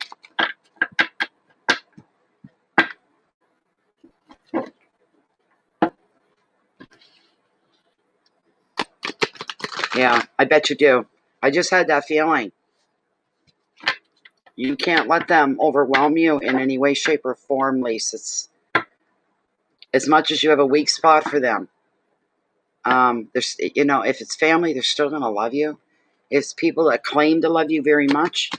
Yeah, I bet you do. I just had that feeling. You can't let them overwhelm you in any way, shape, or form, Lisa. It's, as much as you have a weak spot for them, there's, if it's family, they're still going to love you. If it's people that claim to love you very much,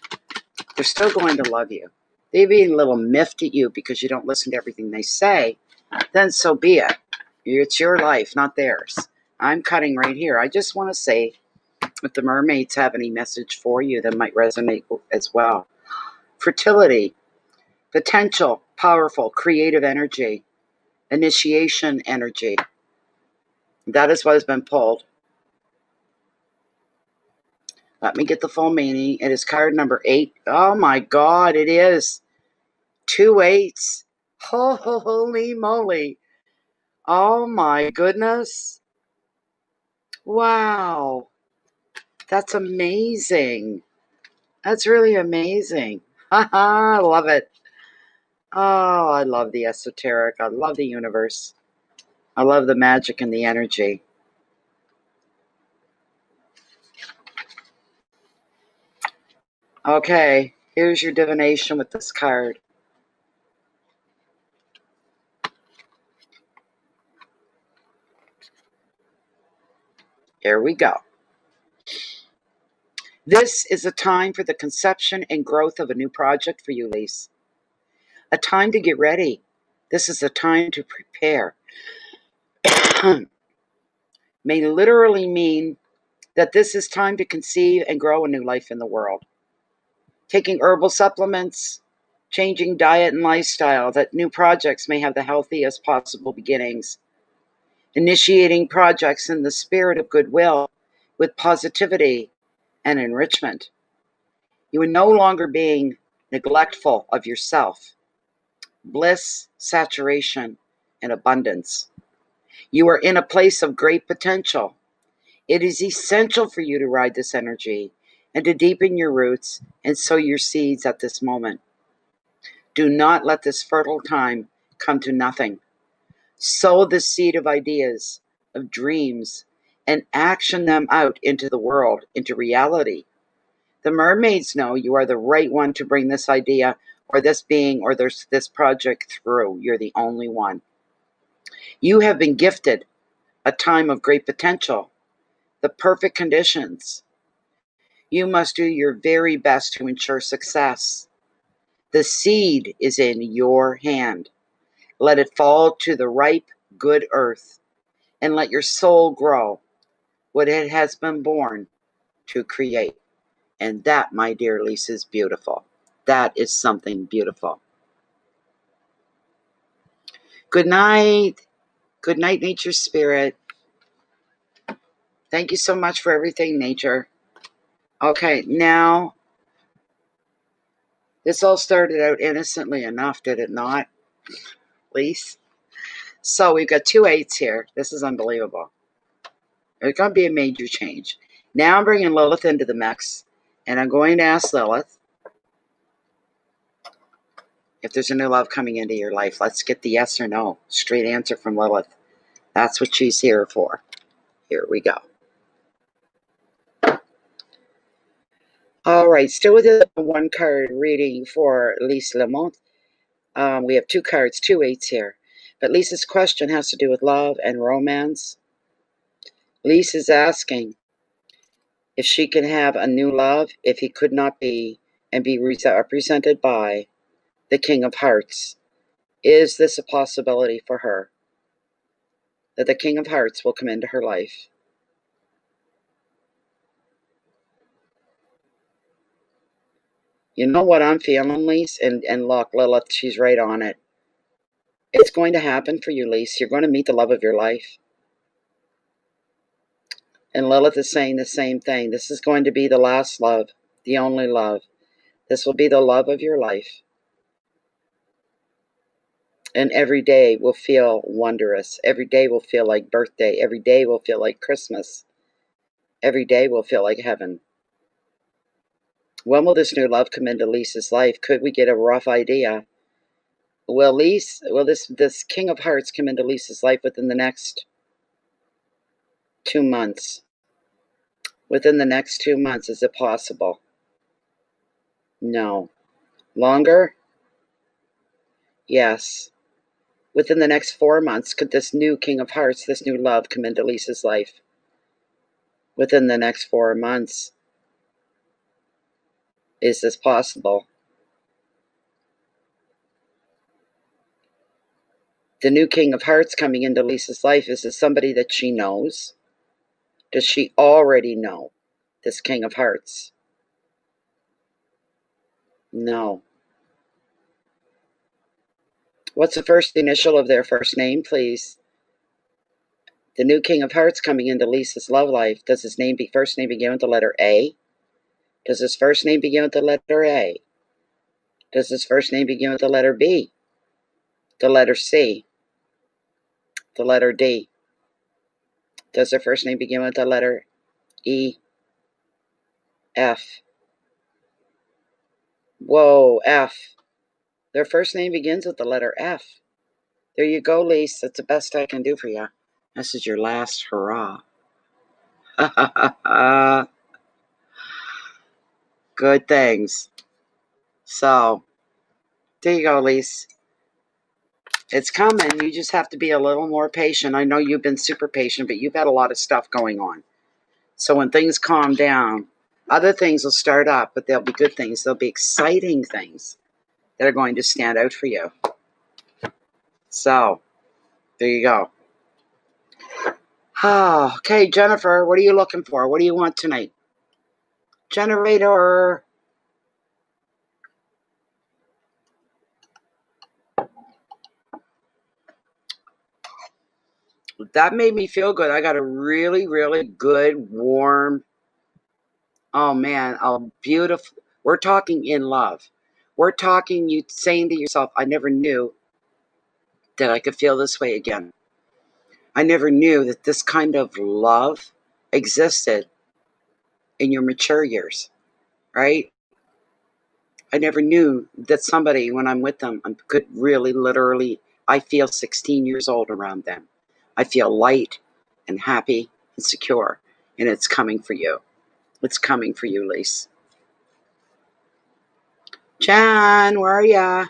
they're still going to love you. They be a little miffed at you because you don't listen to everything they say, then so be it. It's your life, not theirs. I'm cutting right here. I just want to say, if the mermaids have any message for you that might resonate as well. Fertility, potential, powerful, creative energy, initiation energy. That is what has been pulled. Let me get the full meaning. It is card number 8. Oh my God, it is 2 8s. Holy moly. Oh my goodness. Wow. That's amazing. That's really amazing. I love it. Oh, I love the esoteric. I love the universe. I love the magic and the energy. Okay, here's your divination with this card. Here we go. This is a time for the conception and growth of a new project for you, Lise. A time to get ready. This is a time to prepare. May literally mean that this is time to conceive and grow a new life in the world. Taking herbal supplements, changing diet and lifestyle, that new projects may have the healthiest possible beginnings. Initiating projects in the spirit of goodwill with positivity and enrichment. You are no longer being neglectful of yourself. Bliss, saturation, and abundance. You are in a place of great potential. It is essential for you to ride this energy and to deepen your roots and sow your seeds at this moment. Do not let this fertile time come to nothing. Sow the seed of ideas, of dreams, and action them out into the world, into reality. The mermaids know you are the right one to bring this idea or this being or this project through. You're the only one. You have been gifted a time of great potential, the perfect conditions. You must do your very best to ensure success. The seed is in your hand. Let it fall to the ripe, good earth, and let your soul grow what it has been born to create. And that, my dear Lisa, is beautiful. That is something beautiful. Good night. Good night, nature spirit. Thank you so much for everything, nature. Okay, now, this all started out innocently enough, did it not, Lisa? So we've got 2 8s here. This is unbelievable. There's going to be a major change. Now I'm bringing Lilith into the mix. And I'm going to ask Lilith if there's a new love coming into your life. Let's get the yes or no. Straight answer from Lilith. That's what she's here for. Here we go. All right, still with the one card reading for Lise Lamont. We have two cards, 2 8s here. But Lisa's question has to do with love and romance. Lise is asking if she can have a new love if he could not be and be represented by the King of Hearts. Is this a possibility for her? That the King of Hearts will come into her life? You know what I'm feeling, Lise? And look, Lilith, she's right on it. It's going to happen for you, Lise. You're going to meet the love of your life. And Lilith is saying the same thing. This is going to be the last love, the only love. This will be the love of your life. And every day will feel wondrous. Every day will feel like birthday. Every day will feel like Christmas. Every day will feel like heaven. When will this new love come into Lisa's life? Could we get a rough idea? Will this King of Hearts come into Lisa's life within the next 2 months? Within the next 2 months, is it possible? No. Longer? Yes. Within the next 4 months, could this new King of Hearts, this new love, come into Lisa's life? Within the next 4 months. Is this possible? The new King of Hearts coming into Lisa's life, is this somebody that she knows? Does she already know this King of Hearts? No. What's the first initial of their first name, please? The new King of Hearts coming into Lisa's love life, does his first name begin with the letter A? Does his first name begin with the letter A? Does his first name begin with the letter B? The letter C? The letter D? Does their first name begin with the letter E? F? Whoa, F. Their first name begins with the letter F. There you go, Lise. That's the best I can do for you. This is your last hurrah. Good things. So, there you go, Lise. It's coming. You just have to be a little more patient. I know you've been super patient, but you've had a lot of stuff going on. So when things calm down, other things will start up, but they'll be good things. They'll be exciting things that are going to stand out for you. So, there you go. Okay, Jennifer, what are you looking for? What do you want tonight? Generator. That made me feel good. I got a really, really good, warm, oh man, a beautiful, we're talking in love. We're talking you saying to yourself, I never knew that I could feel this way again. I never knew that this kind of love existed in your mature years, right? I never knew that somebody, when I'm with them, I could really literally, I feel 16 years old around them. I feel light and happy and secure, and it's coming for you. It's coming for you, Lise. Jan, where are ya?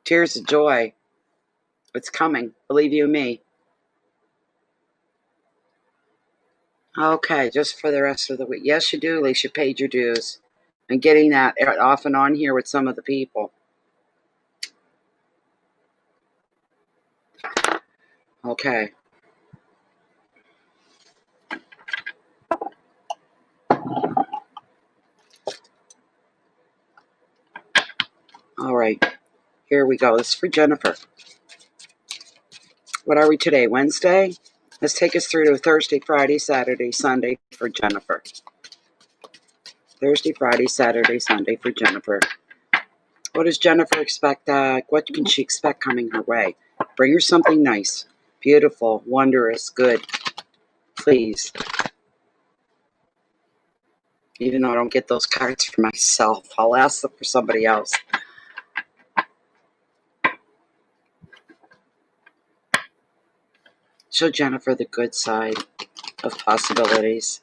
Tears of joy. It's coming. Believe you me. Okay, just for the rest of the week. Yes, you do, Lise. You paid your dues. And getting that off and on here with some of the people. Okay. All right. Here we go. This is for Jennifer. What are we today? Wednesday? Let's take us through to Thursday, Friday, Saturday, Sunday for Jennifer. Thursday, Friday, Saturday, Sunday for Jennifer. What does Jennifer expect? What can she expect coming her way? Bring her something nice, beautiful, wondrous, good. Please. Even though I don't get those cards for myself, I'll ask them for somebody else. Show Jennifer the good side of possibilities.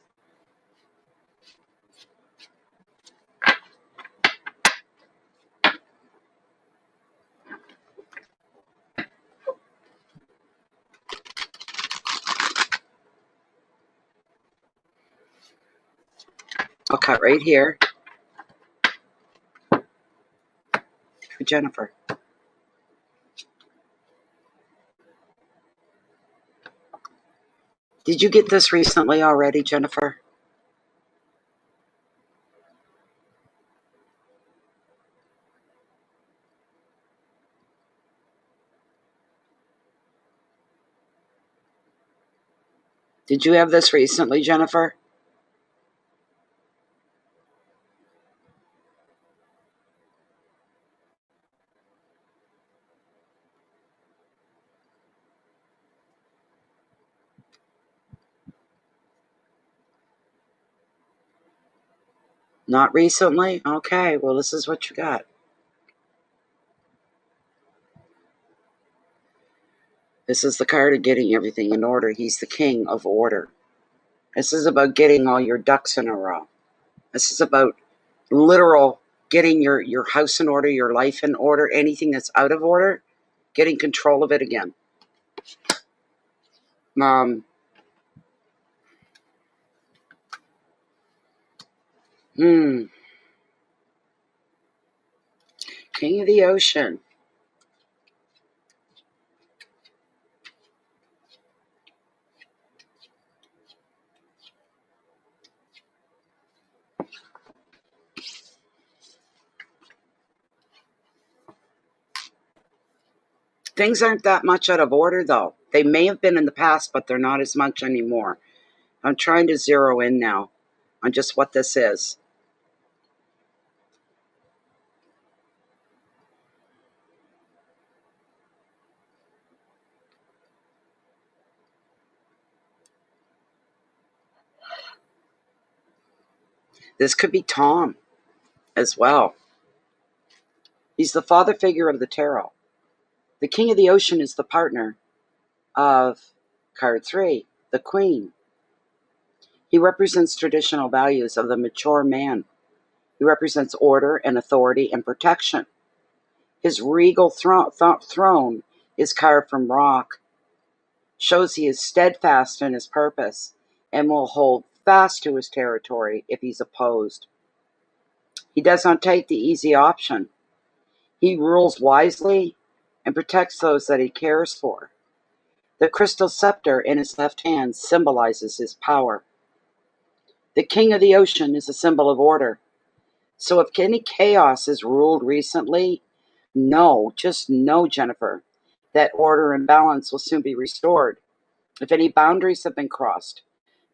I'll cut right here for Jennifer. Did you get this recently already, Jennifer? Did you have this recently, Jennifer? Not recently? Okay, well, this is what you got. This is the card of getting everything in order. He's the king of order. This is about getting all your ducks in a row. This is about literal getting your house in order, your life in order, anything that's out of order, getting control of it again. King of the ocean. Things aren't that much out of order, though. They may have been in the past, but they're not as much anymore. I'm trying to zero in now on just what this is. This could be Tom as well. He's the father figure of the tarot. The king of the ocean is the partner of card 3, the queen. He represents traditional values of the mature man. He represents order and authority and protection. His regal throne is carved from rock, shows he is steadfast in his purpose and will hold fast to his territory if he's opposed. He does not take the easy option. He rules wisely and protects those that he cares for. The crystal scepter in his left hand symbolizes his power. The king of the ocean is a symbol of order. So if any chaos has ruled recently, just know, Jennifer, that order and balance will soon be restored. If any boundaries have been crossed,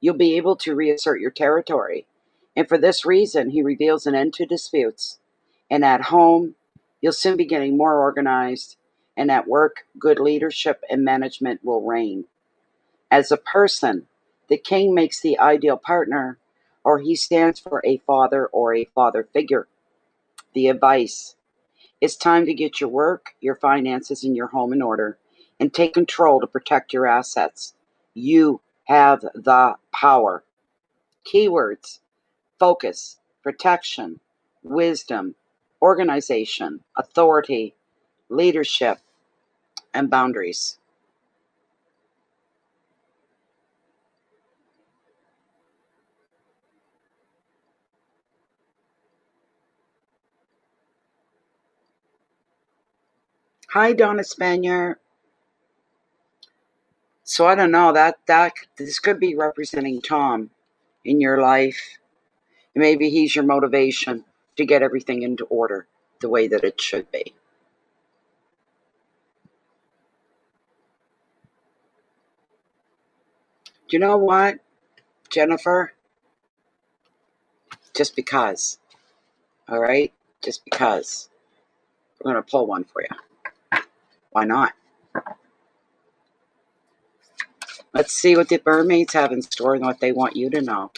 you'll be able to reassert your territory. And for this reason, he reveals an end to disputes. And at home, you'll soon be getting more organized. And at work, good leadership and management will reign. As a person, the king makes the ideal partner, or he stands for a father or a father figure. The advice: it's time to get your work, your finances, and your home in order and take control to protect your assets. You have the power. Keywords: focus, protection, wisdom, organization, authority, leadership, and boundaries. Hi, Donna Spanier. So I don't know, that this could be representing Tom in your life. Maybe he's your motivation to get everything into order the way that it should be. Do you know what, Jennifer? Just because. All right? Just because. We're going to pull one for you. Why not? Let's see what the mermaids have in store and what they want you to know.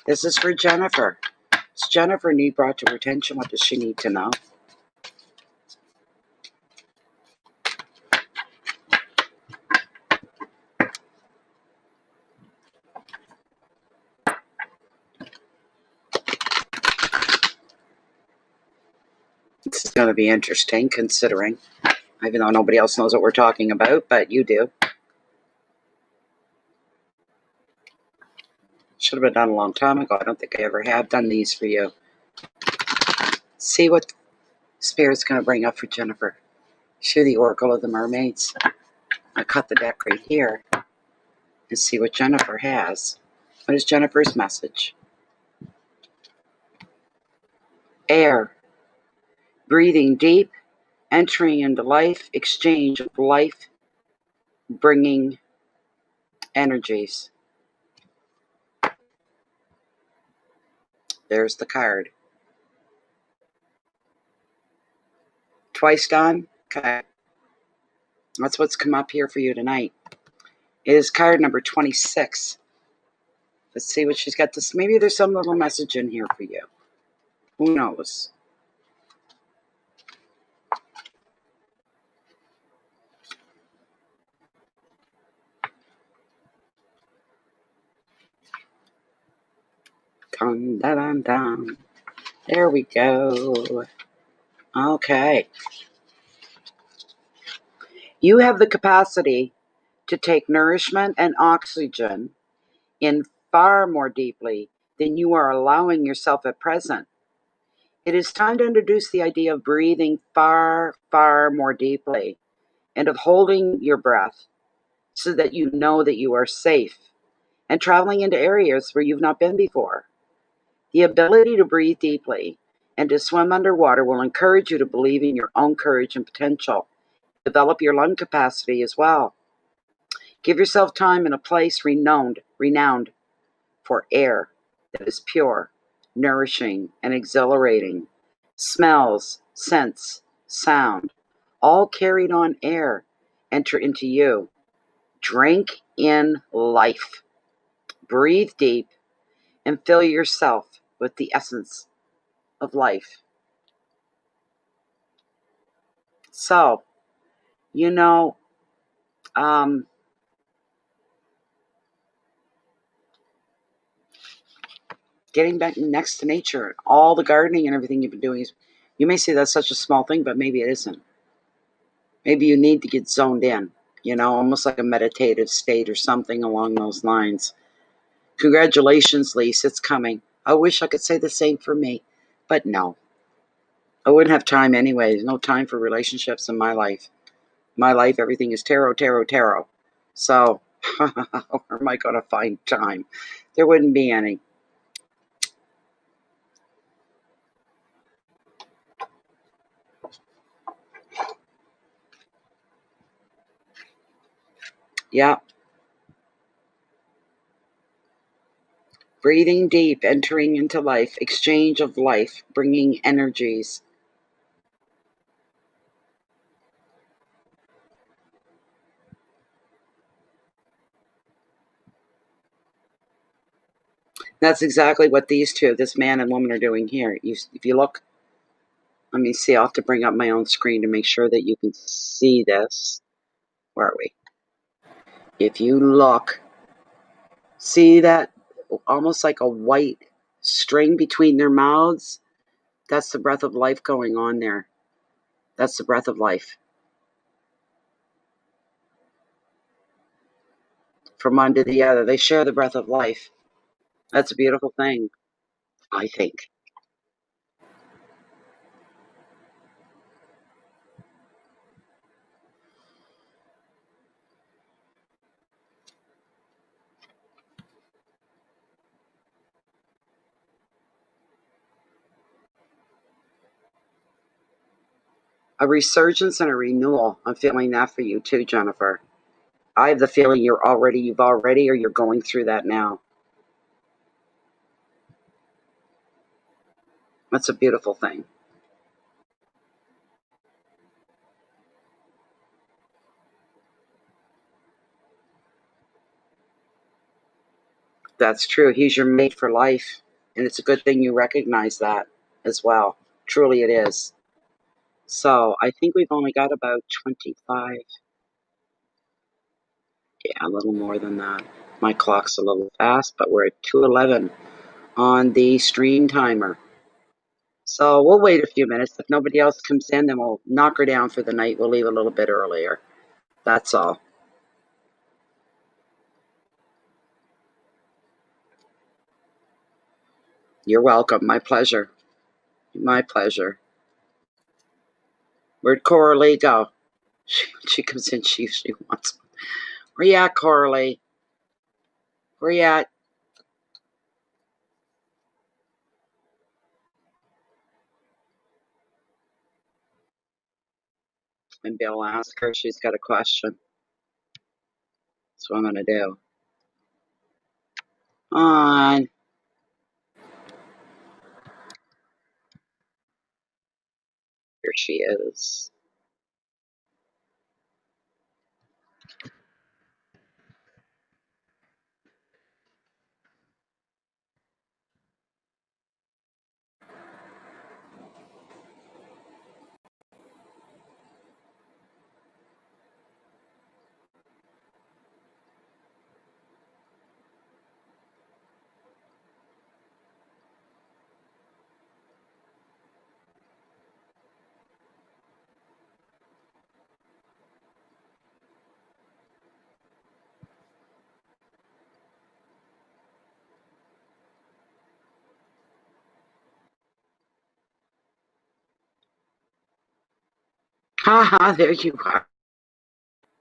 This is for Jennifer. Does Jennifer need brought to her attention? What does she need to know? This is going to be interesting considering, even though nobody else knows what we're talking about, but you do. Should have been done a long time ago. I don't think I ever have done these for you. See what Spirit's going to bring up for Jennifer. Show the Oracle of the Mermaids. I cut the deck right here and see what Jennifer has. What is Jennifer's message? Air. Breathing deep, entering into life, exchange of life, bringing energies. There's the card. Twice done? Okay. That's what's come up here for you tonight. It is card number 26. Let's see what she's got. This. Maybe there's some little message in here for you. Who knows? Dun, dun, dun, dun. There we go. Okay. You have the capacity to take nourishment and oxygen in far more deeply than you are allowing yourself at present. It is time to introduce the idea of breathing far, far more deeply and of holding your breath so that you know that you are safe and traveling into areas where you've not been before. The ability to breathe deeply and to swim underwater will encourage you to believe in your own courage and potential. Develop your lung capacity as well. Give yourself time in a place renowned for air that is pure, nourishing, and exhilarating. Smells, scents, sound, all carried on air, enter into you. Drink in life. Breathe deep and fill yourself with the essence of life. So, you know, getting back next to nature, all the gardening and everything you've been doing is, you may say that's such a small thing, but maybe it isn't. Maybe you need to get zoned in, almost like a meditative state or something along those lines. Congratulations, Lise, it's coming. I wish I could say the same for me, but no. I wouldn't have time anyway. There's no time for relationships in my life. My life, everything is tarot, tarot, tarot. So, where am I going to find time? There wouldn't be any. Yeah. Breathing deep, entering into life, exchange of life, bringing energies. That's exactly what these two, this man and woman, are doing here. If you look, let me see, I'll have to bring up my own screen to make sure that you can see this. Where are we? If you look, see that almost like a white string between their mouths? That's the breath of life going on there. That's the breath of life. From one to the other, they share the breath of life. That's a beautiful thing, I think. A resurgence and a renewal. I'm feeling that for you too, Jennifer. I have the feeling you've already, or you're going through that now. That's a beautiful thing. That's true. He's your mate for life. And it's a good thing you recognize that as well. Truly it is. So I think we've only got about 25. Yeah, a little more than that. My clock's a little fast, but we're at 2:11 on the stream timer. So we'll wait a few minutes. If nobody else comes in, then we'll knock her down for the night. We'll leave a little bit earlier. That's all. You're welcome. My pleasure. My pleasure. Where'd Coralie go? She comes in, she wants. Where you at, Coralie? Where you at? And Bill asked her. She's got a question. That's what I'm going to do. On. Here she is. Haha, there you are.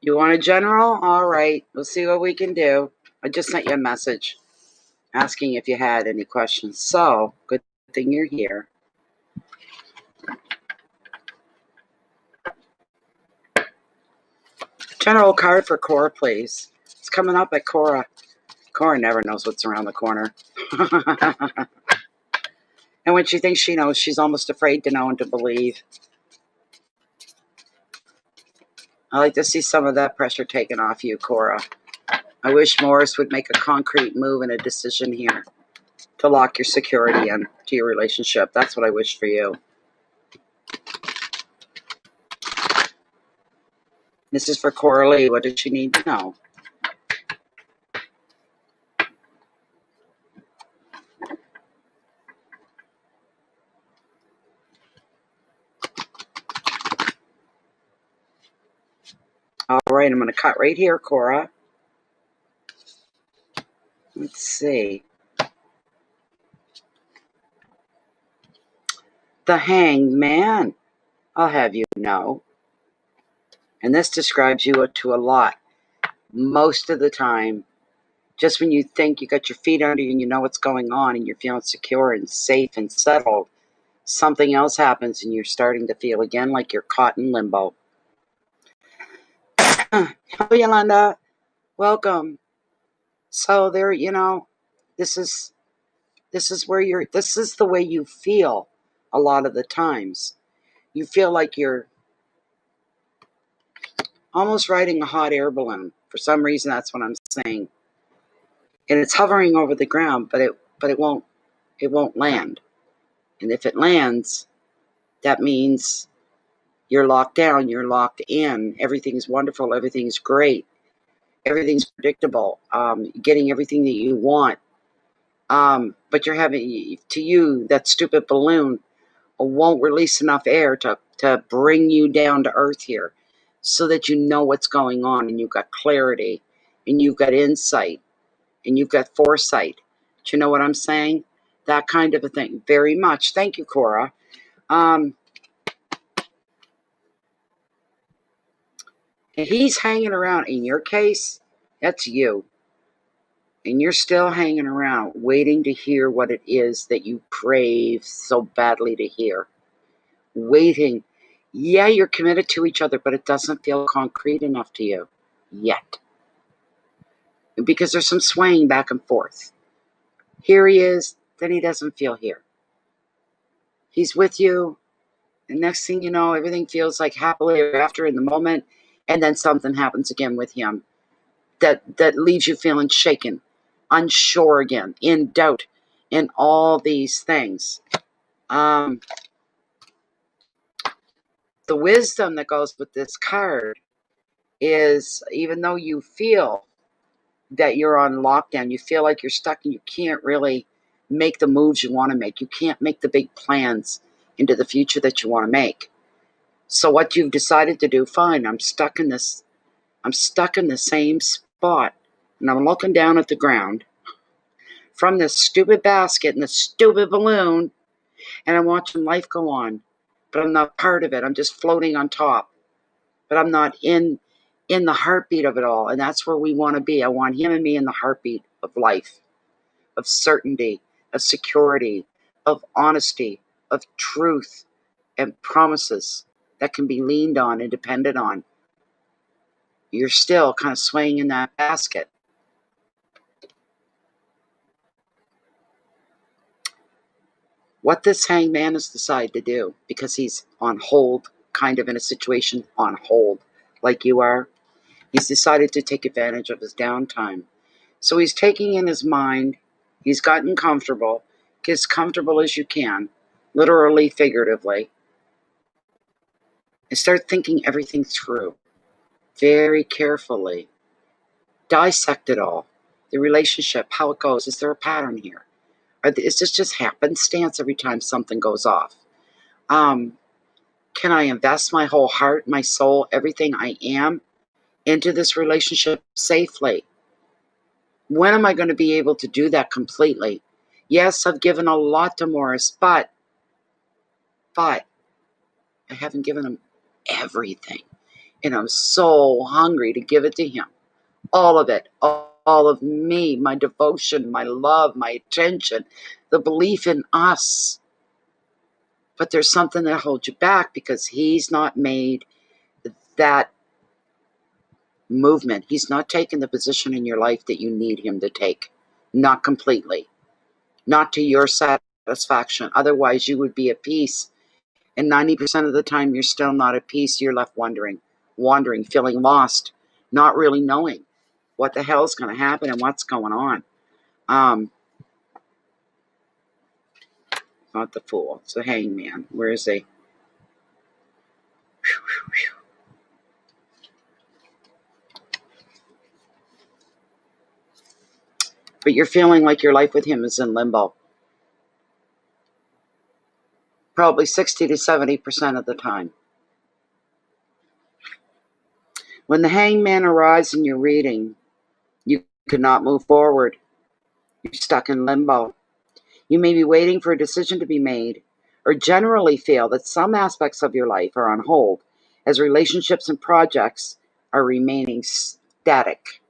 You want a general? All right. We'll see what we can do. I just sent you a message asking if you had any questions. So, good thing you're here. General card for Cora, please. It's coming up at Cora. Cora never knows what's around the corner. And when she thinks she knows, she's almost afraid to know and to believe. I like to see some of that pressure taken off you, Cora. I wish Morris would make a concrete move and a decision here to lock your security in to your relationship. That's what I wish for you. This is for Coralie. What does she need to know? All right, I'm going to cut right here, Cora. Let's see. The Hanged Man. I'll have you know. And this describes you to a lot. Most of the time, just when you think you got your feet under you and you know what's going on and you're feeling secure and safe and settled, something else happens and you're starting to feel again like you're caught in limbo. Hello, Yolanda. Welcome. So there, this is where this is the way you feel a lot of the times. You feel like you're almost riding a hot air balloon. For some reason, that's what I'm saying. And it's hovering over the ground, but it won't land. And if it lands, that means you're locked down, you're locked in. Everything's wonderful, everything's great, everything's predictable. Getting everything that you want. But you're having, to you, that stupid balloon won't release enough air to bring you down to earth here so that you know what's going on and you've got clarity and you've got insight and you've got foresight. Do you know what I'm saying? That kind of a thing. Very much. Thank you, Cora. He's hanging around. In your case, that's you. And you're still hanging around, waiting to hear what it is that you crave so badly to hear. Waiting. Yeah, you're committed to each other, but it doesn't feel concrete enough to you yet. Because there's some swaying back and forth. Here he is, then he doesn't feel here. He's with you, and next thing you know, everything feels like happily ever after in the moment, and then something happens again with him that leaves you feeling shaken unsure again, in doubt, in all these things. The wisdom that goes with this card is, even though you feel that you're on lockdown, you feel like you're stuck and you can't really make the moves you want to make. You can't make the big plans into the future that you want to make. So what you've decided to do, fine, I'm stuck in the same spot, and I'm looking down at the ground from this stupid basket and this stupid balloon, and I'm watching life go on. But I'm not part of it. I'm just floating on top. But I'm not in the heartbeat of it all. And that's where we want to be. I want him and me in the heartbeat of life, of certainty, of security, of honesty, of truth, and promises that can be leaned on and depended on. You're still kind of swaying in that basket. What this hangman has decided to do, because he's on hold, kind of in a situation on hold, like you are, he's decided to take advantage of his downtime. So he's taking in his mind, he's gotten comfortable, get as comfortable as you can, literally, figuratively, and start thinking everything through very carefully. Dissect it all. The relationship, how it goes. Is there a pattern here? Is this just happenstance every time something goes off? Can I invest my whole heart, my soul, everything I am into this relationship safely? When am I going to be able to do that completely? Yes, I've given a lot to Morris, but I haven't given him everything. And I'm so hungry to give it to him. All of it. All of me, my devotion, my love, my attention, the belief in us. But there's something that holds you back because he's not made that movement. He's not taken the position in your life that you need him to take. Not completely. Not to your satisfaction. Otherwise, you would be at peace. And 90% of the time, you're still not at peace. You're left wandering, feeling lost, not really knowing what the hell is going to happen and what's going on. Not the Fool. It's the Hangman. Where is he? But you're feeling like your life with him is in limbo. Probably 60 to 70% of the time. When the Hangman arrives in your reading, you cannot move forward. You're stuck in limbo. You may be waiting for a decision to be made, or generally feel that some aspects of your life are on hold, as relationships and projects are remaining static.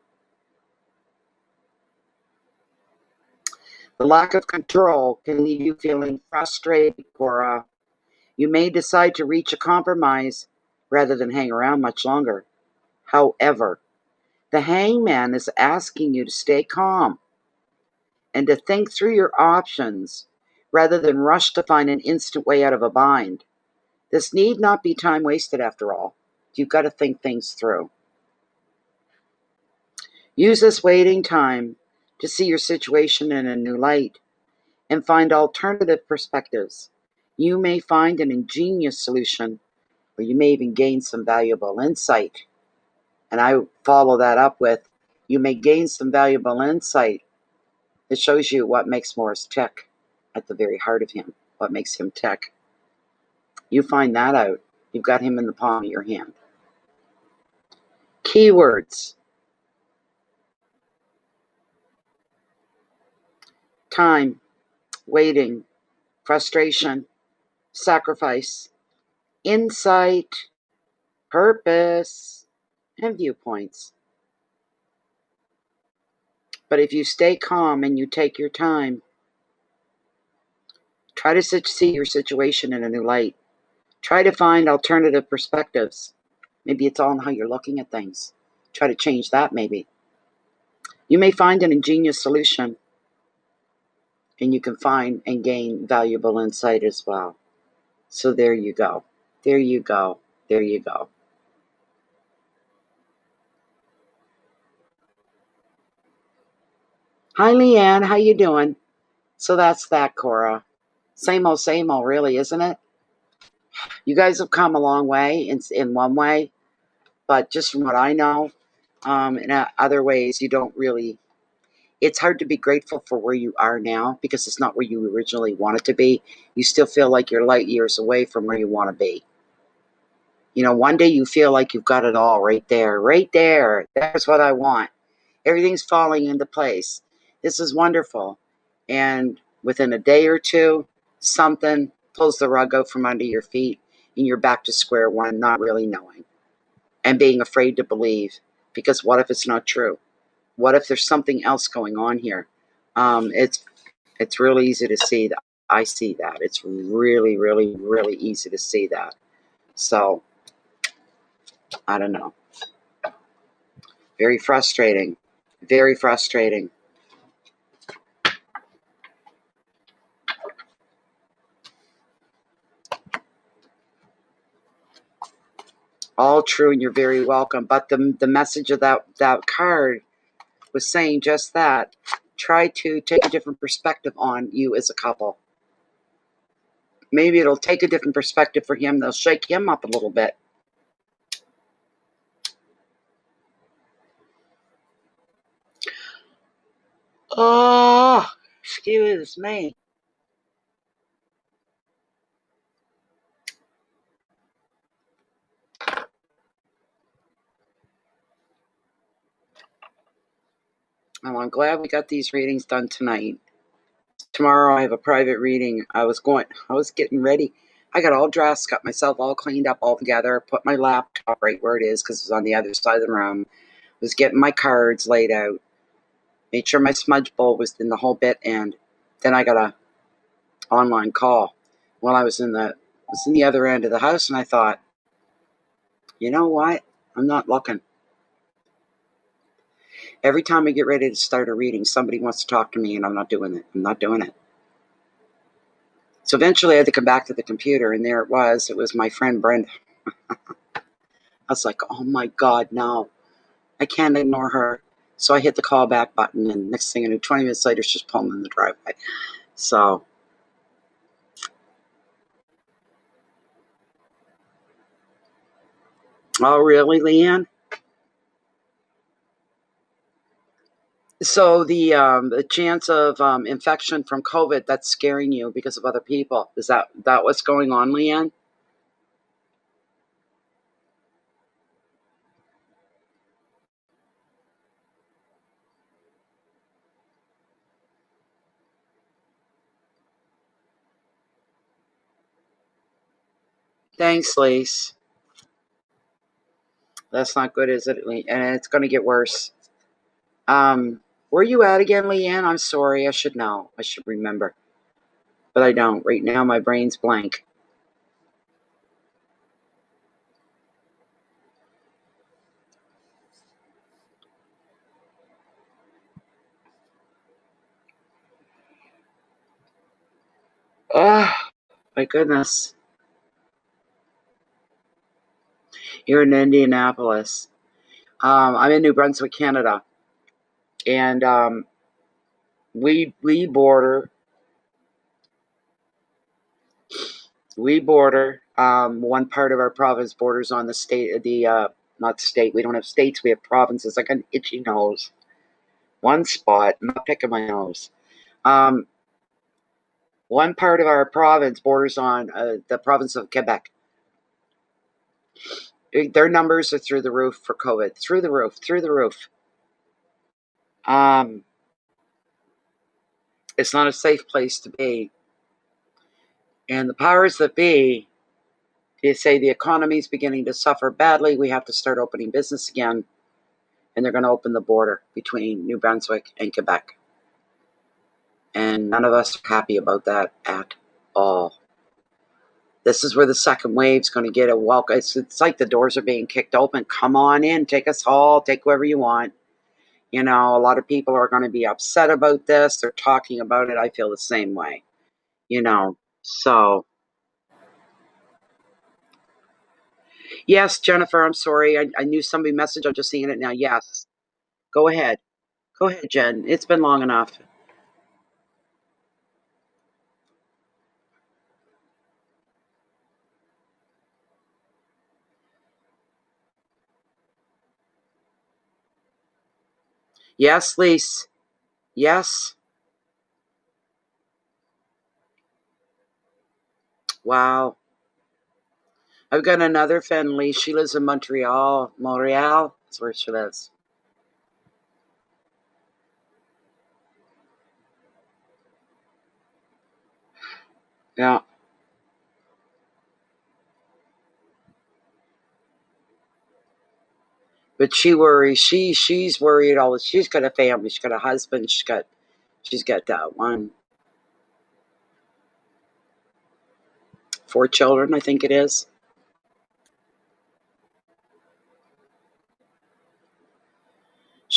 The lack of control can leave you feeling frustrated, Cora. You may decide to reach a compromise rather than hang around much longer. However, the Hangman is asking you to stay calm and to think through your options rather than rush to find an instant way out of a bind. This need not be time wasted after all. You've got to think things through. Use this waiting time to see your situation in a new light and find alternative perspectives. You may find an ingenious solution, or you may even gain some valuable insight. And I follow that up with, you may gain some valuable insight that shows you what makes Morris tick at the very heart of him, what makes him tick. You find that out. You've got him in the palm of your hand. Keywords: time, waiting, frustration, sacrifice, insight, purpose, and viewpoints. But if you stay calm and you take your time, try to see your situation in a new light. Try to find alternative perspectives. Maybe it's all in how you're looking at things. Try to change that, maybe. You may find an ingenious solution, and you can find and gain valuable insight as well. So there you go. There you go. There you go. Hi, Leanne. How you doing? So that's that, Cora. Same old, really, isn't it? You guys have come a long way in one way, but just from what I know, in other ways, you don't really. It's hard to be grateful for where you are now because it's not where you originally wanted to be. You still feel like you're light years away from where you want to be. You know, one day you feel like you've got it all right there, right there. That's what I want. Everything's falling into place. This is wonderful. And within a day or two, something pulls the rug out from under your feet and you're back to square one, not really knowing and being afraid to believe. Because what if it's not true? What if there's something else going on here? It's really easy to see that. I see that. It's really, really, really easy to see that. So I don't know. Very frustrating. Very frustrating. All true, and you're very welcome. But the message of that card was saying just that. Try to take a different perspective on you as a couple. Maybe it'll take a different perspective for him. They'll shake him up a little bit. Oh, excuse me. Oh, I'm glad we got these readings done tonight. Tomorrow I have a private reading. I was getting ready. I got all dressed, got myself all cleaned up all together, put my laptop right where it is because it was on the other side of the room. Was getting my cards laid out. Made sure my smudge bowl was in the whole bit, and then I got a online call while I was in the other end of the house, and I thought, you know what? I'm not looking. Every time I get ready to start a reading, somebody wants to talk to me, and I'm not doing it. I'm not doing it. So eventually I had to come back to the computer, and there it was. It was my friend Brenda. I was like, oh my God, no. I can't ignore her. So I hit the call back button, and next thing I knew, 20 minutes later, she's pulling in the driveway. So, oh, really, Leanne? So the chance of infection from COVID, that's scaring you because of other people. Is that what's going on, Leanne? Thanks, Lise. That's not good, is it? And it's going to get worse. Where you at again, Leanne? I'm sorry. I should know. I should remember, but I don't. Right now, my brain's blank. Oh, my goodness. You're in Indianapolis. I'm in New Brunswick, Canada, and we border one part of our province borders on the state. Not state. We don't have states. We have provinces. Like an itchy nose. One spot. I'm not picking my nose. Um, one part of our province borders on the province of Quebec. Their numbers are through the roof for COVID. Through the roof. Through the roof. Um, it's not a safe place to be. And the powers that be, they say the economy is beginning to suffer badly. We have to start opening business again. And they're going to open the border between New Brunswick and Quebec. And none of us are happy about that at all. This is where the second wave's going to get a welcome. It's like the doors are being kicked open. Come on in, take us all, take whoever you want. You know, a lot of people are going to be upset about this. They're talking about it. I feel the same way. You know, so yes, Jennifer, I'm sorry. I knew somebody messaged. I'm just seeing it now. Yes, go ahead. Go ahead, Jen. It's been long enough. Yes, Lise. Yes. Wow. I've got another friend, Lise. She lives in Montreal. Montreal. That's where she lives. Yeah. But she worries. She's worried all. She's got a family. She's got a husband. She's got one, 4 children. I think it is.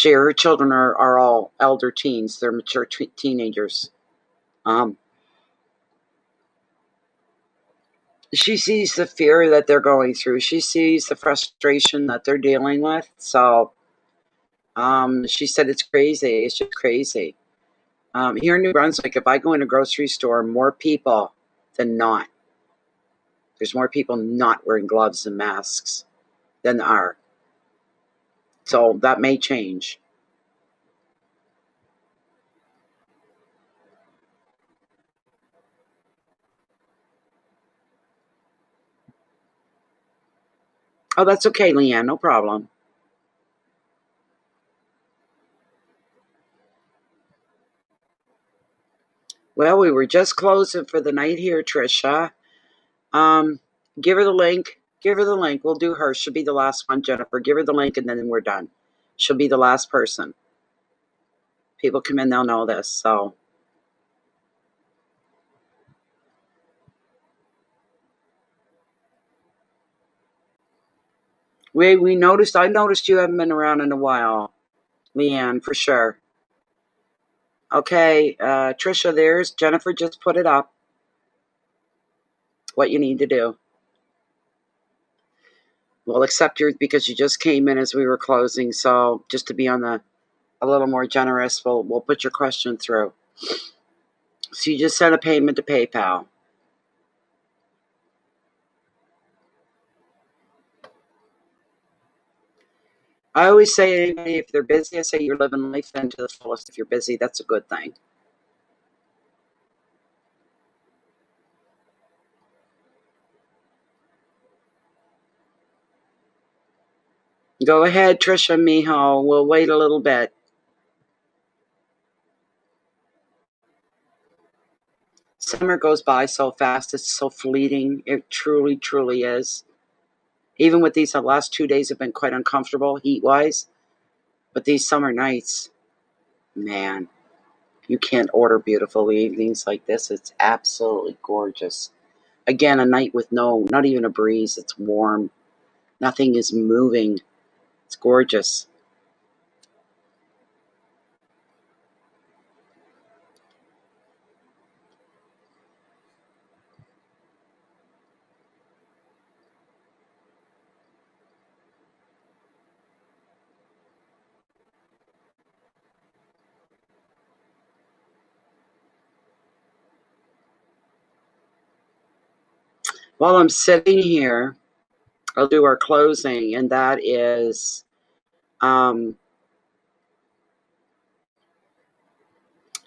Her children are all elder teens. They're mature teenagers. Um, she sees the fear that they're going through. She sees the frustration that they're dealing with. So she said it's crazy. It's just crazy. Here in New Brunswick, if I go in a grocery store, more people than not. There's more people not wearing gloves and masks than there are. So that may change. Oh, that's okay, Leanne. No problem. Well, we were just closing for the night here, Trisha. Um, give her the link. Give her the link. We'll do her. She'll be the last one, Jennifer. Give her the link, and then we're done. She'll be the last person. People come in, they'll know this. So we noticed. I noticed you haven't been around in a while, Leanne, for sure. Okay, Trisha, there's Jennifer. Just put it up. What you need to do. We'll accept yours because you just came in as we were closing. So just to be on the a little more generous, we'll put your question through. So you just sent a payment to PayPal. I always say if they're busy, I say you're living life then to the fullest. If you're busy, that's a good thing. Go ahead, Trisha Miho. We'll wait a little bit. Summer goes by so fast. It's so fleeting. It truly, truly is. Even with these, the last 2 days have been quite uncomfortable heat wise. But these summer nights, man, you can't order beautiful evenings like this. It's absolutely gorgeous. Again, a night with not even a breeze. It's warm. Nothing is moving. It's gorgeous. While I'm sitting here, I'll do our closing, and that is um,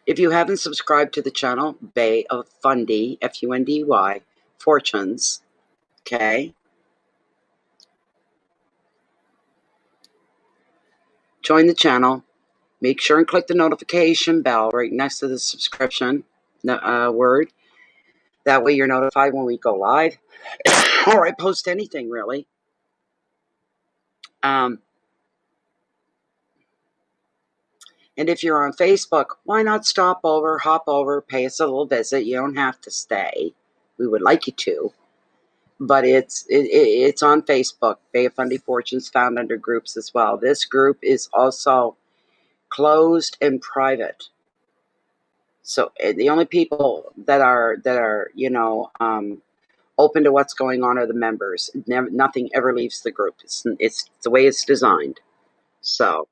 if you haven't subscribed to the channel, Bay of Fundy, Fundy, Fortunes, okay? Join the channel. Make sure and click the notification bell right next to the subscription word. That way you're notified when we go live or I post anything really. Um, and if you're on Facebook, why not stop over, hop over, pay us a little visit? You don't have to stay. We would like you to. But it's on Facebook. Bay of Fundy Fortunes found under groups as well. This group is also closed and private. So the only people that are open to what's going on are the members. Nothing ever leaves the group. It's the way it's designed. So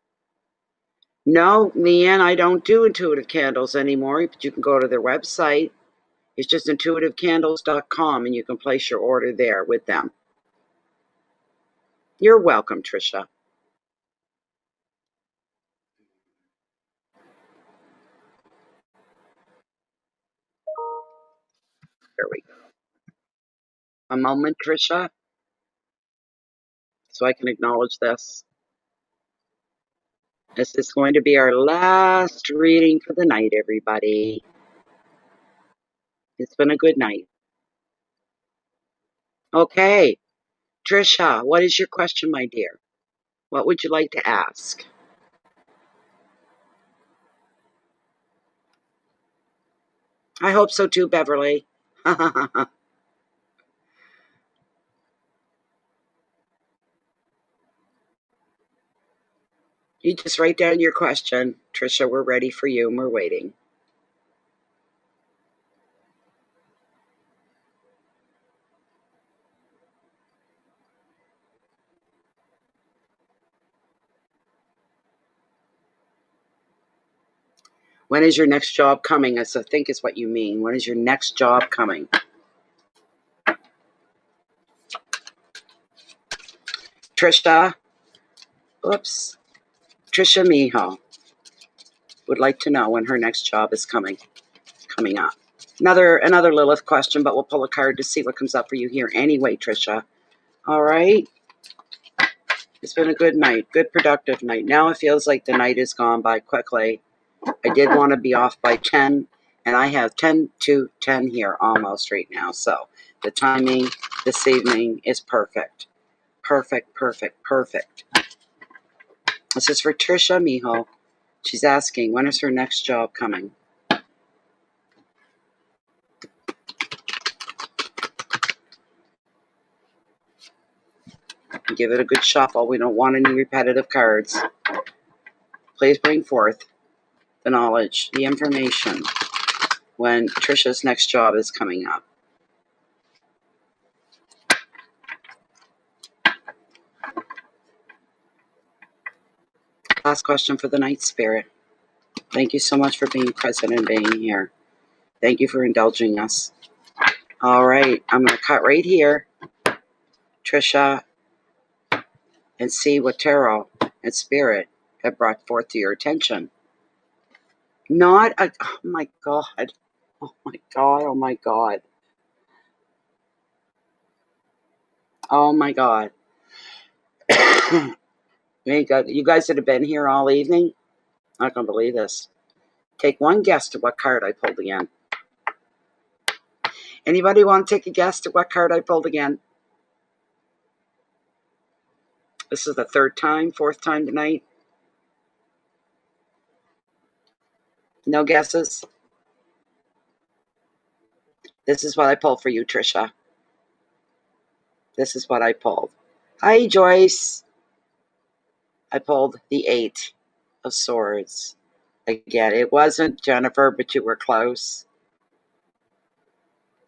No, Leanne, I don't do intuitive candles anymore, but you can go to their website. It's just intuitivecandles.com, and you can place your order there with them. You're welcome, Trisha. There we go. A moment, Trisha, so I can acknowledge this. This is going to be our last reading for the night, everybody. It's been a good night. Okay, Trisha, what is your question, my dear? What would you like to ask? I hope so too, Beverly. You just write down your question. Trisha, we're ready for you and we're waiting. When is your next job coming? I think is what you mean. When is your next job coming? Trisha, oops. Trisha Miho would like to know when her next job is coming up. Another Lilith question, but we'll pull a card to see what comes up for you here anyway, Trisha. All right. It's been a good night, good productive night. Now it feels like the night has gone by quickly. I did want to be off by 10, and I have 10 to 10 here almost right now. So the timing this evening is perfect. Perfect, perfect, perfect. This is for Trisha Miho. She's asking, when is her next job coming? Give it a good shuffle. We don't want any repetitive cards. Please bring forth the knowledge, the information, when Trisha's next job is coming up. Last question for the night, Spirit. Thank you so much for being present and being here. Thank you for indulging us. All right, I'm going to cut right here, Trisha, and see what Tarot and Spirit have brought forth to your attention. Oh my God. Oh my God. Oh my God. Oh my God. You guys that have been here all evening, not going to believe this. Take one guess to what card I pulled again. Anybody want to take a guess to what card I pulled again? This is the third time, fourth time tonight. No guesses? This is what I pulled for you, Trisha. This is what I pulled. Hi, Joyce. I pulled the 8 of Swords. Again, it wasn't Jennifer, but you were close.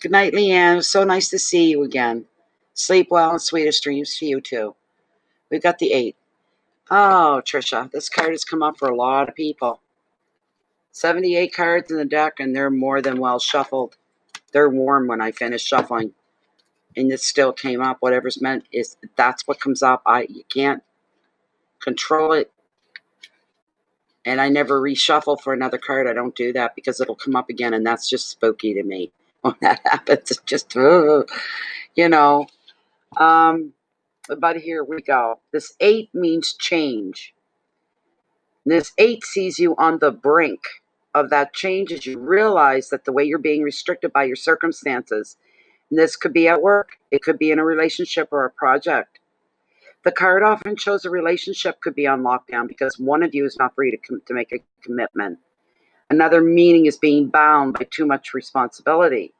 Good night, Leanne. So nice to see you again. Sleep well and sweetest dreams for you, too. We've got the 8. Oh, Trisha, this card has come up for a lot of people. 78 cards in the deck, and they're more than well shuffled. They're warm when I finish shuffling. And this still came up. Whatever's meant is that's what comes up. You can't control it. And I never reshuffle for another card. I don't do that because it'll come up again, and that's just spooky to me. When that happens, it's just, you know. But here we go. This 8 means change. This 8 sees you on the brink of that change as you realize that the way you're being restricted by your circumstances, and this could be at work, it could be in a relationship or a project. The card often shows a relationship could be on lockdown because one of you is not free to make a commitment. Another meaning is being bound by too much responsibility.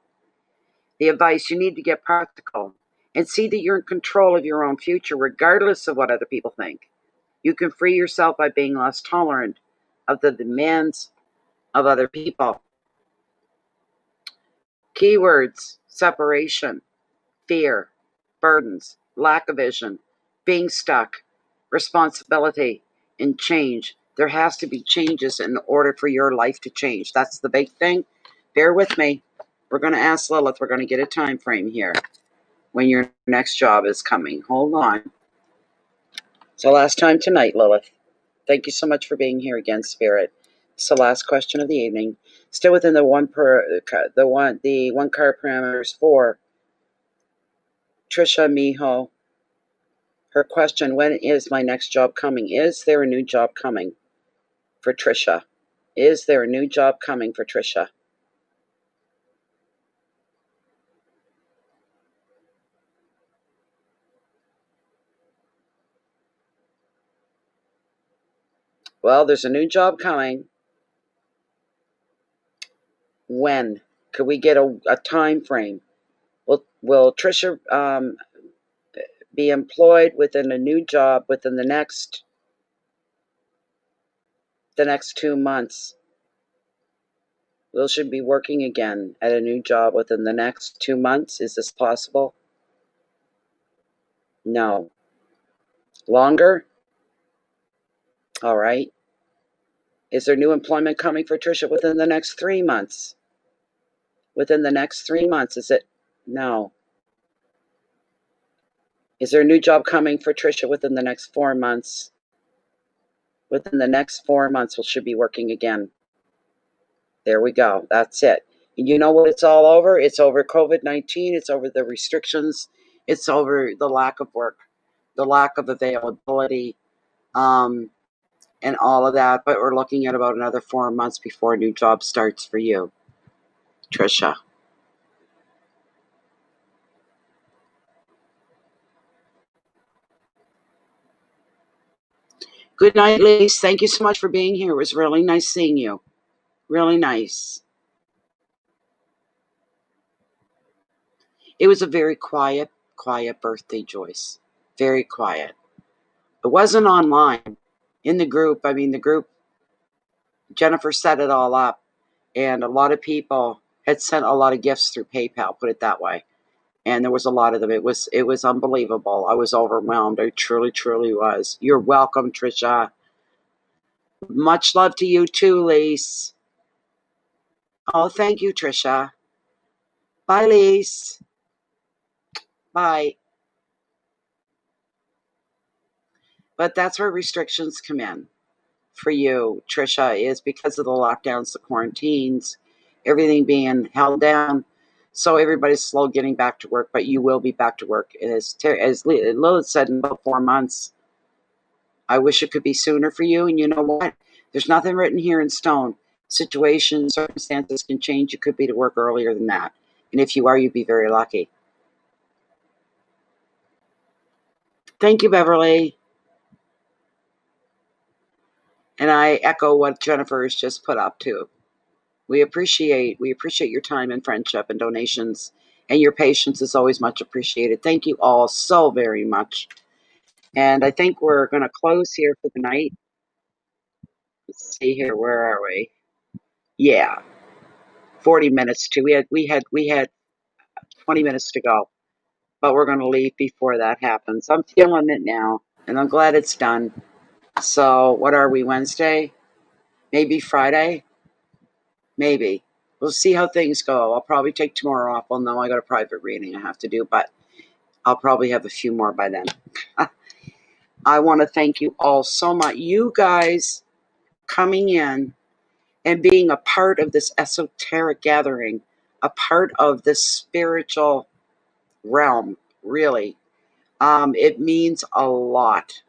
The advice: you need to get practical and see that you're in control of your own future, regardless of what other people think. You can free yourself by being less tolerant of the demands of other people. Keywords: separation, fear, burdens, lack of vision, being stuck, responsibility, and change. There has to be changes in order for your life to change. That's the big thing. Bear with me. We're going to ask Lilith. We're going to get a time frame here when your next job is coming. Hold on. It's the last time tonight, Lilith. Thank you so much for being here again, Spirit. It's the last question of the evening. Still within the one card parameters for Trisha Miho. Her question: when is my next job coming? Is there a new job coming for Trisha? Is there a new job coming for Trisha? Well, there's a new job coming. When? Could we get a time frame? Will Trisha be employed within a new job within the next 2 months? Will she be working again at a new job within the next 2 months? Is this possible? No. Longer? All right. Is there new employment coming for Trisha within the next 3 months? Within the next 3 months, is it? No. Is there a new job coming for Trisha within the next 4 months? Within the next 4 months, will she be working again? There we go. That's it. And you know what it's all over? It's over COVID-19. It's over the restrictions. It's over the lack of work, the lack of availability, and all of that. But we're looking at about another 4 months before a new job starts for you, Trisha. Good night, ladies. Thank you so much for being here. It was really nice seeing you. Really nice. It was a very quiet birthday, Joyce. Very quiet. It wasn't online. In the group, Jennifer set it all up, and a lot of people had sent a lot of gifts through PayPal, put it that way. And there was a lot of them. It was unbelievable. I was overwhelmed. I truly, truly was. You're welcome, Trisha. Much love to you too, Lise. Oh, thank you, Trisha. Bye, Lise. Bye. But that's where restrictions come in for you, Trisha, is because of the lockdowns, the quarantines, everything being held down. So everybody's slow getting back to work, but you will be back to work. As Lilith said, in about 4 months. I wish it could be sooner for you. And you know what? There's nothing written here in stone. Situations, circumstances can change. You could be to work earlier than that. And if you are, you'd be very lucky. Thank you, Beverly. And I echo what Jennifer has just put up too. We appreciate your time and friendship and donations, and your patience is always much appreciated. Thank you all so very much. And I think we're going to close here for the night. Let's see here. Where are we? Yeah, 40 minutes too. We had 20 minutes to go, but we're going to leave before that happens. I'm feeling it now, and I'm glad it's done. So, what are we, Wednesday? Maybe Friday? Maybe. We'll see how things go. I'll probably take tomorrow off. Well, no, I got a private reading I have to do, but I'll probably have a few more by then. I want to thank you all so much. You guys coming in and being a part of this esoteric gathering, a part of this spiritual realm, really. It means a lot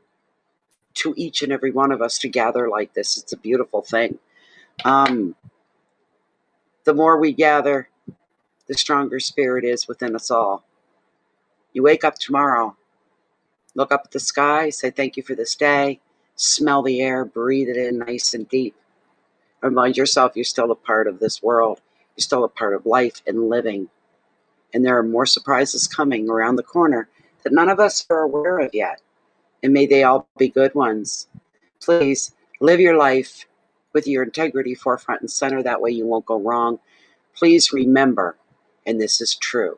to each and every one of us to gather like this. It's a beautiful thing. The more we gather, the stronger spirit is within us all. You wake up tomorrow, look up at the sky, say thank you for this day, smell the air, breathe it in nice and deep. Remind yourself you're still a part of this world. You're still a part of life and living. And there are more surprises coming around the corner that none of us are aware of yet. And may they all be good ones. Please live your life with your integrity forefront and center. That way you won't go wrong. Please remember, and this is true,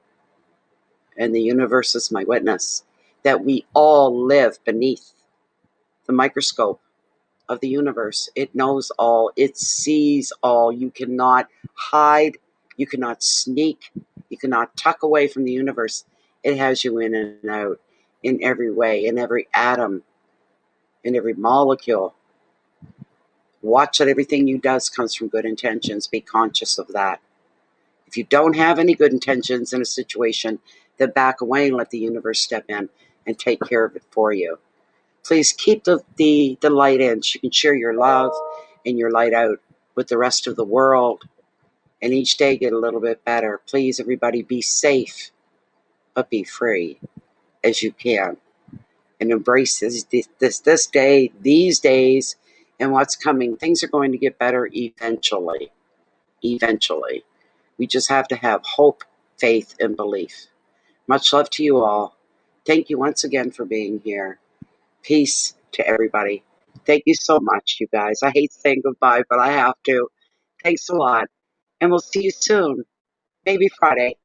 and the universe is my witness, that we all live beneath the microscope of the universe. It knows all. It sees all. You cannot hide. You cannot sneak. You cannot tuck away from the universe. It has you in and out in every way, in every atom, in every molecule. Watch that everything you does comes from good intentions. Be conscious of that. If you don't have any good intentions in a situation, then back away and let the universe step in and take care of it for you. Please keep the light in. You can share your love and your light out with the rest of the world, and each day get a little bit better. Please, everybody, be safe, but be free as you can, and embrace this day, these days, and what's coming. Things are going to get better eventually. Eventually, we just have to have hope, faith, and belief. Much love to you all. Thank you once again for being here. Peace to everybody. Thank you so much, you guys. I hate saying goodbye, but I have to. Thanks a lot. And we'll see you soon. Maybe Friday.